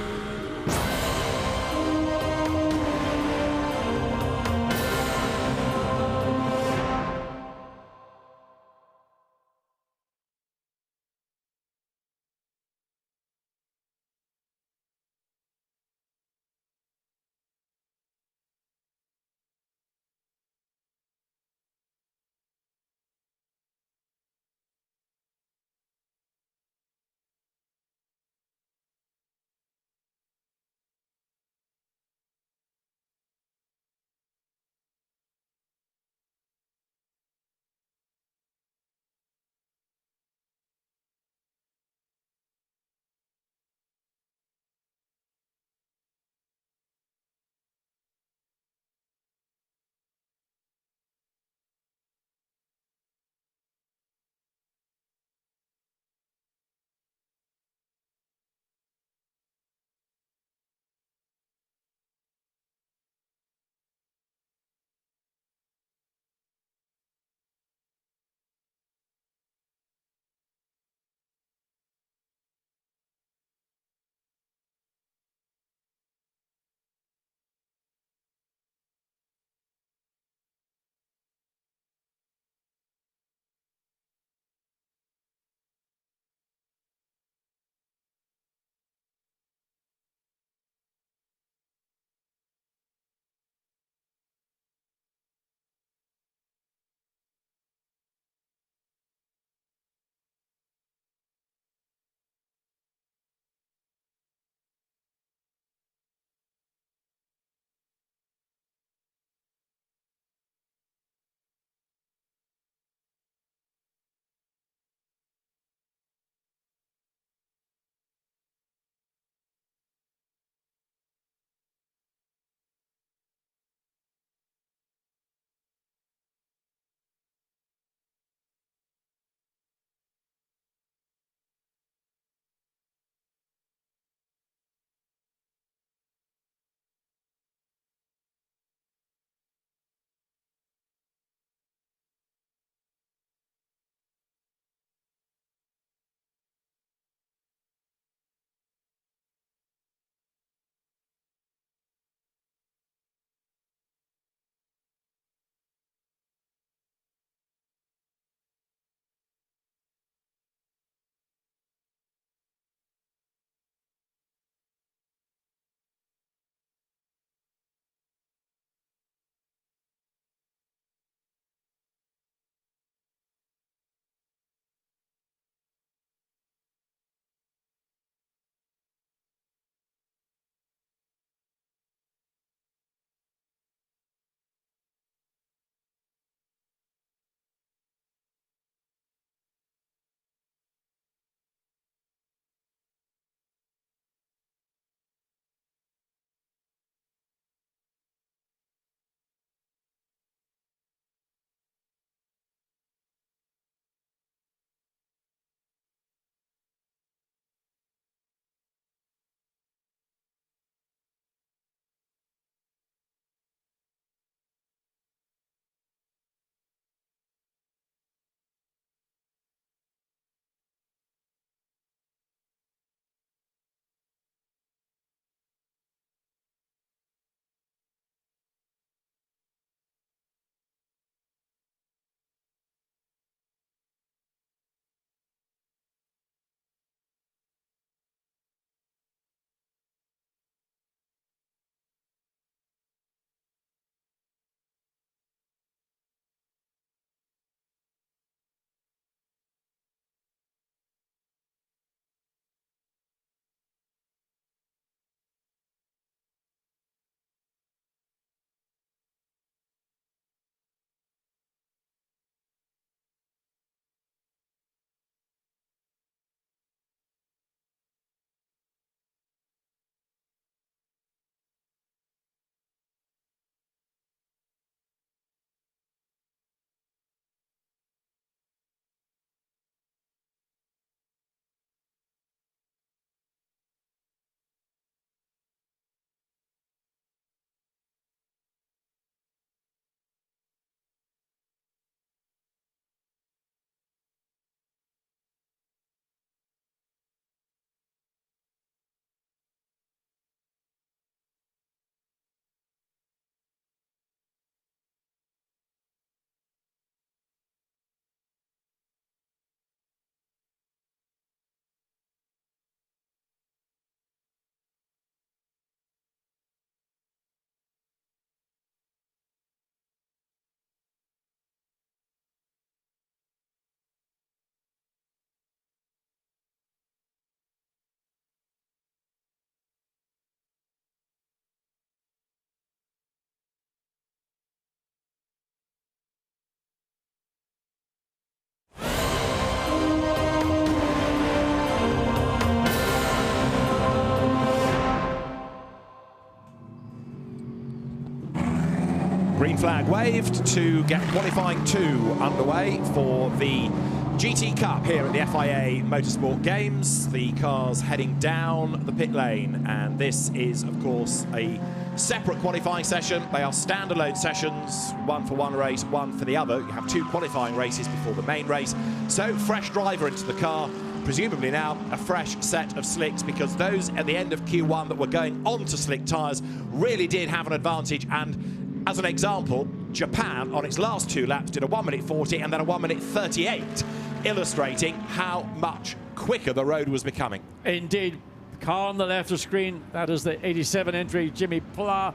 flag waved to get qualifying 2 underway for the GT Cup here at the FIA Motorsport Games. The cars heading down the pit lane, and this is, of course, a separate qualifying session. They are standalone sessions, one for one race, one for the other. You have 2 qualifying races before the main race. So, fresh driver into the car, presumably now a fresh set of slicks, because those at the end of Q1 that were going onto slick tyres really did have an advantage. And as an example, Japan on its last 2 laps did a 1 minute 40 and then a 1 minute 38, illustrating how much quicker the road was becoming. Indeed. Car on the left of screen, that is the 87 entry, Jimmy Pla,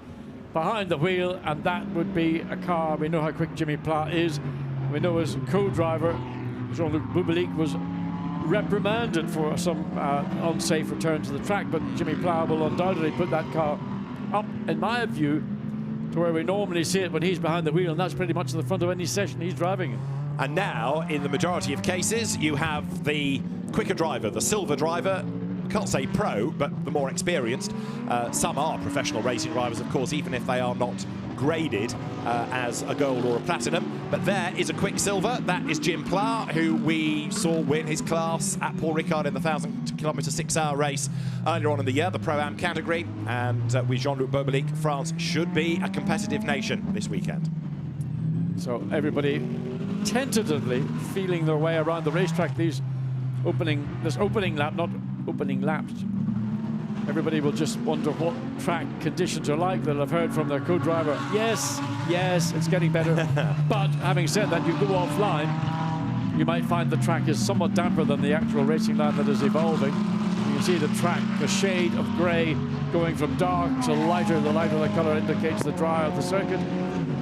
behind the wheel, and that would be a car. We know how quick Jimmy Pla is. We know his co-driver, Jean-Luc Bubalik, was reprimanded for some unsafe return to the track, but Jimmy Pla will undoubtedly put that car up, in my view, to where we normally see it when he's behind the wheel, and that's pretty much in the front of any session he's driving in. And now, in the majority of cases, you have the quicker driver, the silver driver. Can't say pro, but the more experienced. Some are professional racing drivers, of course, even if they are not graded as a gold or a platinum. But there is a quick silver. That is Jim Pla, who we saw win his class at Paul Ricard in the 1,000-kilometre 6-hour race earlier on in the year, the Pro-Am category. And with Jean-Luc Bubalik, France should be a competitive nation this weekend. So everybody tentatively feeling their way around the racetrack. This opening lap, not opening laps. Everybody will just wonder what track conditions are like. They'll have heard from their co-driver, yes, it's getting better. But having said that, you go offline, you might find the track is somewhat damper than the actual racing line that is evolving. You can see the track, the shade of grey going from dark to lighter. The lighter the colour indicates the drier of the circuit.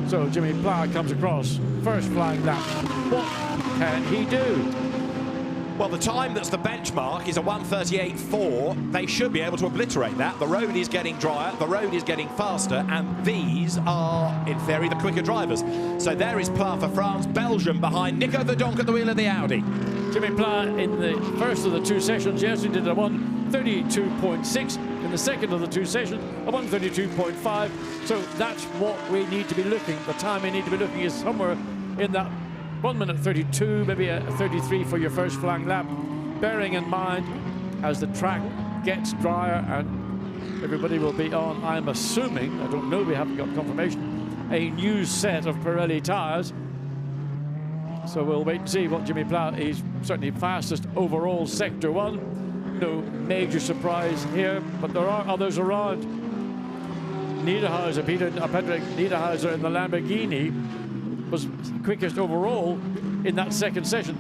So Jimmy Pla comes across, first flying lap. What can he do? Well, the time that's the benchmark is a 1:38.4. They should be able to obliterate that. The road is getting drier, the road is getting faster, and these are, in theory, the quicker drivers. So there is Pla for France, Belgium behind Nico Verdonk at the wheel of the Audi. Jimmy Pla in the first of the 2 sessions, yes, he did a 1:32.6. In the second of the 2 sessions, a 1:32.5. So that's what we need to be looking. The time we need to be looking is somewhere in that 1 minute 32, maybe a 33 for your first flying lap. Bearing in mind, as the track gets drier and everybody will be on, I'm assuming, I don't know, we haven't got confirmation, a new set of Pirelli tyres. So we'll wait and see what Jimmy Pla is. Certainly fastest overall Sector 1. No major surprise here, but there are others around. Niederhauser, Patrick Niederhauser in the Lamborghini was quickest overall in that second session,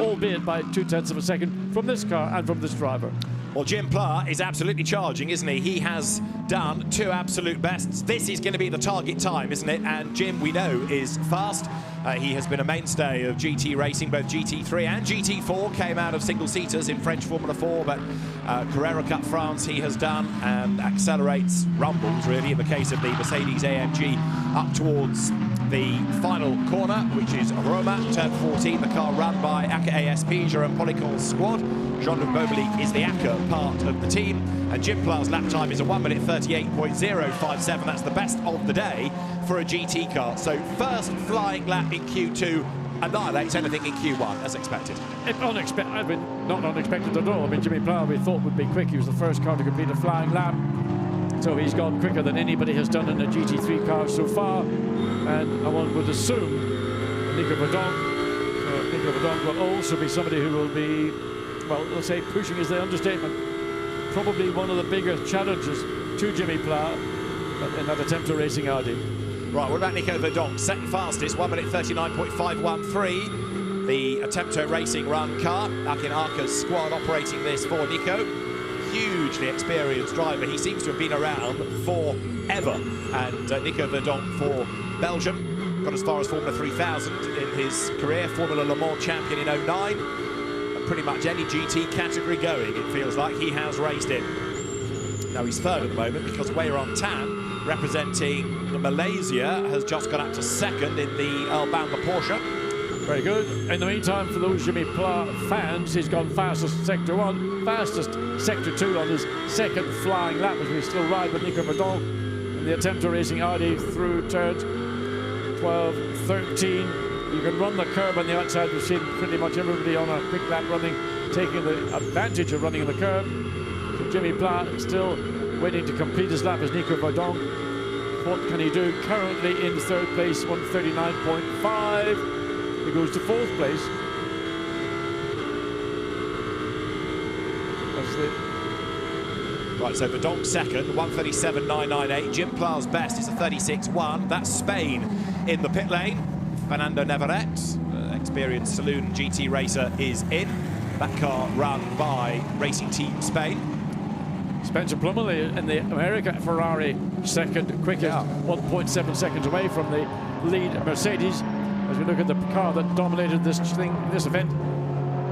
albeit by 0.2 of a second from this car and from this driver. Well, Jim Pla is absolutely charging, isn't he? He has done 2 absolute bests. This is going to be the target time, isn't it? And Jim, we know, is fast. He has been a mainstay of GT racing, both GT3 and GT4. Came out of single-seaters in French Formula 4, but Carrera Cup France he has done, and accelerates, rumbles really, in the case of the Mercedes AMG, up towards the final corner, which is Roma, turn 14, the car run by ACA ASP, Jérôme Policon's squad. Jean-Luc Bubalik is the ACA part of the team, and Jim Pla's lap time is a 1 minute 38.057. That's the best of the day for a GT car. So first flying lap in Q2 annihilates anything in Q1 as expected. Not unexpected at all. I mean, Jimmy Pla we thought would be quick. He was the first car to complete a flying lap. So he's gone quicker than anybody has done in a GT3 car so far. And one would assume Nico Verdonk will also be somebody who will be, well, let's say pushing is the understatement. Probably one of the bigger challenges to Jimmy Pla in that attempt to racing Audi. Right, what about Nico Verdonk? Second fastest, 1 minute 39.513. The Attempto Racing run car. Akin Arca's squad operating this for Nico. Hugely experienced driver. He seems to have been around forever. And Nico Verdonk for Belgium got as far as Formula 3000 in his career. Formula Le Mans champion in 09. And pretty much any GT category going, it feels like he has raced in. Now he's third at the moment because Weiran Tan, representing Malaysia, has just got up to second in the Alabama Porsche. Very good. In the meantime, for those Jimmy Pla fans, he's gone fastest Sector 1, fastest Sector 2 on his second flying lap as we still ride with Nico Verdonk in the Attempto Racing Audi through turns 12, 13. You can run the curb on the outside. We've seen pretty much everybody on a quick lap running, taking the advantage of running on the curb. So Jimmy Pla still waiting to complete his lap as Nico Verdonk. What can he do? Currently in third place, 139.5. He goes to fourth place. That's it. Right, so Verdonk second, 137.998. Jim Pla's best is a 36.1. That's Spain in the pit lane. Fernando Navarrete, experienced saloon GT racer, is in. That car run by Racing Team Spain. Spencer Plumley in the America Ferrari second quickest, 1.7 seconds away from the lead Mercedes. As we look at the car that dominated this event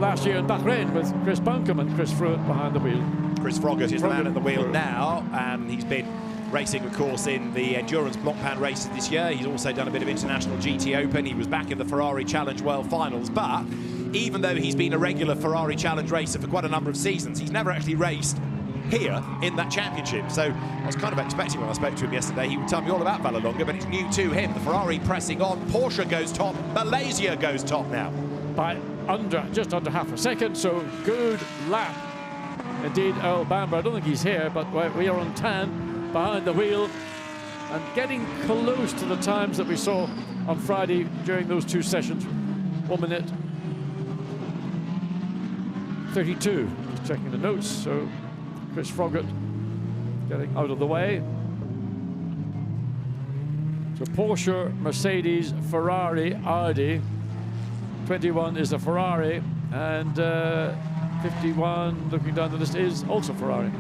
last year in Bahrain with Chris Buncombe and Chris Fruit behind the wheel. Chris Froggatt is the man at the wheel now, and he's been racing, of course, in the endurance Blancpain races this year. He's also done a bit of international GT Open. He was back in the Ferrari Challenge World Finals, but even though he's been a regular Ferrari Challenge racer for quite a number of seasons, he's never actually raced here in that championship. So I was kind of expecting, when I spoke to him yesterday, he would tell me all about Vallelonga, but it's new to him. The Ferrari pressing on, Porsche goes top, Malaysia goes top now. By just under half a second, so good lap. Indeed, Earl Bamber, I don't think he's here, but we are on tan behind the wheel and getting close to the times that we saw on Friday during those two sessions. 1 minute 32. Just checking the notes. So Chris Froggatt getting out of the way. So Porsche, Mercedes, Ferrari, Audi. 21 is a Ferrari, and 51, looking down the list, is also Ferrari.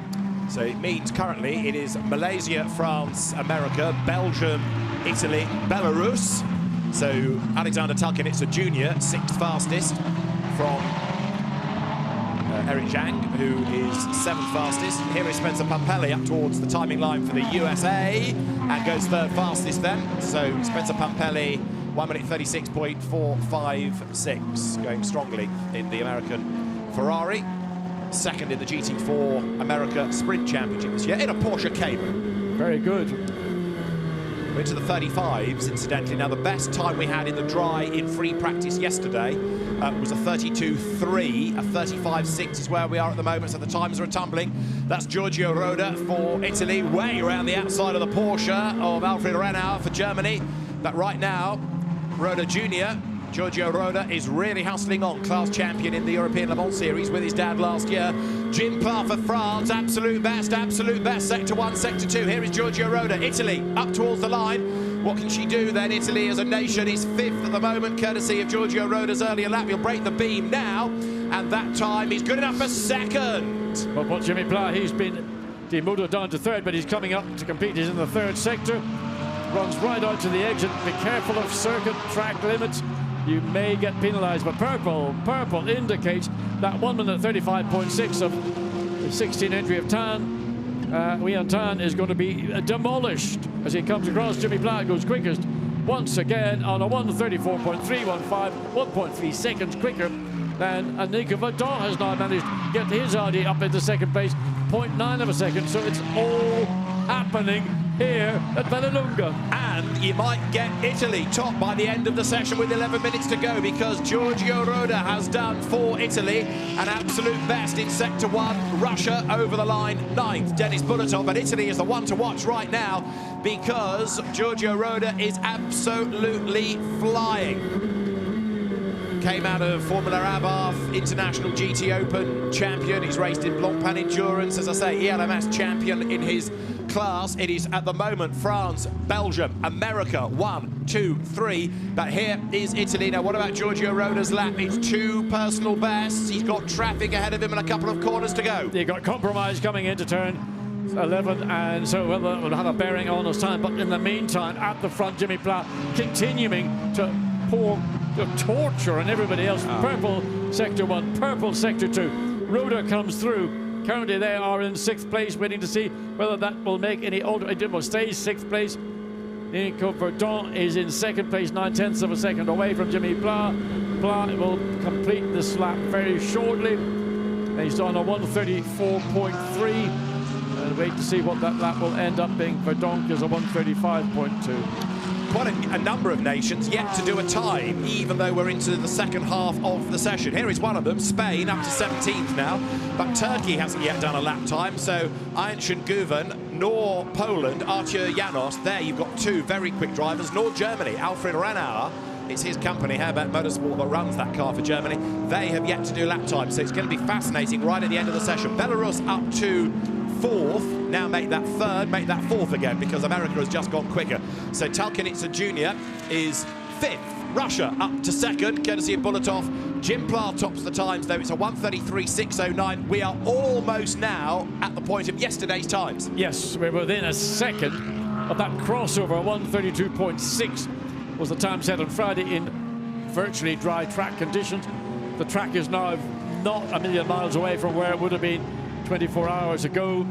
So it means currently it is Malaysia, France, America, Belgium, Italy, Belarus. So Alexander Tulkinitsa Jr., sixth fastest from Eric Zhang, who is seventh fastest. Here is Spencer Pumpelly up towards the timing line for the USA and goes third fastest then. So Spencer Pumpelly, 1 minute 36.456, going strongly in the American Ferrari. Second in the GT4 America Sprint Championship this year in a Porsche Cayman. Very good. We're into the 35s, incidentally. Now, the best time we had in the dry in free practice yesterday was a 32.3. A 35.6 is where we are at the moment, so the times are tumbling. That's Giorgio Roda for Italy, way around the outside of the Porsche of Alfred Renauer for Germany. But right now, Roda Jr., Giorgio Roda, is really hustling on. Class champion in the European Le Mans Series with his dad last year. Jim Pla for France, absolute best, sector 1, sector 2. Here is Giorgio Roda, Italy, up towards the line. What can she do then? Italy as a nation is fifth at the moment, courtesy of Giorgio Roda's earlier lap. He'll break the beam now, and that time he's good enough for second. Well, what Jimmy Pla, he's been demoted down to third, but he's coming up to compete. He's in the third sector, runs right out to the exit. Be careful of circuit track limits. You may get penalised, but purple indicates that 1 minute 35.6 of the 16 entry of Tan. Wian Tan is going to be demolished as he comes across. Jimmy Pla goes quickest once again on a 1:34.315, 1.3 seconds quicker than Nico Verdonk has now managed to get his Audi up into second place, 0.9 of a second. So it's all happening here at Vallelonga. And you might get Italy top by the end of the session with 11 minutes to go, because Giorgio Roda has done for Italy an absolute best in sector 1. Russia over the line, 9th, Denis Bulatov. But Italy is the one to watch right now, because Giorgio Roda is absolutely flying. Came out of Formula Abarth, International GT Open champion. He's raced in Blancpain Endurance, as I say, ELMS champion in his class. It is at the moment France, Belgium, America, 1, 2, 3. But here is Italy. Now, what about Giorgio Roda's lap? It's 2 personal bests. He's got traffic ahead of him and a couple of corners to go. You've got compromise coming into turn 11, and so that will have a bearing on his time. But in the meantime, at the front, Jimmy Pla continuing to pour the torture on everybody else. Purple sector 1, purple sector 2. Roda comes through. Currently they are in 6th place, waiting to see whether that will make any alter. It will stay 6th place. Nico Verdonk is in 2nd place, 9/10 of a second away from Jimmy Pla. Pla will complete this lap very shortly. He's on a 1:34.3. And wait to see what that lap will end up being. Verdonk is a 1:35.2. quite a number of nations yet to do a time, even though we're into the second half of the session. Here is one of them, Spain, up to 17th now, but Turkey hasn't yet done a lap time, so Ayşen Güven nor Poland, Artur Janos, there you've got two very quick drivers, nor Germany, Alfred Renauer. It's his company, Herbert Motorsport, that runs that car for Germany. They have yet to do lap time, so it's going to be fascinating right at the end of the session. Belarus up to 4th, now make that 3rd, make that 4th again, because America has just gone quicker. So Talkanitsa Jr. is 5th. Russia up to 2nd, courtesy of Bulatov. Jim Pla tops the times, though. It's a 1:33.609. We are almost now at the point of yesterday's times. Yes, we're within a second of that crossover. 1:32.6 was the time set on Friday in virtually dry track conditions. The track is now not a million miles away from where it would have been 24 hours ago,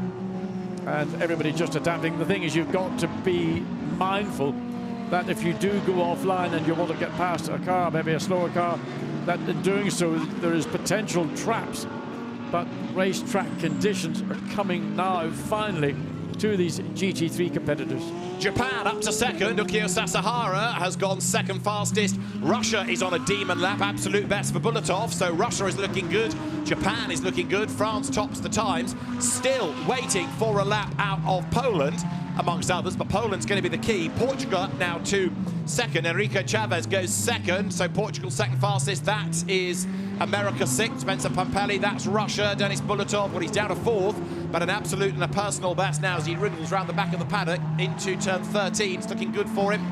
and everybody just adapting. The thing is, you've got to be mindful that if you do go offline and you want to get past a car, maybe a slower car, that in doing so there is potential traps. But racetrack conditions are coming now finally to these GT3 competitors. Japan up to 2nd. Ukio Sasahara has gone 2nd fastest. Russia is on a demon lap, absolute best for Bulatov, so Russia is looking good. Japan is looking good. France tops the times. Still waiting for a lap out of Poland, amongst others, but Poland's going to be the key. Portugal up now to 2nd. Enrico Chavez goes 2nd, so Portugal 2nd fastest. That is America 6th. Spencer Pampelli, that's Russia. Denis Bulatov, well, he's down to 4th, but an absolute and a personal best now as he wriggles round the back of the paddock into turn 13. It's looking good for him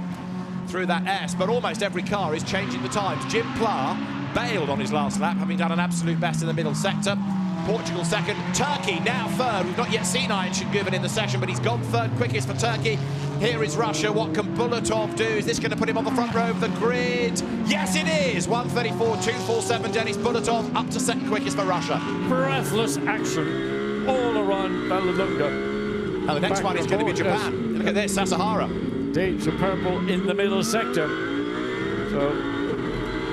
through that S, but almost every car is changing the times. Jim Pla bailed on his last lap, having done an absolute best in the middle sector. Portugal 2nd, Turkey now 3rd. We've not yet seen Ayşen Güven in the session, but he's gone 3rd quickest for Turkey. Here is Russia. What can Bulatov do? Is this going to put him on the front row of the grid? Yes, it is. 1:34.247. Denis Bulatov up to 2nd quickest for Russia. Breathless action all around Vallelunga. Now the next one is going to be Japan. Yes. Look at this, Sasahara. Indeed, so purple in the middle sector. So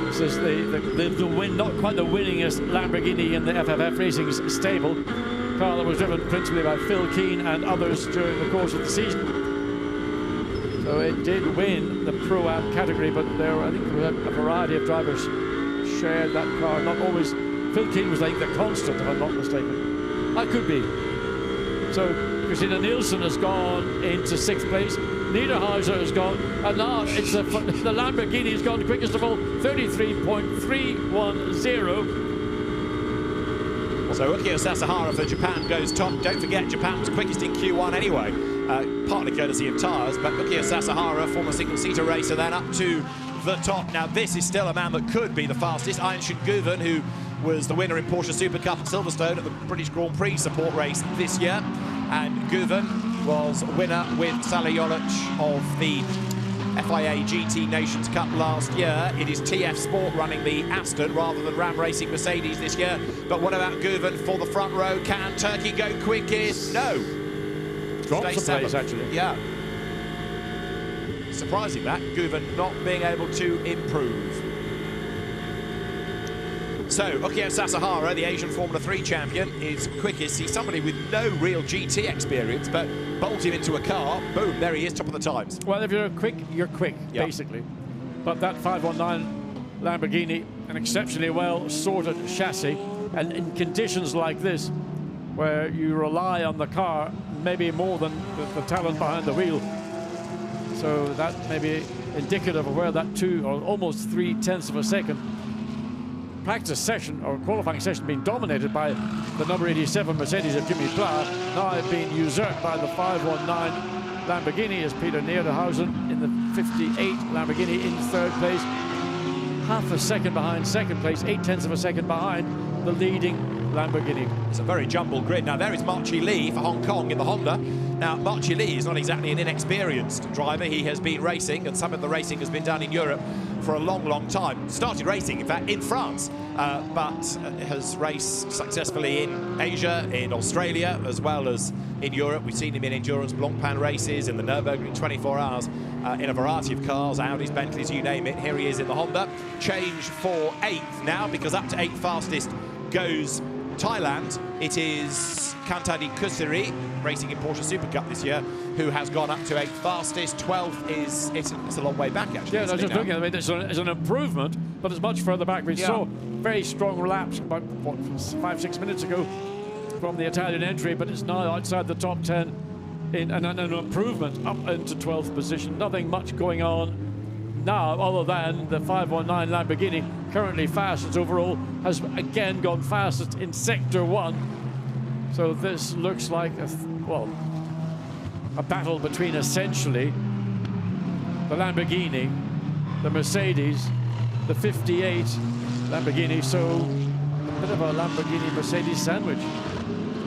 this is the win, not quite the winningest Lamborghini in the FFF Racing's stable. Car that was driven principally by Phil Keane and others during the course of the season. So it did win the Pro-Am category, but I think there were a variety of drivers shared that car. Not always. Phil Keane was, I think, the constant, if I'm not mistaken. I could be. So Christina Nielsen has gone into 6th place. Niederhauser has gone, and now it's the Lamborghini has gone quickest of all, 33.310. So Ukio Sasahara for Japan goes top. Don't forget, Japan was quickest in Q1 anyway, partly courtesy of tyres, but Ukio Sasahara, former single-seater racer, then up to the top. Now this is still a man that could be the fastest. Ayşen Güven, who was the winner in Porsche Super Cup at Silverstone at the British Grand Prix support race this year, and Güven was winner with Salih Yolic of the FIA GT Nations Cup last year. It is TF Sport running the Aston rather than Ram Racing Mercedes this year. But what about Güven for the front row? Can Turkey go quickest? No. Drops the place, actually. Yeah. Surprising that, Güven not being able to improve. So, Ukio Sasahara, the Asian Formula 3 champion, is quickest. He's somebody with no real GT experience, but bolt him into a car, boom, there he is, top of the times. Well, if you're quick, yep, basically. But that 519 Lamborghini, an exceptionally well-sorted chassis, and in conditions like this, where you rely on the car maybe more than the talent behind the wheel. So that may be indicative of where that 2 or almost 3/10 of a second practice session or qualifying session being dominated by the number 87 Mercedes of Jimmy Pla, now being usurped by the 519 Lamborghini as Peter Niederhausen in the 58 Lamborghini in 3rd place, half a second behind 2nd place, 0.8 of a second behind the leading Lamborghini. It's a very jumbled grid. Now there is Marchi Lee for Hong Kong in the Honda. Now Marchi Lee is not exactly an inexperienced driver. He has been racing, and some of the racing has been done in Europe for a long, long time. Started racing, in fact, in France, but has raced successfully in Asia, in Australia, as well as in Europe. We've seen him in endurance Blancpain races, in the Nürburgring 24 hours, in a variety of cars, Audis, Bentleys, you name it. Here he is in the Honda. Change for 8th now, because up to 8th fastest goes Thailand, it is Kantadi Kusiri, racing in Porsche Super Cup this year, who has gone up to 8th fastest. 12th is, it's a long way back, actually. Yeah, I was just looking at it. It's an improvement, but it's much further back. We saw very strong laps about, what, 5-6 minutes ago from the Italian entry, but it's now outside the top 10 in an improvement up into 12th position. Nothing much going on now other than the 519 Lamborghini, currently fastest overall, has again gone fastest in Sector 1. So this looks like a battle between essentially the Lamborghini, the Mercedes, the 58 Lamborghini, so a bit of a Lamborghini-Mercedes sandwich.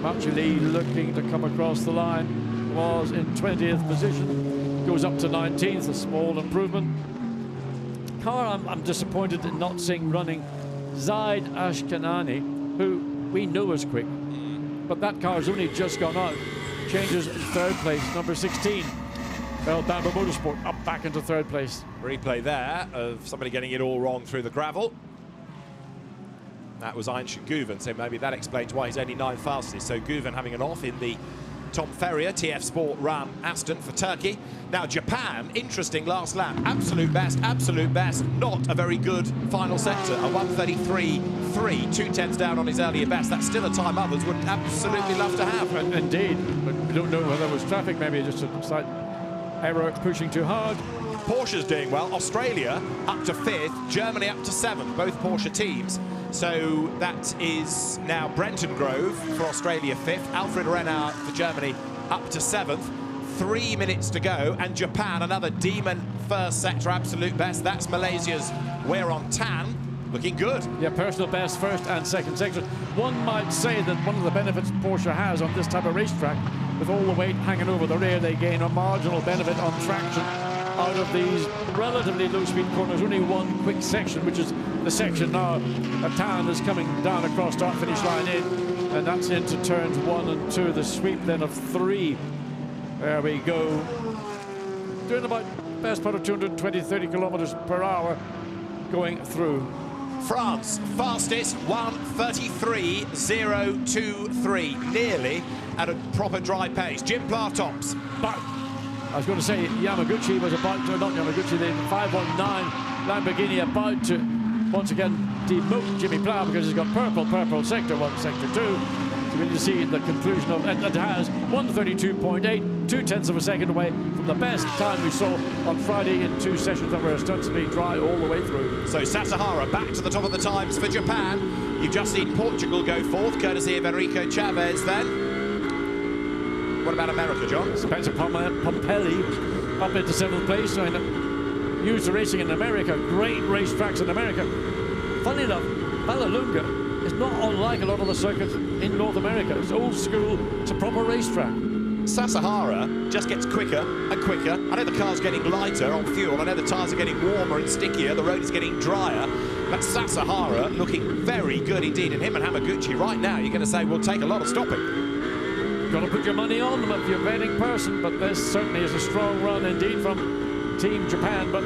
Actually looking to come across the line, was in 20th position, goes up to 19th, a small improvement. Car I'm disappointed in not seeing running Zaid Ashkanani, who we know is quick, but that car's only just gone out. Changes in 3rd place, number 16. Bamber Motorsport up back into 3rd place. Replay there of somebody getting it all wrong through the gravel. That was Einstein Guven, so maybe that explains why he's only 9th fastest. So Guven having an off in the Tom Ferrier TF Sport Ram Aston for Turkey. Now Japan, interesting last lap, absolute best, not a very good final sector, a 1:33.3, 2 tenths down on his earlier best. That's still a time others would absolutely love to have. Indeed, but we don't know whether it was traffic, maybe just a slight error, pushing too hard. Porsche's doing well, Australia up to 5th, Germany up to 7th, both Porsche teams. So that is now Brenton Grove for Australia 5th, Alfred Renard for Germany up to 7th. 3 minutes to go, and Japan, another demon first sector, absolute best. That's Malaysia's Weiron Tan, looking good. Yeah, personal best, 1st and 2nd sector. One might say that one of the benefits Porsche has on this type of racetrack, with all the weight hanging over the rear, they gain a marginal benefit on traction out of these relatively low-speed corners. Only one quick section, which is the section now Tan is coming down across start finish line in, and that's into turns 1 and 2. The sweep then of 3. There we go. Doing about best part of 220-30 kilometers per hour going through. France, fastest 1:33.023, nearly at a proper dry pace. Jim Plartops. But I was going to say Yamaguchi was about to, not Yamaguchi, the 519 Lamborghini about to once again demote Jimmy Plough because he's got purple sector 1, sector 2. So when you see the conclusion of it has 1:32.8, 2 tenths of a second away from the best time we saw on Friday in 2 sessions that were ostensibly dry all the way through. So Sasahara back to the top of the times for Japan. You've just seen Portugal go 4th, courtesy of Enrico Chavez then. What about America, John? Spencer Pompelli up into 7th place. So used to racing in America, great racetracks in America. Funny enough, Vallelunga is not unlike a lot of the circuits in North America. It's old school, it's a proper racetrack. Sasahara just gets quicker and quicker. I know the car's getting lighter on fuel. I know the tyres are getting warmer and stickier. The road is getting drier. But Sasahara looking very good indeed. And him and Hamaguchi right now, you're going to say, will take a lot of stopping. Got to put your money on them if you're a betting person, but this certainly is a strong run indeed from Team Japan, but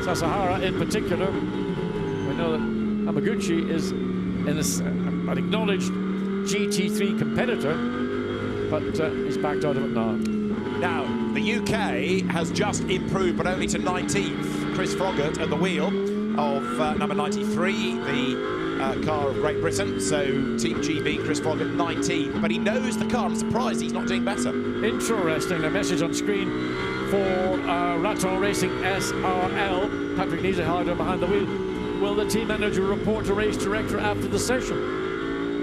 Sasahara in particular. We know that Hamaguchi is an acknowledged GT3 competitor, but he's backed out of it now. Now, the UK has just improved, but only to 19th. Chris Froggatt at the wheel of number 93, the car of Great Britain. So Team GB, Chris Froggatt 19th, but he knows the car. I'm surprised he's not doing better. Interesting, a message on screen for Raton Racing SRL, Patrick Nieseharder behind the wheel. Will the team manager report to race director after the session?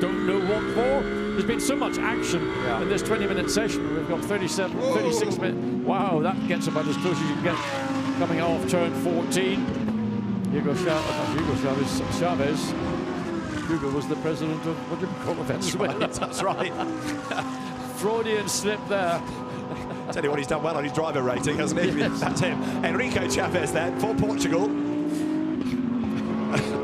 Don't know what for. There's been so much action in this 20-minute session. We've got 36 minutes. Wow, that gets about as close as you can get coming off turn 14. Chavez. Hugo was the president of, what do you call it, Venezuela? That's right. Freudian slip there. Tell you what, he's done well on his driver rating, hasn't he? Yes. That's him. Enrico Chavez then for Portugal.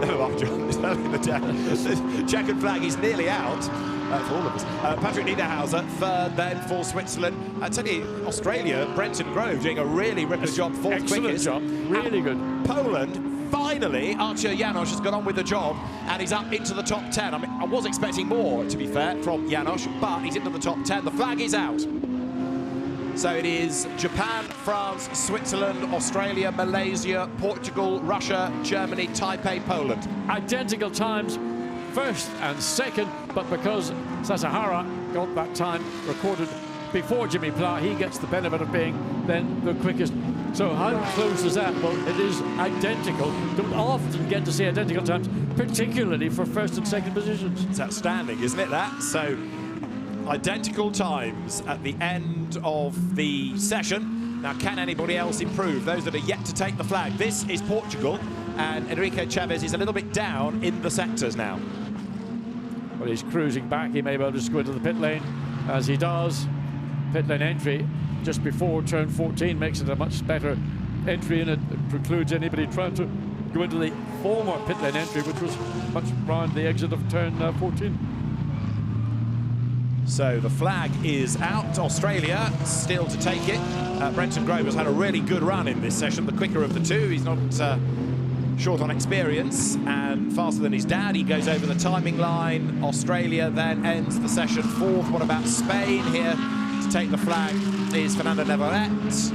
Never mind, John. It's early in the day. The checkered flag is nearly out. For all of us. Patrick Niederhauser, 3rd then for Switzerland. I tell you, Australia, Brenton Grove doing a really ripper job, 4th Excellent quickest. job, really good. Poland, finally, Artur János has got on with the job and he's up into the top 10. I mean, I was expecting more, to be fair, from János, but he's into the top 10. The flag is out. So it is Japan, France, Switzerland, Australia, Malaysia, Portugal, Russia, Germany, Taipei, Poland. Identical times, first and second, but because Sasahara got that time recorded before Jimmy Pla, he gets the benefit of being then the quickest. So how close is that? Well, it is identical. Don't often get to see identical times, particularly for first and second positions. It's outstanding, isn't it, that? So identical times at the end of the session. Now, can anybody else improve? Those that are yet to take the flag. This is Portugal, and Enrique Chavez is a little bit down in the sectors now. Well, he's cruising back. He may well just go into the pit lane. As he does, pit lane entry just before turn 14 makes it a much better entry, and it precludes anybody trying to go into the former pit lane entry, which was much round the exit of turn 14. So the flag is out. Australia still to take it. Brenton Grover's had a really good run in this session, the quicker of the two. He's not short on experience and faster than his dad. He goes over the timing line. Australia then ends the session fourth. What about Spain? Here to take the flag is Fernando Navarrete.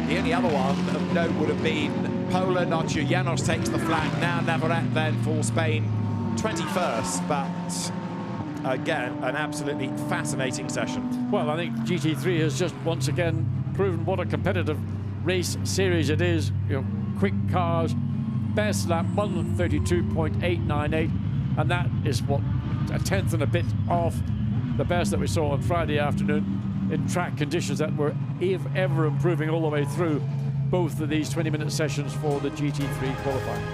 The only other one of note would have been Poland. Artur János takes the flag now. Navarrete then for Spain 21st, but again, an absolutely fascinating session. Well, I think GT3 has just once again proven what a competitive race series it is. You know, quick cars, best lap 132.898, and that is what, a tenth and a bit off the best that we saw on Friday afternoon in track conditions that were ever improving all the way through both of these 20-minute sessions for the GT3 qualifying.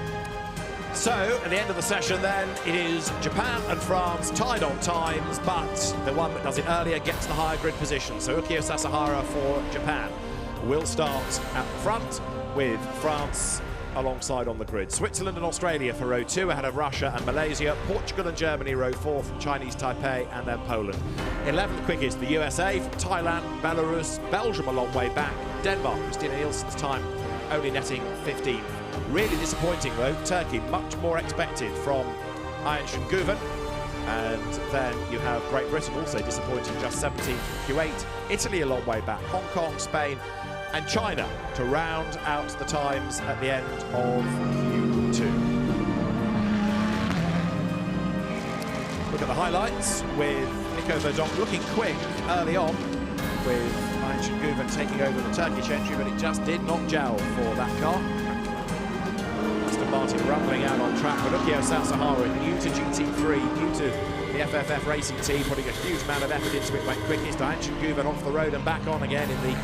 So, at the end of the session then, it is Japan and France tied on times, but the one that does it earlier gets the higher grid position. So Ukio Sasahara for Japan will start at the front with France alongside on the grid. Switzerland and Australia for row 2 ahead of Russia and Malaysia. Portugal and Germany row 4 from Chinese Taipei, and then Poland. 11th quickest, the USA from Thailand, Belarus, Belgium a long way back, Denmark, Christina Nielsen's time only netting 15th. Really disappointing though, Turkey, much more expected from Ayhan Şengüven. And then you have Great Britain also disappointing, just 17th from Kuwait. Italy a long way back, Hong Kong, Spain, and China to round out the times at the end of Q2. Look at the highlights with Nico Verdonk looking quick early on, with Ayhan Şengüven taking over the Turkish entry, but it just did not gel for that car. Aston Martin rumbling out on track, but Ukio Sasahara, new to GT3, new to the FFF racing team, putting a huge amount of effort into it, went quickest. Ayhan Şengüven off the road and back on again in the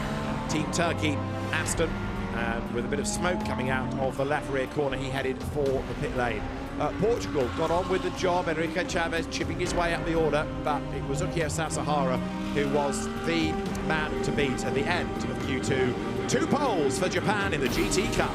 Team Turkey Aston, and with a bit of smoke coming out of the left rear corner, he headed for the pit lane. Portugal got on with the job, Enrique Chavez chipping his way up the order, but it was Ukio Sasahara who was the man to beat at the end of Q2. 2 poles for Japan in the GT Cup.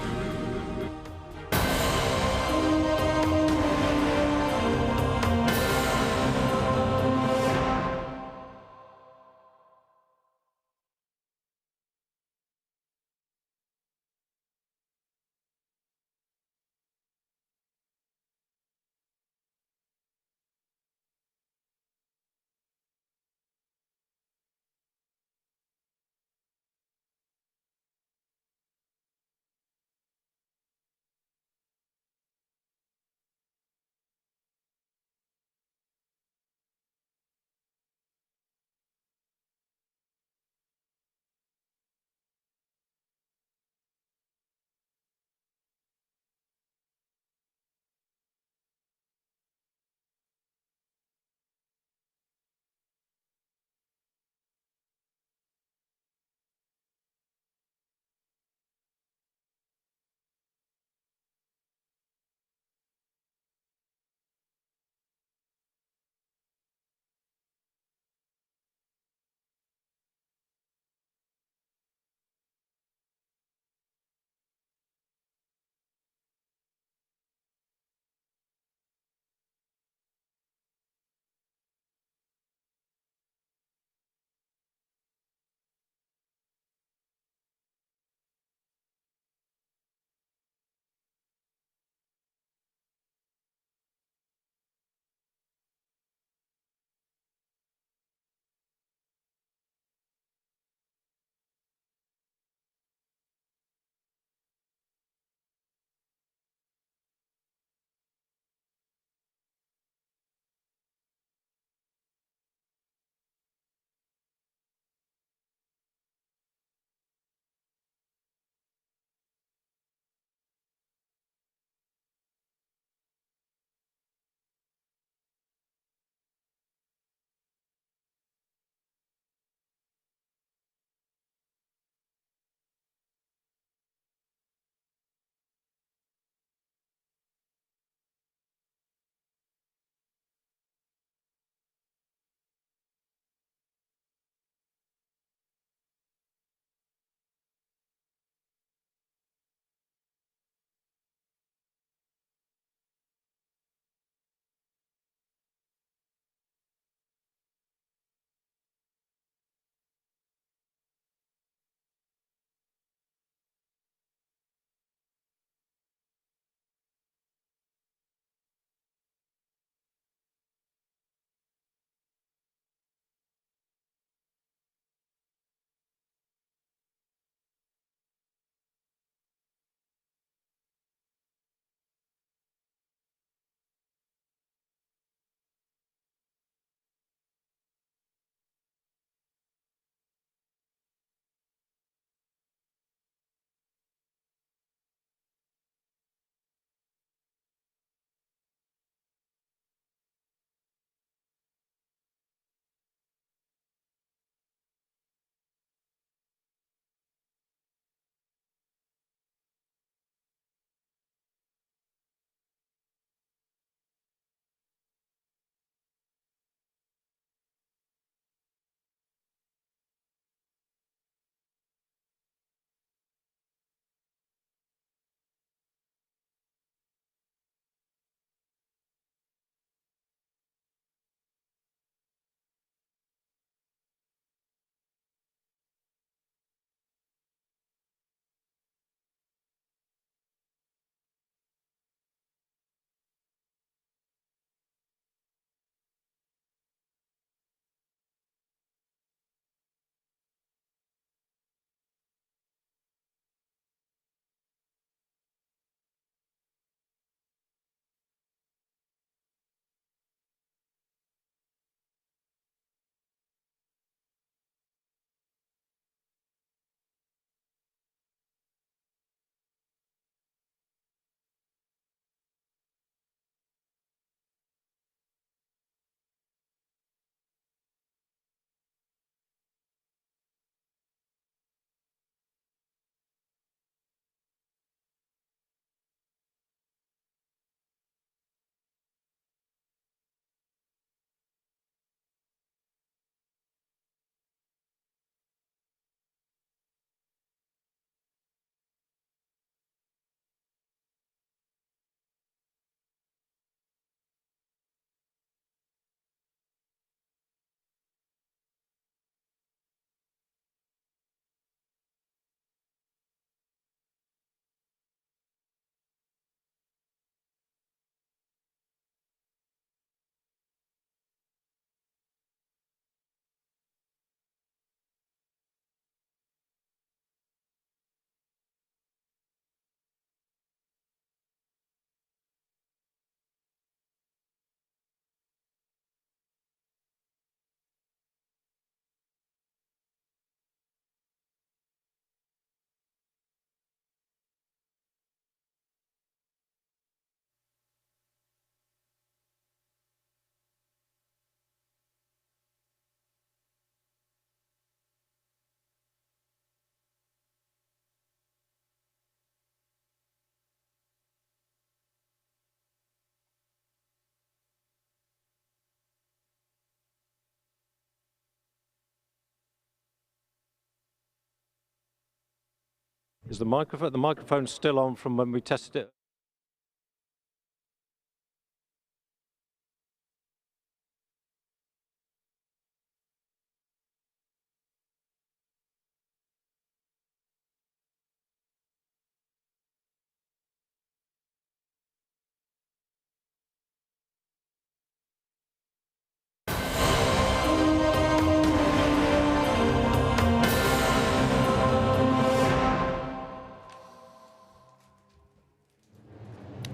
Is the microphone? The microphone's still on from when we tested it.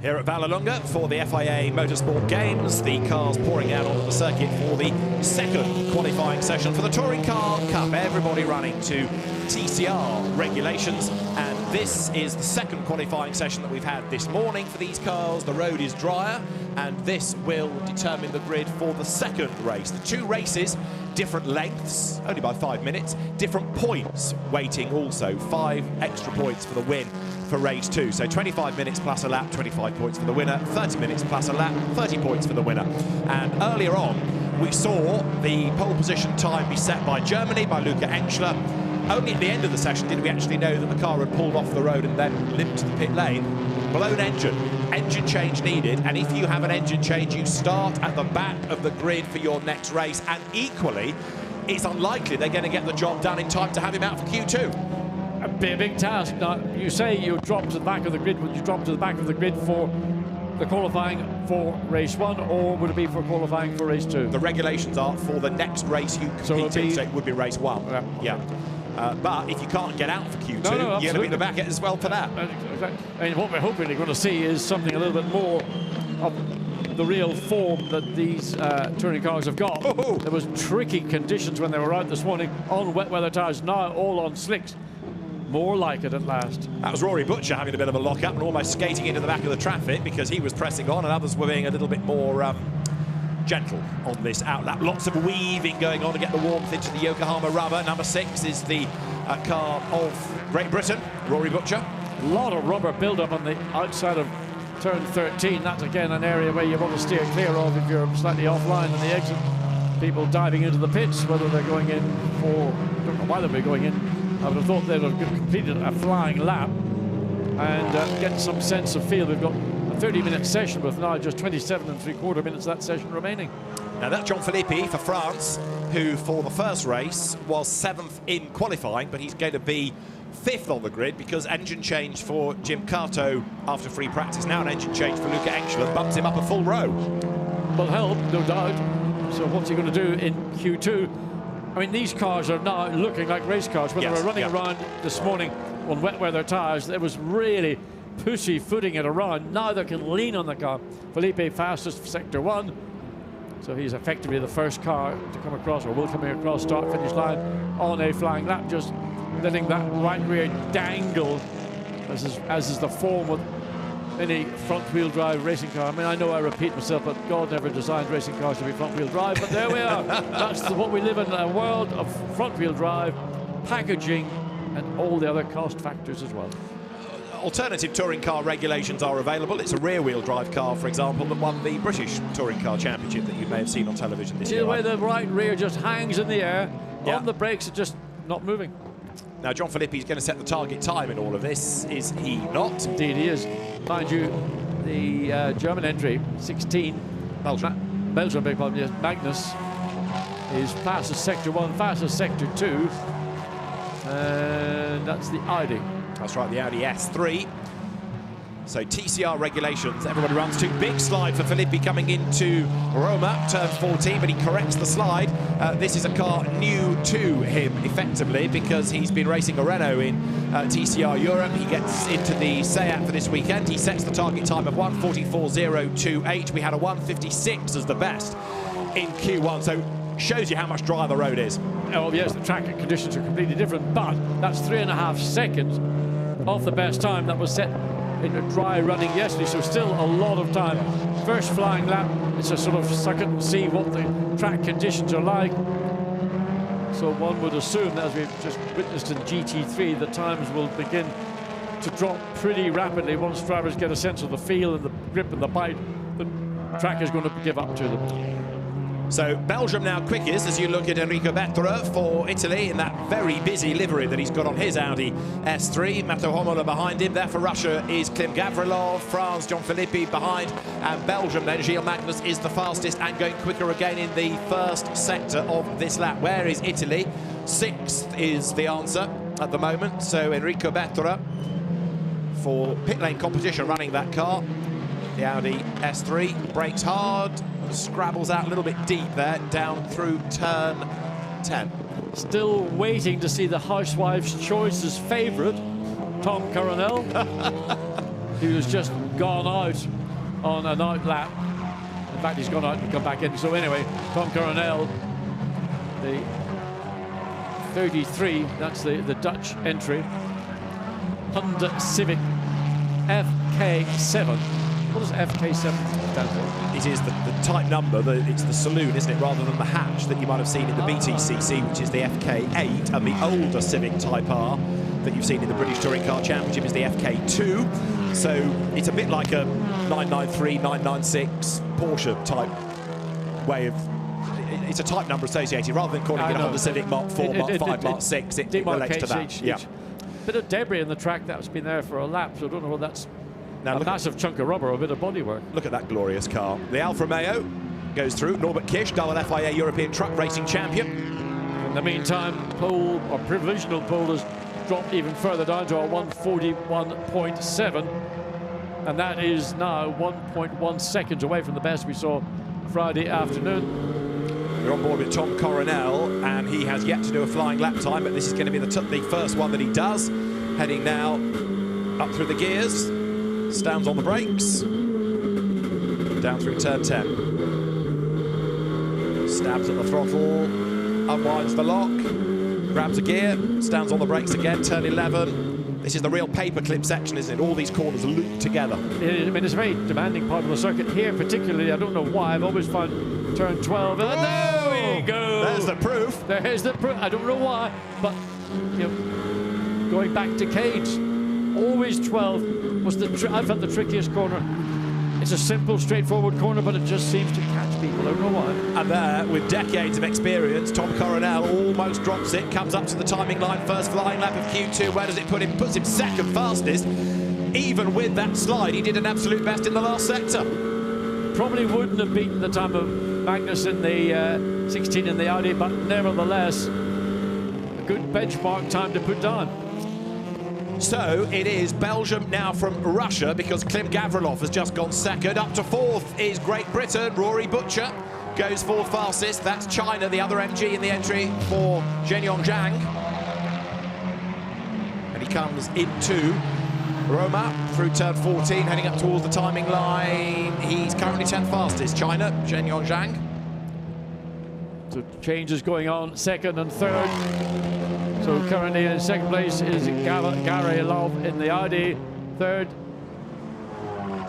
Here at Vallelunga for the FIA Motorsport Games, the cars pouring out onto the circuit for the second qualifying session for the Touring Car Cup. Everybody running to TCR regulations, and this is the second qualifying session that we've had this morning for these cars. The road is drier, and this will determine the grid for the second race. The two races, different lengths, only by 5 minutes, different points weighting also, 5 extra points for the win for race 2. So 25 minutes plus a lap, 25 points for the winner, 30 minutes plus a lap, 30 points for the winner. And earlier on, we saw the pole position time be set by Germany, by Luca Engschler. Only at the end of the session did we actually know that the car had pulled off the road and then limped to the pit lane. Blown engine change needed, and if you have an engine change, you start at the back of the grid for your next race, and equally, it's unlikely they're going to get the job done in time to have him out for Q2. It'd be a big task. Now, you say you drop to the back of the grid. Would you drop to the back of the grid for the qualifying for race 1, or would it be for qualifying for race 2? The regulations are for the next race you compete in, so it would be race 1. Yeah. But if you can't get out for Q2, you're going to be in the back as well for that. And what we're hoping we're going to see is something a little bit more of the real form that these touring cars have got. There was tricky conditions when they were out this morning on wet weather tyres, now all on slicks. More like it at last. That was Rory Butcher having a bit of a lock-up and almost skating into the back of the traffic because he was pressing on and others were being a little bit more gentle on this outlap. Lots of weaving going on to get the warmth into the Yokohama rubber. Number 6 is the car of Great Britain, Rory Butcher. A lot of rubber build-up on the outside of turn 13. That's again an area where you want to steer clear of if you're slightly offline in the exit. People diving into the pits, whether they're going in for, I don't know why they'll be going in. I would have thought they'd have completed a flying lap and get some sense of feel. We've got a 30-minute session with now just 27 3/4 minutes of that session remaining. Now that's John Philippi for France, who for the first race was 7th in qualifying, but he's going to be 5th on the grid because engine change for Jim Carto after free practice. Now an engine change for Luca Engschler bumps him up a full row. Will help, no doubt. So what's he going to do in Q2? I mean, these cars are now looking like race cars. When they were running around this morning on wet weather tyres, it was really pussy-footing it around. Now they can lean on the car. Felipe fastest for Sector 1. So he's effectively the first car to come across, or will come across start-finish line on a flying lap, just letting that right rear dangle, as is the form with any front-wheel drive racing car. I mean, I know I repeat myself, but God never designed racing cars to be front-wheel drive, but there we are. That's what we live in, a world of front-wheel drive, packaging, and all the other cost factors as well. Alternative touring car regulations are available. It's a rear-wheel drive car, for example, that won the British Touring Car Championship that you may have seen on television this year. See the way the right rear just hangs in the air, on the brakes, it's just not moving. Now, John Philippi is going to set the target time in all of this, is he not? Indeed, he is. Mind you, the German entry, 16. Belgium, beg pardon, yes, Magnus is fastest Sector 1, fastest Sector 2. And that's the Audi. That's right, the Audi S3. So TCR regulations, everybody runs to. Big slide for Philippi coming into Roma, turn 14, but he corrects the slide. This is a car new to him, effectively, because he's been racing a Renault in TCR Europe. He gets into the SEAT for this weekend. He sets the target time of 1:44.028. We had a 1:56 as the best in Q1, so shows you how much drier the road is. Oh, yes, the track conditions are completely different, but that's 3.5 seconds off the best time that was set in a dry running yesterday, so still a lot of time. First flying lap, it's a sort of suck it and see what the track conditions are like. So one would assume that, as we've just witnessed in GT3, the times will begin to drop pretty rapidly once drivers get a sense of the feel and the grip and the bite. The track is going to give up to them. So Belgium now quickest as you look at Enrico Bertera for Italy in that very busy livery that he's got on his Audi S3. Matteo Homola behind him. There for Russia is Klim Gavrilov, France, John Philippi behind, and Belgium then Gilles Magnus is the fastest and going quicker again in the first sector of this lap. Where is Italy? 6th is the answer at the moment. So Enrico Bertera for pit lane competition running that car. The Audi S3 brakes hard, scrabbles out a little bit deep there, down through turn 10. Still waiting to see the Housewife's Choice's favourite, Tom Coronel, who's just gone out on an out lap. In fact, he's gone out and come back in. So anyway, Tom Coronel, the 33, that's the Dutch entry, Honda Civic FK7. What does FK7 stand for? It is the type number, it's the saloon, isn't it, rather than the hatch that you might have seen in the BTCC, which is the FK8, and the older Civic Type R that you've seen in the British Touring Car Championship is the FK2. So it's a bit like a 993, 996 Porsche type way of... It's a type number associated, rather than calling it a Honda Civic Mark 4, Mark 5, Mark 6, it relates to that. Yeah. Bit of debris in the track that's been there for a lap, so I don't know whether that's now a massive chunk of rubber or a bit of bodywork. Look at that glorious car. The Alfa Romeo goes through. Norbert Kish, double FIA European Truck Racing Champion. In the meantime, pole or provisional pole has dropped even further down to a 141.7, and that is now 1.1 seconds away from the best we saw Friday afternoon. We're on board with Tom Coronel, and he has yet to do a flying lap time, but this is going to be the first one that he does. Heading now up through the gears, stands on the brakes, down through turn 10. Stabs at the throttle, unwinds the lock, grabs a gear, stands on the brakes again, turn 11. This is the real paperclip section, isn't it? All these corners loop together. I mean, it's a very demanding part of the circuit here, particularly. I don't know why. I've always found turn 12. And there we go. There's the proof. There's the proof. I don't know why, but you know, going back decades, always 12 was I felt the trickiest corner. It's a simple, straightforward corner, but it just seems to catch people. I don't know why. And there, with decades of experience, Tom Coronel almost drops it, comes up to the timing line, first flying lap of Q2. Where does it put him? Puts him second fastest. Even with that slide, he did an absolute best in the last sector. Probably wouldn't have beaten the time of Magnus in the 16 in the Audi, but nevertheless, a good benchmark time to put down. So it is Belgium now from Russia, because Klim Gavrilov has just gone second. Up to fourth is Great Britain. Rory Butcher goes fourth fastest. That's China, the other MG in the entry for Zhenyong Zhang. And he comes into Roma through turn 14, heading up towards the timing line. He's currently 10th fastest. China, Zhenyong Zhang. So changes going on, second and third. So currently in second place is Gary Love in the Audi. Third,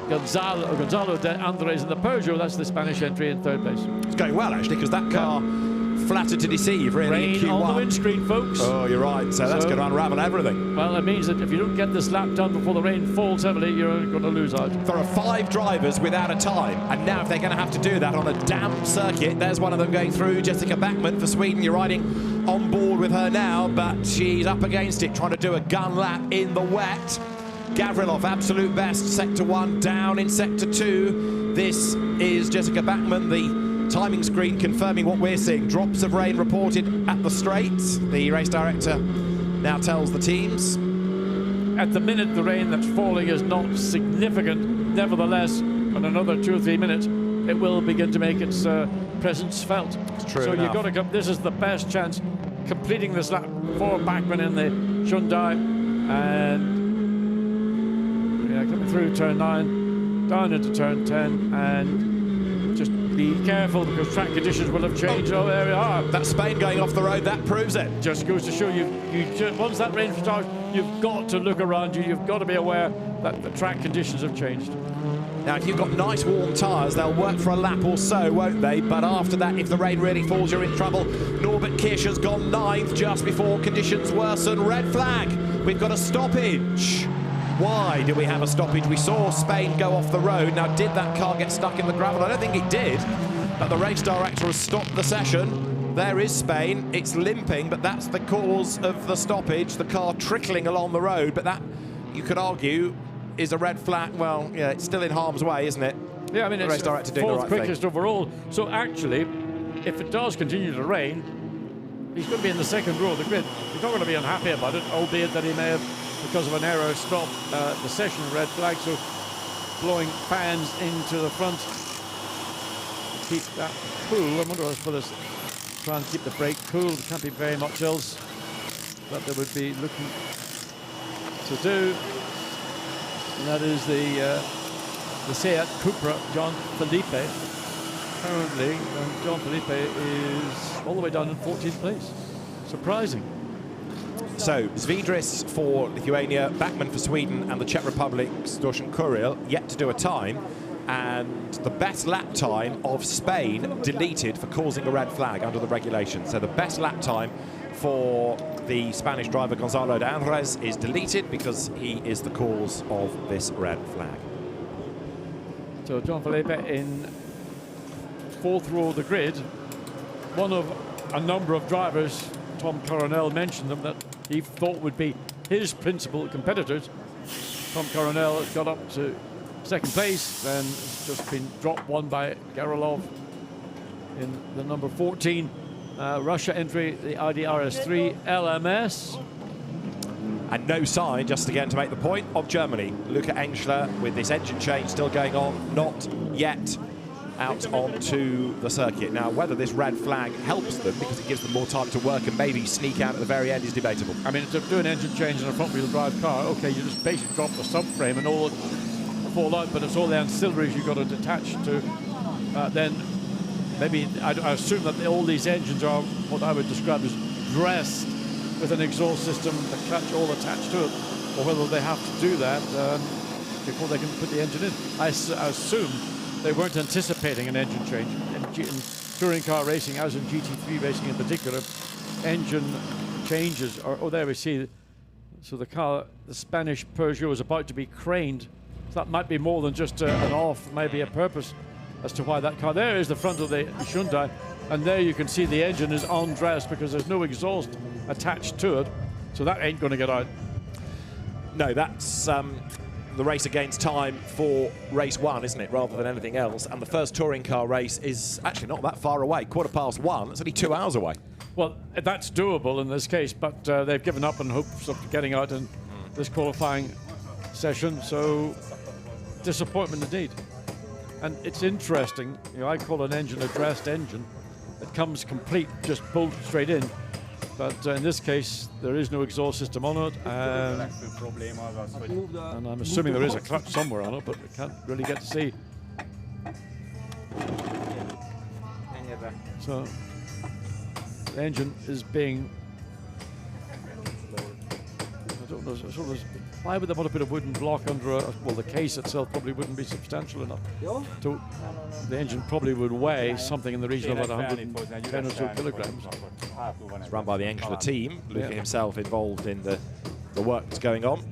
Gonzalo de Andres in the Peugeot. That's the Spanish entry in third place. It's going well, actually, because that car flattered to deceive, really, in Q1. On the windscreen, folks. Oh, you're right. So that's going to unravel everything. Well, it means that if you don't get this lap done before the rain falls heavily, you're going to lose out. There are 5 drivers without a time, and now if they're going to have to do that on a damp circuit, there's one of them going through, Jessica Backman for Sweden. You're riding on board with her now, but she's up against it, trying to do a gun lap in the wet. Gavrilov, absolute best, sector 1, down in sector 2. This is Jessica Backman, the timing screen confirming what we're seeing. Drops of rain reported at the straights. The race director now tells the teams. At the minute, the rain that's falling is not significant. Nevertheless, in another 2 or 3 minutes, it will begin to make its presence felt. It's true so enough. You've got to come. This is the best chance completing this lap for Backman in the Hyundai, and coming through turn 9, down into turn 10, and just be careful because track conditions will have changed. Oh, there we are. That Spain going off the road, that proves it. Just goes to show you, once that rain starts, you've got to look around you. You've got to be aware that the track conditions have changed. Now, if you've got nice warm tyres, they'll work for a lap or so, won't they? But after that, if the rain really falls, you're in trouble. Norbert Kish has gone 9th just before conditions worsen. Red flag. We've got a stoppage. Why do we have a stoppage? We saw Spain go off the road. Now, did that car get stuck in the gravel? I don't think it did. but the race director has stopped the session. There is Spain. It's limping, but that's the cause of the stoppage. The car trickling along the road, but that, you could argue, is a red flag. Well, yeah, it's still in harm's way, isn't it? Yeah, I mean, the it's race director doing the fourth right quickest thing. overall. So actually, if it does continue to rain, he's going to be in the second row of the grid. He's not going to be unhappy about it, albeit that he may have, because of an error, stopped the session red flag. So blowing fans into the front to keep that cool. I wonder what this try and keep the brake cool. There can't be very much else that they would be looking to do. And that is the Seat Cupra John Felipe. Currently, John Felipe is all the way down in 14th place. Surprising. So, Svidris for Lithuania, Bachmann for Sweden, and the Czech Republic, Stojan Kuril, yet to do a time. And the best lap time of Spain deleted for causing a red flag under the regulations. So the best lap time for the Spanish driver Gonzalo de Andres is deleted because he is the cause of this red flag. So John Felipe in fourth row of the grid, one of a number of drivers, Tom Coronel mentioned them, that he thought would be his principal competitors. Tom Coronel got up to second place, then just been dropped one by Garolov in the number 14 Russia entry, the Audi RS3 LMS. And no sign, just again to make the point, of Germany. Luca Engschler with this engine change still going on, not yet out onto the circuit. Now, whether this red flag helps them because it gives them more time to work and maybe sneak out at the very end is debatable. I mean, to do an engine change in a front-wheel drive car, okay, you just basically drop the subframe and all fall out, but it's all the ancillaries you've got to detach to. Then maybe I assume that all these engines are what I would describe as dressed with an exhaust system, the clutch all attached to it, or whether they have to do that before they can put the engine in. I assume they weren't anticipating an engine change. In touring car racing, as in GT3 racing in particular, engine changes are, oh, there we see. So the car, the Spanish Peugeot, is about to be craned. So that might be more than just an off, maybe a purpose as to why that car. There is the front of the Hyundai, and there you can see the engine is undressed because there's no exhaust attached to it, so that ain't going to get out. No, that's the race against time for race one, isn't it, rather than anything else. And the first touring car race is actually not that far away, 1:15. It's only 2 hours away. Well, that's doable in this case, but they've given up in hopes of getting out in this qualifying session, so disappointment indeed. And it's interesting, you know, I call an engine a dressed engine. It comes complete, just bolt straight in. But in this case, there is no exhaust system on it, and I'm assuming there is a clutch somewhere on it, but we can't really get to see. So the engine is being, I don't know, sort of, why would they want to put a wooden block under a, well, the case itself probably wouldn't be substantial enough. So the engine probably would weigh something in the region of about 110 or so kilograms. It's run by the Engschler team. Luca himself involved in the work that's going on.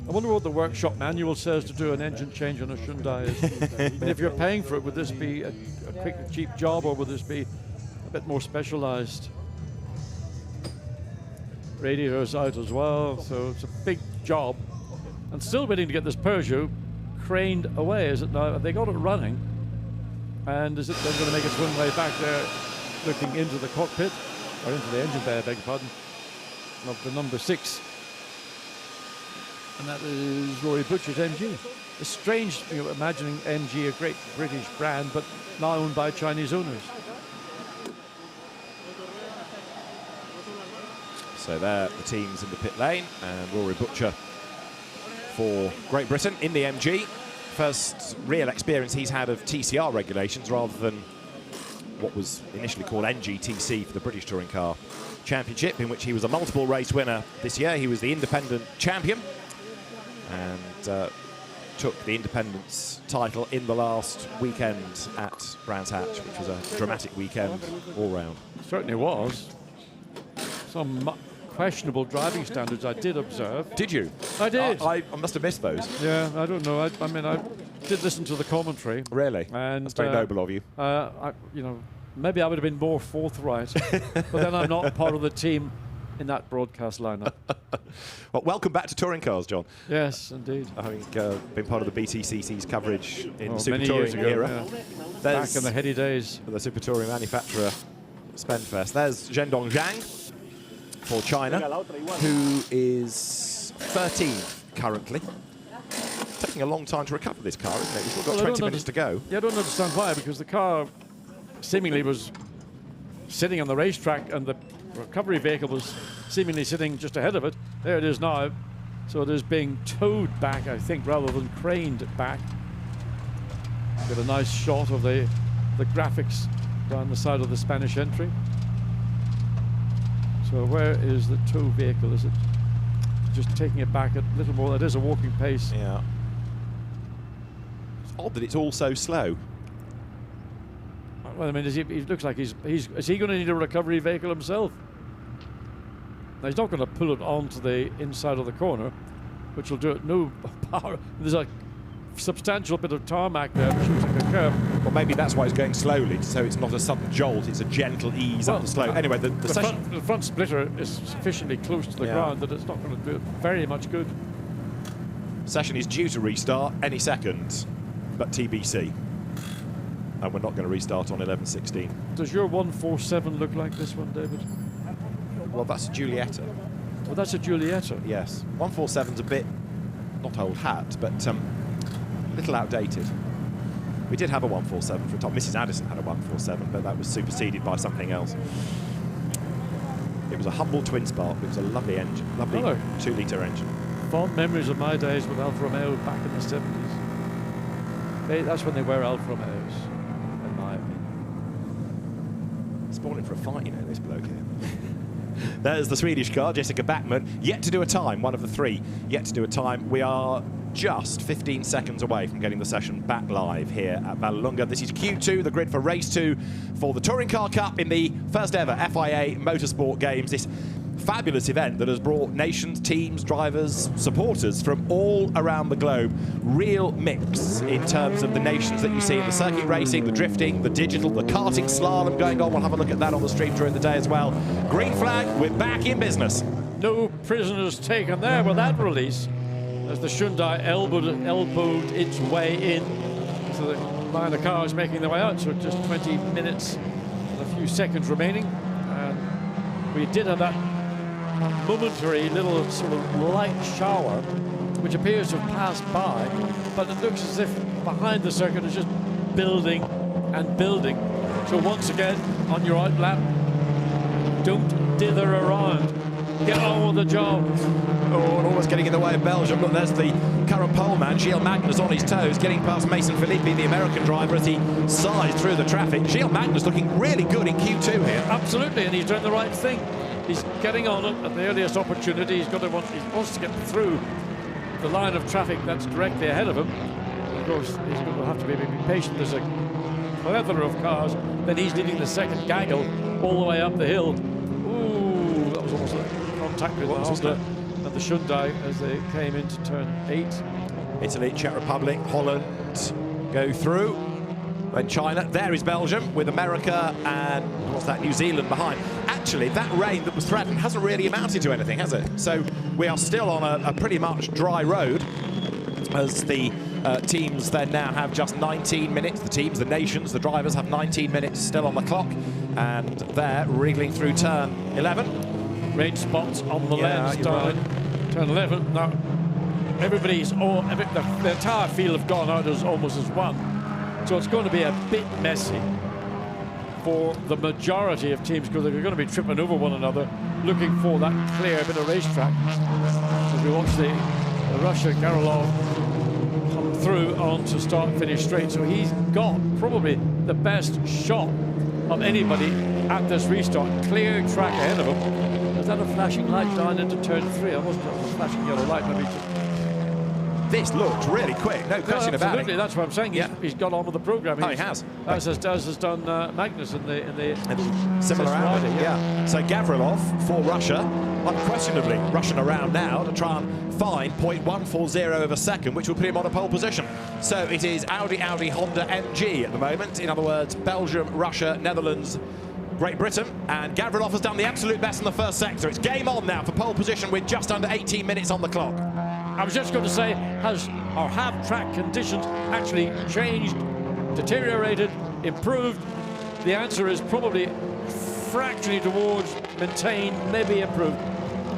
I wonder what the workshop manual says to do an engine change on a Hyundai is. And if you're paying for it, would this be a quick, cheap job, or would this be a bit more specialized? Radiators out as well, so it's a big job. And still waiting to get this Peugeot craned away, is it now? Have they got it running? And is it then going to make its own way back there, looking into the cockpit, or into the engine bay, I beg your pardon, of the number 6. And that is Rory Butcher's MG. It's strange, you know, imagining MG, a great British brand, but now owned by Chinese owners. So there, the teams in the pit lane, and Rory Butcher for Great Britain in the MG. First real experience he's had of TCR regulations rather than what was initially called NGTC for the British Touring Car Championship, in which he was a multiple race winner this year. He was the independent champion and took the independence title in the last weekend at Brands Hatch, which was a dramatic weekend all round. It certainly was. Some questionable driving standards I did observe. Did you? I did. I must have missed those. Yeah, I don't know. I mean, I did listen to the commentary. Really? And that's very noble of you. You know, maybe I would have been more forthright, but then I'm not part of the team in that broadcast lineup. Well, welcome back to touring cars, John. Yes, indeed. Having been part of the BTCC's coverage in the Super many Touring years ago, era. yeah. There's Back in the heady days. the Super Touring manufacturer Spenfest. There's Zhendong Zhang for China, who is 13th currently. Taking a long time to recover this car, isn't it? We've still got 20 minutes to go. Yeah, I don't understand why, because the car seemingly was sitting on the racetrack and the recovery vehicle was seemingly sitting just ahead of it. There it is now. So it is being towed back, I think, rather than craned back. Got a nice shot of the graphics down the side of the Spanish entry. So where is the tow vehicle? Is it just taking it back a little more? It is a walking pace. Yeah. It's odd that it's all so slow. Well, I mean, he looks like is he going to need a recovery vehicle himself? Now, he's not going to pull it onto the inside of the corner, which will do it no power. There's a substantial bit of tarmac there, which looks like a curve. Well, maybe that's why it's going slowly, so it's not a sudden jolt, it's a gentle ease up the slope. Anyway, the front splitter is sufficiently close to the ground that it's not going to do it very much good. Session is due to restart any second, but TBC. And we're not going to restart on 11:16. Does your 147 look like this one, David? Well, that's a Giulietta. Well, that's a Giulietta. Yes. 147's a bit, not old hat, but a little outdated. We did have a 147 for a time. Mrs. Addison had a 147, but that was superseded by something else. It was a humble twin spark. It was a lovely engine, lovely 2-litre engine. Fond memories of my days with Alfa Romeo back in the 70s. That's when they were Alfa Romeos, in my opinion. Spawning for a fight, you know, this bloke here. There's the Swedish car, Jessica Backman, yet to do a time, one of the three, yet to do a time. We are just 15 seconds away from getting the session back live here at Vallelunga. This is Q2, the grid for race 2 for the Touring Car Cup in the first ever FIA Motorsport Games. This fabulous event that has brought nations, teams, drivers, supporters from all around the globe. Real mix in terms of the nations that you see in the circuit racing, the drifting, the digital, the karting slalom going on. We'll have a look at that on the stream during the day as well. Green flag, we're back in business. No prisoners taken there with that release, as the Hyundai elbowed its way in. So the line of cars making their way out, so just 20 minutes and a few seconds remaining. And we did have that momentary little sort of light shower, which appears to have passed by, but it looks as if behind the circuit is just building and building. So once again, on your out lap, don't dither around. Get on with the job. Oh, and almost getting in the way of Belgium. Look, there's the current pole man, Gilles Magnus, on his toes, getting past Mason Filippi, the American driver, as he slides through the traffic. Gilles Magnus looking really good in Q2 here. Absolutely, and he's doing the right thing. He's getting on it at the earliest opportunity. He wants to get through the line of traffic that's directly ahead of him. Of course, he's going to have to be patient. There's a plethora of cars. Then he's leading the second gaggle all the way up the hill. Ooh, that was almost a contact with the Honda and the Hyundai as they came into turn 8. Italy, Czech Republic, Holland go through. Then China, there is Belgium with America and what's that, New Zealand behind. Actually, that rain that was threatened hasn't really amounted to anything, has it? So we are still on a pretty much dry road as the teams then now have just 19 minutes. The teams, the nations, the drivers have 19 minutes still on the clock, and they're wriggling through turn 11. Rain spots on the lens down turn 11. Now, the entire field have gone out as almost as one. So it's going to be a bit messy for the majority of teams, because they're going to be tripping over one another, looking for that clear bit of racetrack. As we watch the Russia Garolov come through onto start-finish straight. So he's got probably the best shot of anybody at this restart. Clear track ahead of him. Is that a flashing light down into turn 3? I wasn't. That was a flashing yellow light. Maybe just this looked really quick, no question about absolutely, it. that's what I'm saying. He's got on with the programme. Oh, he has. As has done Magnus in the similar hour. Friday, Yeah. So Gavrilov for Russia, unquestionably rushing around now to try and find 0.140 of a second, which will put him on a pole position. So it is Audi, Honda, MG at the moment. In other words, Belgium, Russia, Netherlands, Great Britain, and Gavrilov has done the absolute best in the first sector. It's game on now for pole position with just under 18 minutes on the clock. I was just going to say, have track conditions actually changed, deteriorated, improved? The answer is probably fractionally towards maintain, maybe improved.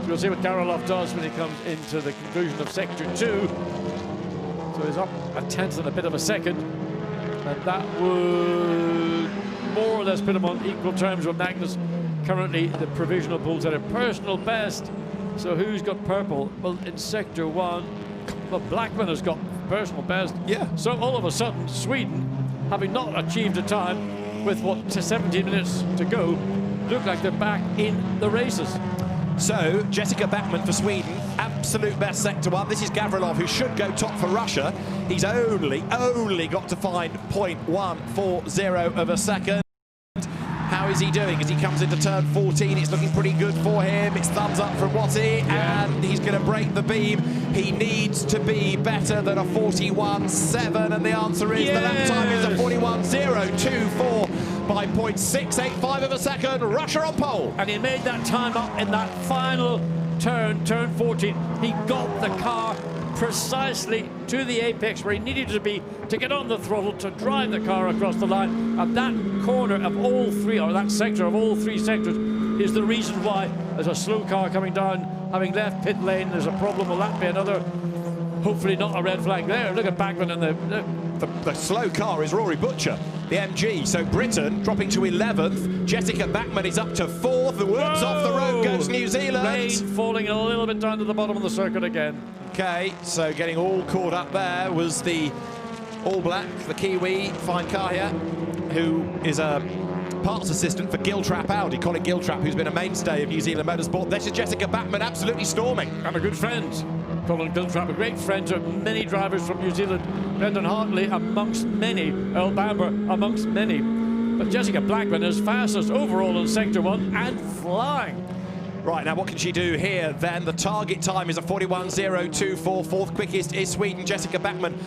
We'll see what Gavrilov does when he comes into the conclusion of sector 2. So he's up a tenth and a bit of a second, and that would more or less put him on equal terms with Magnus. Currently, the provisional pulls at a personal best. So who's got purple? Well, in sector 1, well, Blackman has got personal best. Yeah. So all of a sudden, Sweden, having not achieved a time with 17 minutes to go, look like they're back in the races. So Jessica Backman for Sweden, absolute best sector 1. This is Gavrilov, who should go top for Russia. He's only got to find 0.140 of a second. How is he doing as he comes into turn 14? It's looking pretty good for him. It's thumbs up from Watty, and he's going to break the beam. He needs to be better than a 41.7, and the answer is the lap time is a 41.024 by 0.685 of a second. Russia on pole. And he made that time up in that final turn 14. He got the car precisely to the apex where he needed to be to get on the throttle to drive the car across the line. And that corner of all three, or that sector of all three sectors, is the reason why there's a slow car coming down, having left pit lane. There's a problem. Will that be another, hopefully not a red flag there? Look at Backman and the slow car is Rory Butcher, the MG. So Britain dropping to 11th. Jessica Backman is up to 4th. The woods off the road goes New Zealand. Rain falling a little bit down to the bottom of the circuit again. Okay, so getting all caught up there was the All Black, the Kiwi, Fine Kahia, who is a parts assistant for Giltrap Audi, Colin Giltrap, who's been a mainstay of New Zealand motorsport. This is Jessica Backman absolutely storming. And a good friend. Colin Giltrap, a great friend to many drivers from New Zealand. Brendan Hartley amongst many, Earl Bamber amongst many. But Jessica Blackman is fastest overall in sector 1 and flying. Right, now what can she do here then? The target time is a 41.024. Fourth quickest is Sweden, Jessica Backman.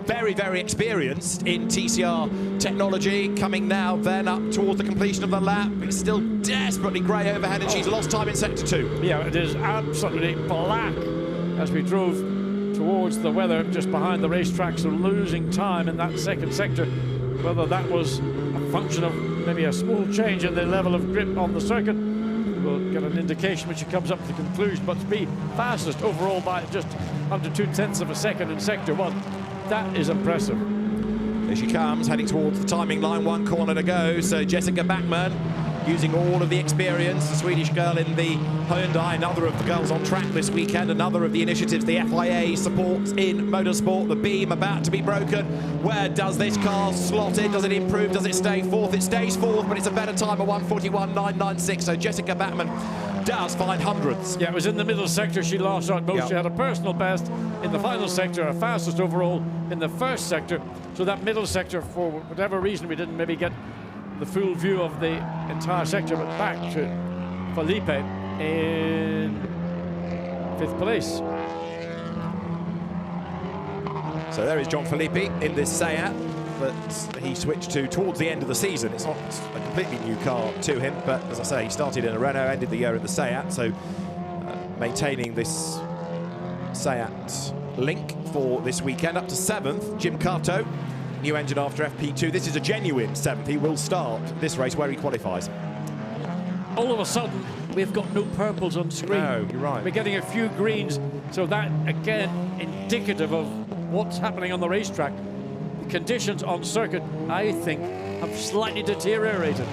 Very, very experienced in TCR technology. Coming now then up towards the completion of the lap. It's still desperately grey overhead, and she's lost time in sector 2. Yeah, it is absolutely black as we drove towards the weather just behind the racetrack, so losing time in that second sector. Whether that was a function of maybe a small change in the level of grip on the circuit, we'll get an indication when she comes up to the conclusion. But to be fastest overall by just under 0.2 of a second in sector 1, that is impressive. Here she comes, heading towards the timing line, 1 corner to go. So Jessica Backman, using all of the experience, the Swedish girl in the Hyundai, another of the girls on track this weekend, another of the initiatives the FIA supports in motorsport. The beam about to be broken. Where does this car slot in? Does it improve? Does it stay 4th? It stays 4th, but it's a better time of 1:41.996. So Jessica Backman does find hundreds. Yeah, it was in the middle sector she lost out most. Yep. She had a personal best in the final sector, her fastest overall in the first sector. So that middle sector, for whatever reason, we didn't maybe get the full view of the entire sector, but back to Felipe in 5th place. So there is John Felipe in this Seat that he switched to towards the end of the season. It's not a completely new car to him, but as I say, he started in a Renault, ended the year in the Seat, so maintaining this Seat link for this weekend. Up to 7th, Jim Carto, new engine after FP2. This is a genuine 7th. He will start this race where he qualifies. All of a sudden, we've got no purples on screen. No, you're right. We're getting a few greens, so that, again, indicative of what's happening on the racetrack. The conditions on circuit, I think, have slightly deteriorated.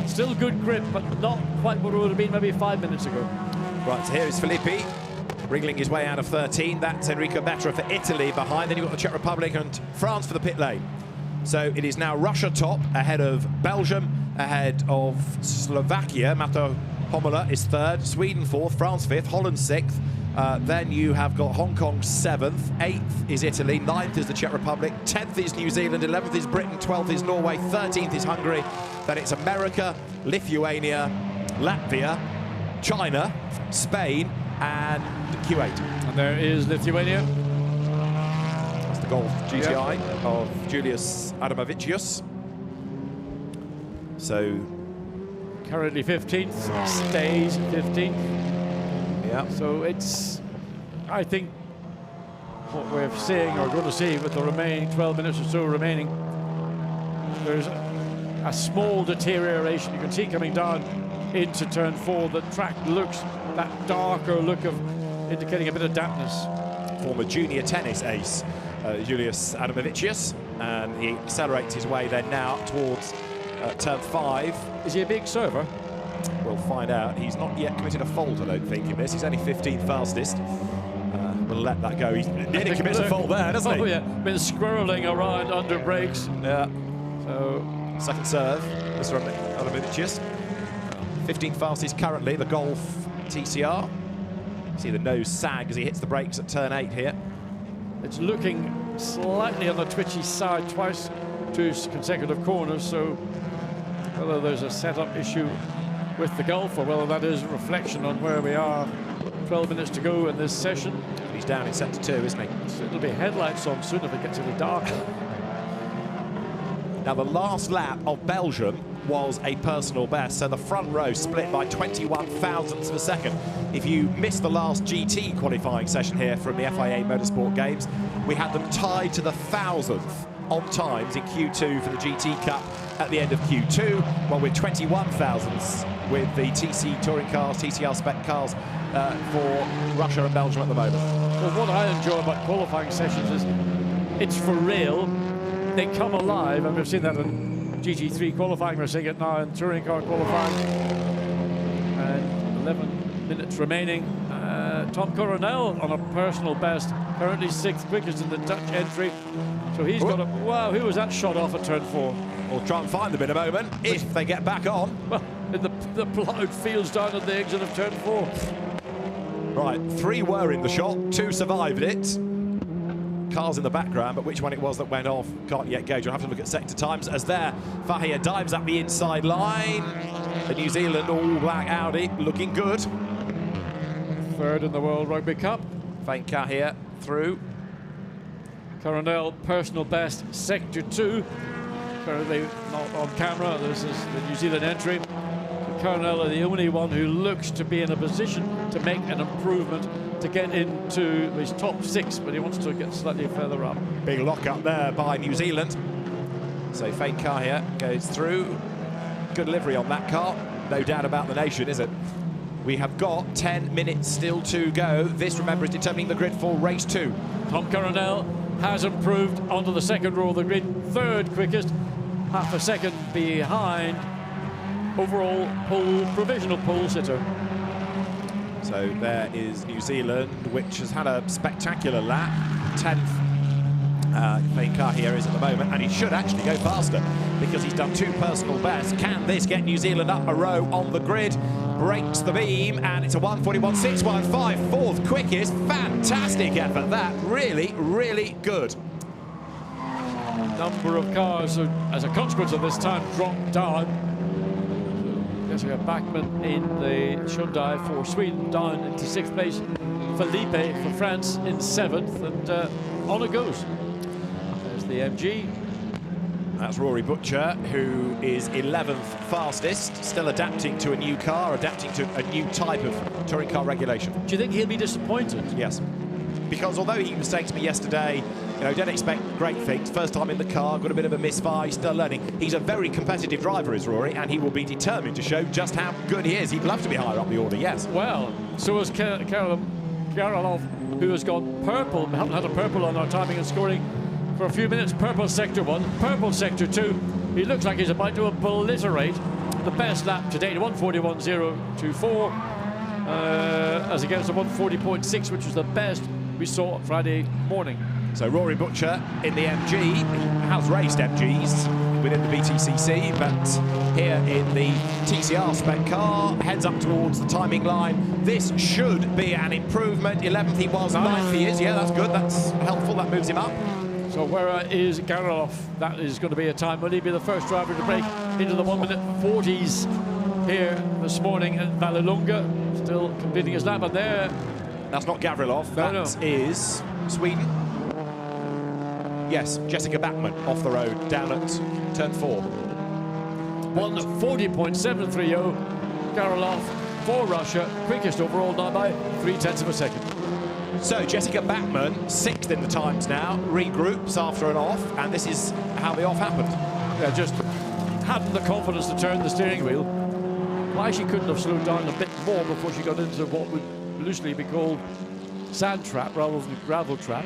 Still good grip, but not quite what it would have been maybe 5 minutes ago. Right, so here is Filippi, wriggling his way out of 13. That's Enrico Betra for Italy behind. Then you've got the Czech Republic and France for the pit lane. So it is now Russia top, ahead of Belgium, ahead of Slovakia. Mato Homola is 3rd, Sweden 4th, France 5th, Holland 6th, Then you have got Hong Kong 7th, 8th is Italy, 9th is the Czech Republic, 10th is New Zealand, 11th is Britain, 12th is Norway, 13th is Hungary. Then it's America, Lithuania, Latvia, China, Spain, and Kuwait. And there is Lithuania. That's the Golf GTI of Julius Adamovicius. So Currently 15th, stays 15th. yeah. So it's, I think, what we're seeing or going to see with the remaining 12 minutes or so remaining, there's a small deterioration you can see coming down into turn 4. The track looks that darker look of indicating a bit of dampness. Former junior tennis ace, Julius Adamovicius, and he accelerates his way then now towards turn 5. Is he a big server? We'll find out. He's not yet committed a fault, I don't think, in this. He's only 15th fastest. We'll let that go. He's nearly committed a fault there, doesn't he? Oh yeah, been squirreling around under brakes. Yeah. So Second serve, Mr. Adamovicius. 15th fastest currently, the Golf TCR. See the nose sag as he hits the brakes at turn 8 here. it's looking slightly on the twitchy side twice, 2 consecutive corners, so whether there's a setup issue with the Golf or whether that is a reflection on where we are 12 minutes to go in this session. He's down in sector 2, isn't he? So it'll be headlights on soon if it gets any darker. Now the last lap of Belgium was a personal best, so the front row split by 21 thousandths of a second. If you missed the last GT qualifying session here from the FIA Motorsport Games, we had them tied to the 1,000th on times in Q2 for the GT Cup at the end of Q2, while we're 21 thousandths with the TC touring cars, TCR spec cars for Russia and Belgium at the moment. Well, what I enjoy about qualifying sessions is it's for real. They come alive, and we've seen that in GT3 qualifying, we're seeing it now in touring car qualifying. And 11 minutes remaining. Tom Coronel on a personal best, currently 6th quickest in the Dutch entry. So he's got a, wow, who was that shot off at turn 4? We'll try and find them in a moment, if they get back on. Well, in the ploughed fields down at the exit of turn 4. Right, 3 were in the shot, 2 survived it. Cars in the background, but which one it was that went off, can't yet gauge. We'll have to look at sector times. As there, Fahia dives up the inside line. The New Zealand all-black Audi looking good. 3rd in the World Rugby Cup. Faint Kahia through. Coronel, personal best, sector 2. Currently not on camera, this is the New Zealand entry. Coronel, the only one who looks to be in a position to make an improvement to get into his top 6, but he wants to get slightly further up. Big lock up there by New Zealand. So Faint Kahia goes through. Good livery on that car. No doubt about the nation, is it? We have got 10 minutes still to go. This, remember, is determining the grid for race 2. Tom Coronel has improved onto the 2nd row of the grid, 3rd quickest, half a second behind overall provisional pole sitter. So there is New Zealand, which has had a spectacular lap. 10th Faint Kahia is at the moment, and he should actually go faster because he's done 2 personal bests. Can this get New Zealand up a row on the grid? Breaks the beam, and it's a 1:41.615, 4th quickest. Fantastic effort, that. Really, really good. Number of cars, as a consequence of this time, dropped down. Getting a backman in the Hyundai for Sweden down into 6th place. Felipe for France in 7th, and on it goes. There's the MG. That's Rory Butcher, who is 11th fastest, still adapting to a new car, adapting to a new type of touring car regulation. Do you think he'll be disappointed? Yes, because although he was saying to me yesterday, you know, don't expect great things. First time in the car, got a bit of a misfire, he's still learning. He's a very competitive driver, is Rory, and he will be determined to show just how good he is. He'd love to be higher up the order, yes. Well, so is Karolov, who has gone purple. We haven't had a purple on our timing and scoring for a few minutes. Purple sector 1, purple sector 2. He looks like he's about to obliterate the best lap to date, 1:41.024, as against the 1:40.6, which was the best we saw Friday morning. So Rory Butcher in the MG, he has raced MGs within the BTCC, but here in the TCR spec car, heads up towards the timing line. This should be an improvement. 11th he was, 9th he is. Yeah, that's good, that's helpful, that moves him up. So where is Gariloff? That is going to be a time. Will he be the first driver to break into the 1:40s here this morning at Vallelunga? Still completing his lap, and there... That's not Gavrilov, that is Sweden. Yes, Jessica Backman off the road down at turn 4. 1:40.730. Gariloff for Russia, quickest overall now by 0.3 of a second. So Jessica Backman, 6th in the times now, regroups after an off, and this is how the off happened. Yeah, just hadn't the confidence to turn the steering wheel. Why she couldn't have slowed down a bit more before she got into what would loosely be called sand trap rather than gravel trap.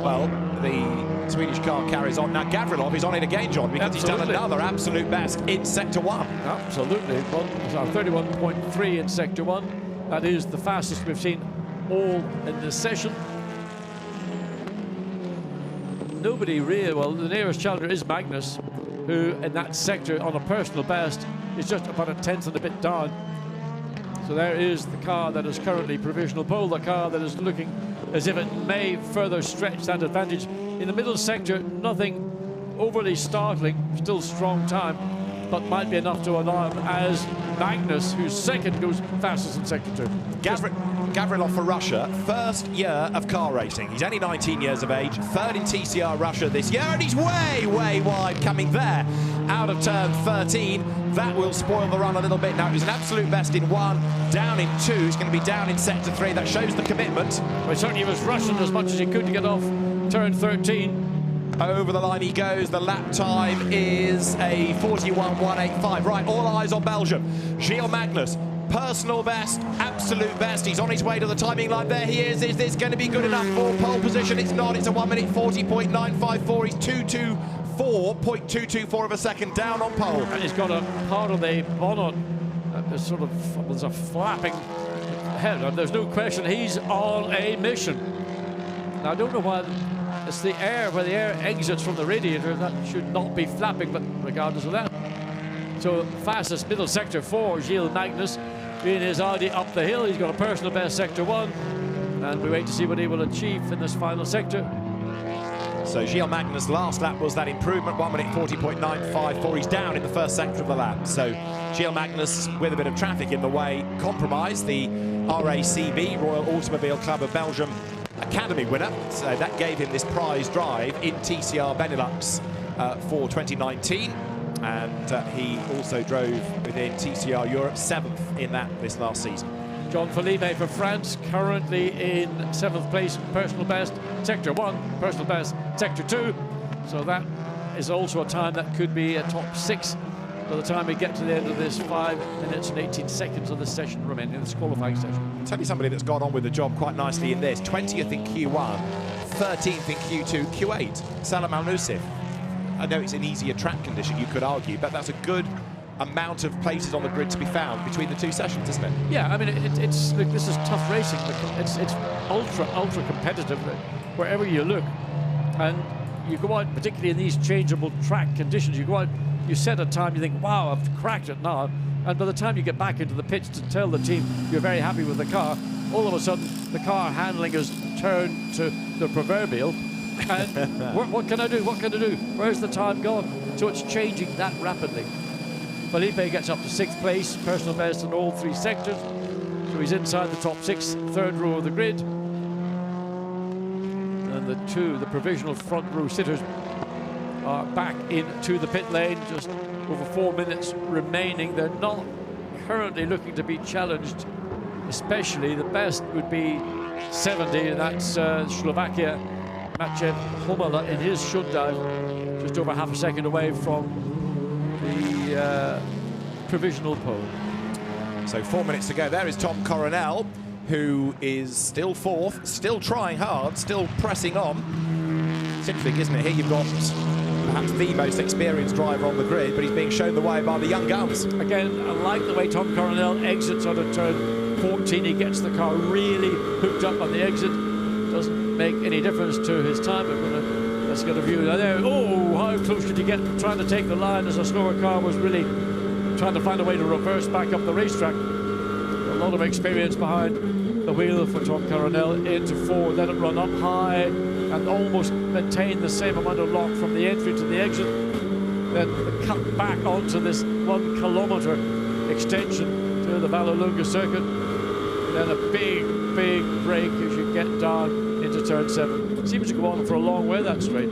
Well, the Swedish car carries on. Now Gavrilov is on it again, John, because he's done another absolute best in Sector 1. Absolutely. Well, it's our 31.3 in Sector 1. That is the fastest we've seen all in this session. Nobody really, well, the nearest challenger is Magnus, who in that sector on a personal best is just about a tenth and a bit down. So there is the car that is currently provisional pole, the car that is looking as if it may further stretch that advantage. In the middle sector, nothing overly startling, still strong time, but might be enough to alarm as Magnus, who's second, goes fastest in Sector 2. Gavrilov for Russia, first year of car racing. He's only 19 years of age, third in TCR Russia this year, and he's way, way wide coming there out of turn 13. That will spoil the run a little bit. Now, it was an absolute best in 1, down in 2. He's going to be down in Sector 3. That shows the commitment. Well, certainly was rushing as much as he could to get off turn 13. Over the line he goes. The lap time is a 41.185. Right, all eyes on Belgium. Gilles Magnus, personal best, absolute best. He's on his way to the timing line. There he is. Is this going to be good enough for pole position? It's not. It's a 1:40.954. He's 2:24.224 of a second down on pole. And he's got a part of the bonnet that sort of was a flapping head. And there's no question he's on a mission. Now, I don't know why. It's the air, where the air exits from the radiator, that should not be flapping, but regardless of that. So fastest middle sector for Gilles Magnus, being his Audi up the hill. He's got a personal best Sector 1, and we wait to see what he will achieve in this final sector. So Gilles Magnus' last lap was that improvement, 1:40.954. He's down in the first sector of the lap. So Gilles Magnus, with a bit of traffic in the way, compromised the RACB, Royal Automobile Club of Belgium, Academy winner. So that gave him this prize drive in TCR Benelux for 2019. And he also drove within TCR Europe, 7th in that this last season. John Philippe for France, currently in 7th place, personal best, Sector 1, personal best, Sector 2. So that is also a time that could be a top 6 by the time we get to the end of this 5 minutes and 18 seconds of this session remaining, this qualifying session. I'll tell you somebody that's got on with the job quite nicely in this. 20th in Q1, 13th in Q2, Q8, Salam Al-Nusif. I know it's an easier track condition, you could argue, but that's a good amount of places on the grid to be found between the 2 sessions, isn't it? Yeah, I mean, it's look, this is tough racing. It's ultra competitive wherever you look. And you go out, particularly in these changeable track conditions, you go out, you set a time, you think, wow, I've cracked it now. And by the time you get back into the pits to tell the team you're very happy with the car, all of a sudden the car handling has turned to the proverbial. And what can I do? What can I do? Where's the time gone? So it's changing that rapidly. Felipe gets up to 6th place, personal best in all 3 sectors. So he's inside the top 6, 3rd row of the grid. And the provisional front row sitters are back into the pit lane, just over 4 minutes remaining. They're not currently looking to be challenged, especially the best would be 70, and that's Slovakia. Maciej Homala in his shutdown, just over half a second away from the provisional pole. So 4 minutes to go. There is Tom Coronel, who is still 4th, still trying hard, still pressing on. It's interesting, isn't it? Here you've got perhaps the most experienced driver on the grid, but he's being shown the way by the young guns. Again, I like the way Tom Coronel exits on a turn 14. He gets the car really hooked up on the exit. Doesn't shouldn't make any difference to his time. But let's get a view there. Oh, how close did he get trying to take the line as a slower car was really trying to find a way to reverse back up the racetrack. A lot of experience behind the wheel for Tom Coronel. Into 4, let it run up high and almost maintain the same amount of lock from the entry to the exit. Then the cut back onto this 1 kilometre extension to the Vallelunga circuit. Then a big break as you get down into turn 7. Seems to go on for a long way, that straight.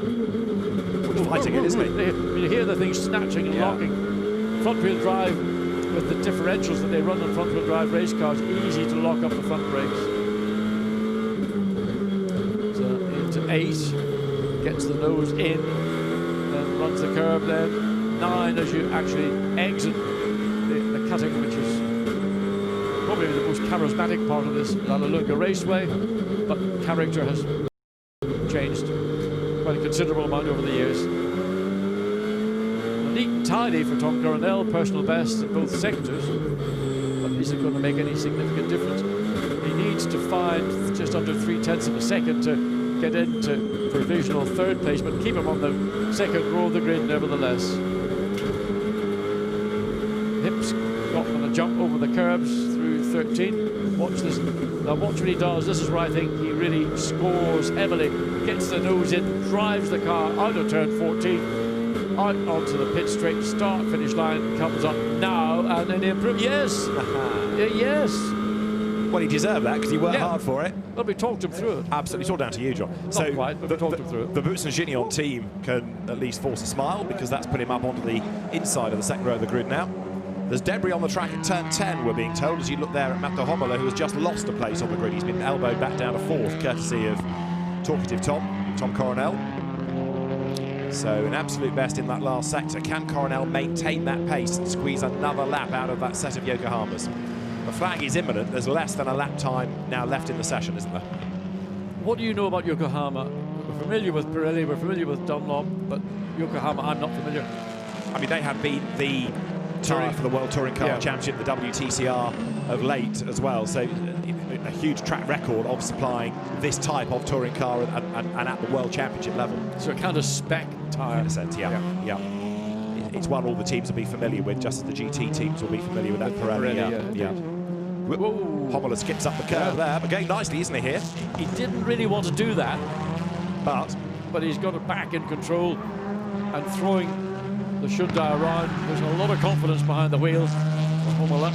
Fighting it, isn't it? You hear the thing snatching and locking. Front wheel drive with the differentials that they run on front wheel drive race cars, easy to lock up the front brakes. So into 8, gets the nose in, then runs the curb, then 9 as you actually exit the cutting, which is probably the most charismatic part of this Vallelunga Raceway, but character has changed quite a considerable amount over the years. Neat and tidy for Tom Coronel, personal best in both sectors, but is it going to make any significant difference? He needs to find just under 3/10 of a second to get into provisional 3rd place, but keep him on the 2nd row of the grid nevertheless. Hips got on a jump over the curbs through 13. Watch this. Now watch what he does. This is where I think he really scores heavily. Gets the nose in, drives the car out of turn 14, out onto the pit straight start finish line, comes up now and then improve. Yes. Yes. Well, he deserved that because he worked hard for it. Well, we talked him through it. Absolutely. It's all down to you, John. Not quite, but we talked him through it. The Boots and Gignon team can at least force a smile because that's put him up onto the inside of the 2nd row of the grid now. There's debris on the track at turn 10, we're being told, as you look there at Matto Homola, who has just lost a place on the grid. He's been elbowed back down to 4th, courtesy of talkative Tom Coronel. So an absolute best in that last sector. Can Coronel maintain that pace and squeeze another lap out of that set of Yokohamas? The flag is imminent. There's less than a lap time now left in the session, isn't there? What do you know about Yokohama? We're familiar with Pirelli, we're familiar with Dunlop, but Yokohama I'm not familiar. I mean, they have been the tyre for the World Touring Car Championship, the WTCR of late as well. So a huge track record of supplying this type of touring car and at the World Championship level. So a kind of spec tyre. In a sense, yeah. It's one all the teams will be familiar with, just as the GT teams will be familiar with that Pirelli. Homola skips up the curve there, but going nicely, isn't he, here? He didn't really want to do that, but he's got it back in control and throwing the Hyundai around. There's a lot of confidence behind the wheels of Homola.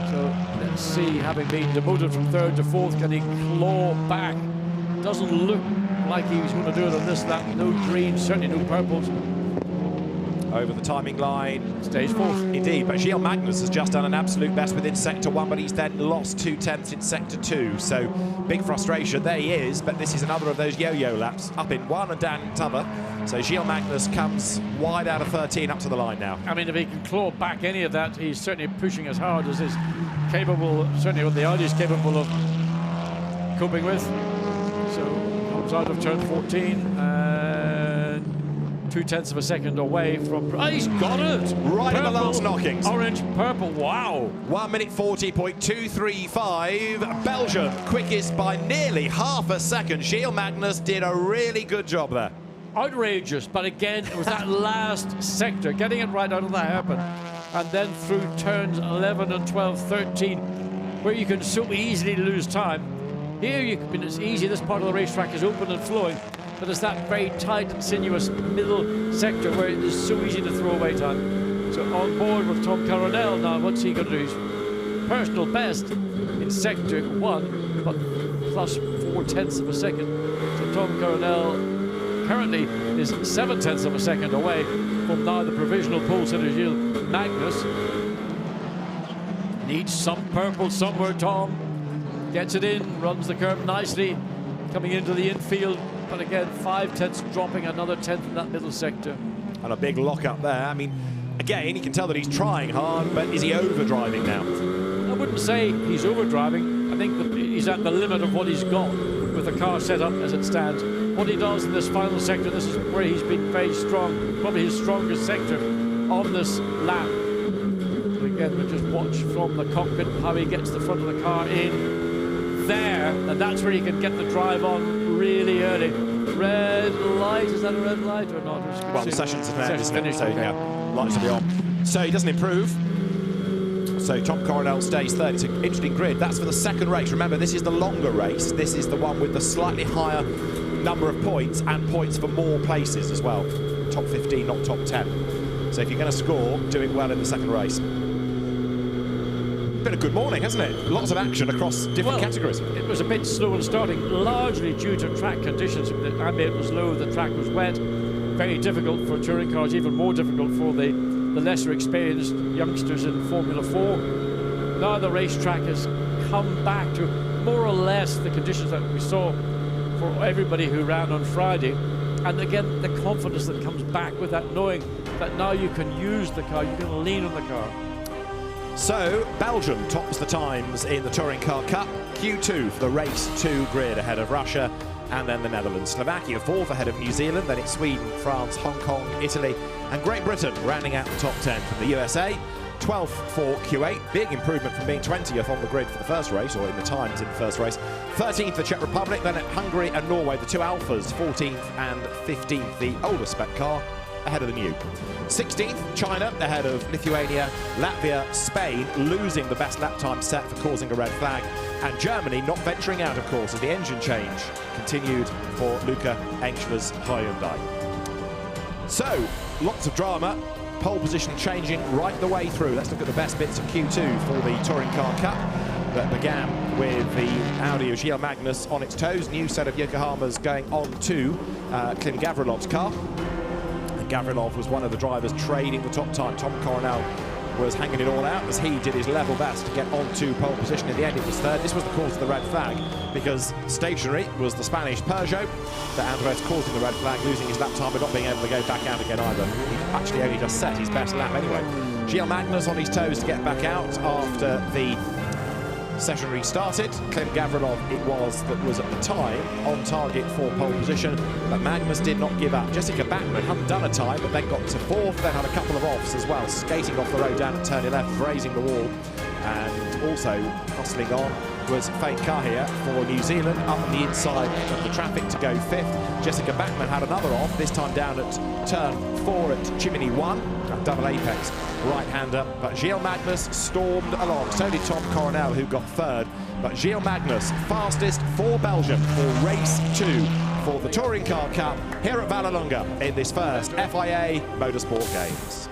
So let's see, having been demoted from 3rd to 4th, can he claw back? Doesn't look like he's going to do it on this lap. No greens, certainly no purples. Over the timing line. Stage 4th. Indeed, but Gilles Magnus has just done an absolute best within Sector 1, but he's then lost 2/10 in Sector 2. So big frustration. There he is, but this is another of those yo-yo laps. Up in 1 and down in t'other. So Gilles Magnus comes wide out of 13 up to the line now. I mean, if he can claw back any of that, he's certainly pushing as hard as is capable, certainly what the Audi is capable of coping with. So comes out of turn 14 and 2/10 of a second away from... Oh, he's got it! Right in the last knockings. Orange, purple, wow. 1 minute 40.235. Belgium, quickest by nearly half a second. Gilles Magnus did a really good job there. Outrageous, but again, it was that last sector, getting it right out of the hairpin, and then through turns 11 and 12, 13, where you can so easily lose time. Here, it's easy, this part of the racetrack is open and flowing, but it's that very tight and sinuous middle sector where it is so easy to throw away time. So on board with Tom Coronel now, what's he going to do? His personal best in sector 1, but plus 4/10 of a second. So Tom Coronel currently is 7/10 of a second away from now the provisional pole sitter Gilles Magnus. Needs some purple somewhere, Tom. Gets it in, runs the curve nicely, coming into the infield, but again 5/10 dropping another 10th in that middle sector. And a big lock up there. I mean, again, you can tell that he's trying hard, but is he overdriving now? I wouldn't say he's overdriving. I think that he's at the limit of what he's got with the car set up as it stands. What he does in this final sector, this is where he's been very strong, probably his strongest sector on this lap. So again, we'll just watch from the cockpit how he gets the front of the car in. there, and that's where he can get the drive on really early. Red light, is that a red light or not? Well, the session's finished, finished, so okay. yeah, lights will be on. So he doesn't improve. So Tom Coronel stays third. It's an interesting grid. That's for the second race. Remember, this is the longer race. This is the one with the slightly higher number of points and points for more places as well. Top 15, not top 10. So if you're going to score, do it well in the second race. Been a good morning, hasn't it? Lots of action across different categories. It was a bit slow in starting, largely due to track conditions. The ambient was low, the track was wet. Very difficult for touring cars, even more difficult for the lesser experienced youngsters in Formula 4. Now the racetrack has come back to more or less the conditions that we saw for everybody who ran on Friday. And again, the confidence that comes back with that, knowing that now you can use the car, you can lean on the car. So, Belgium tops the times in the Touring Car Cup. Q2 for the race 2 grid ahead of Russia and then the Netherlands. Slovakia 4th ahead of New Zealand, then it's Sweden, France, Hong Kong, Italy and Great Britain rounding out the top 10 from the USA. 12th for Q8, big improvement from being 20th on the grid for the first race, or in the times in the first race. 13th the Czech Republic, then at Hungary and Norway, the two Alphas, 14th and 15th, the older spec car ahead of the new. 16th, China ahead of Lithuania, Latvia, Spain losing the best lap time set for causing a red flag, and Germany not venturing out, of course, as the engine change continued for Luca Engschler's Hyundai. So, lots of drama. Pole position changing right the way through. Let's look at the best bits of Q2 for the Touring Car Cup that began with the Audi of Gilles Magnus on its toes. New set of Yokohamas going on to Klim Gavrilov's car. And Gavrilov was one of the drivers trading the top time. Tom Coronel was hanging it all out as he did his level best to get onto pole position. In the end, it was third. This was the cause of the red flag because stationary was the Spanish Peugeot that Andres causing the red flag, losing his lap time but not being able to go back out again either. He actually only just set his best lap anyway. Gilles Magnus on his toes to get back out after the session restarted. Klim Gavrilov it was that was at the time on target for pole position, but Magnus did not give up. Jessica Bachmann hadn't done a time but then got to fourth, then had a couple of offs as well, skating off the road down at turn 11, grazing the wall, and also hustling on was Faye Kahir for New Zealand, up on the inside of the traffic to go fifth. Jessica Bachmann had another off, this time down at turn 4 at Chimney 1, a double apex right-hander, but Gilles Magnus stormed along. So did Tom Coronel, who got third, but Gilles Magnus fastest for Belgium for race 2 for the Touring Car Cup here at Vallelunga in this first FIA Motorsport Games.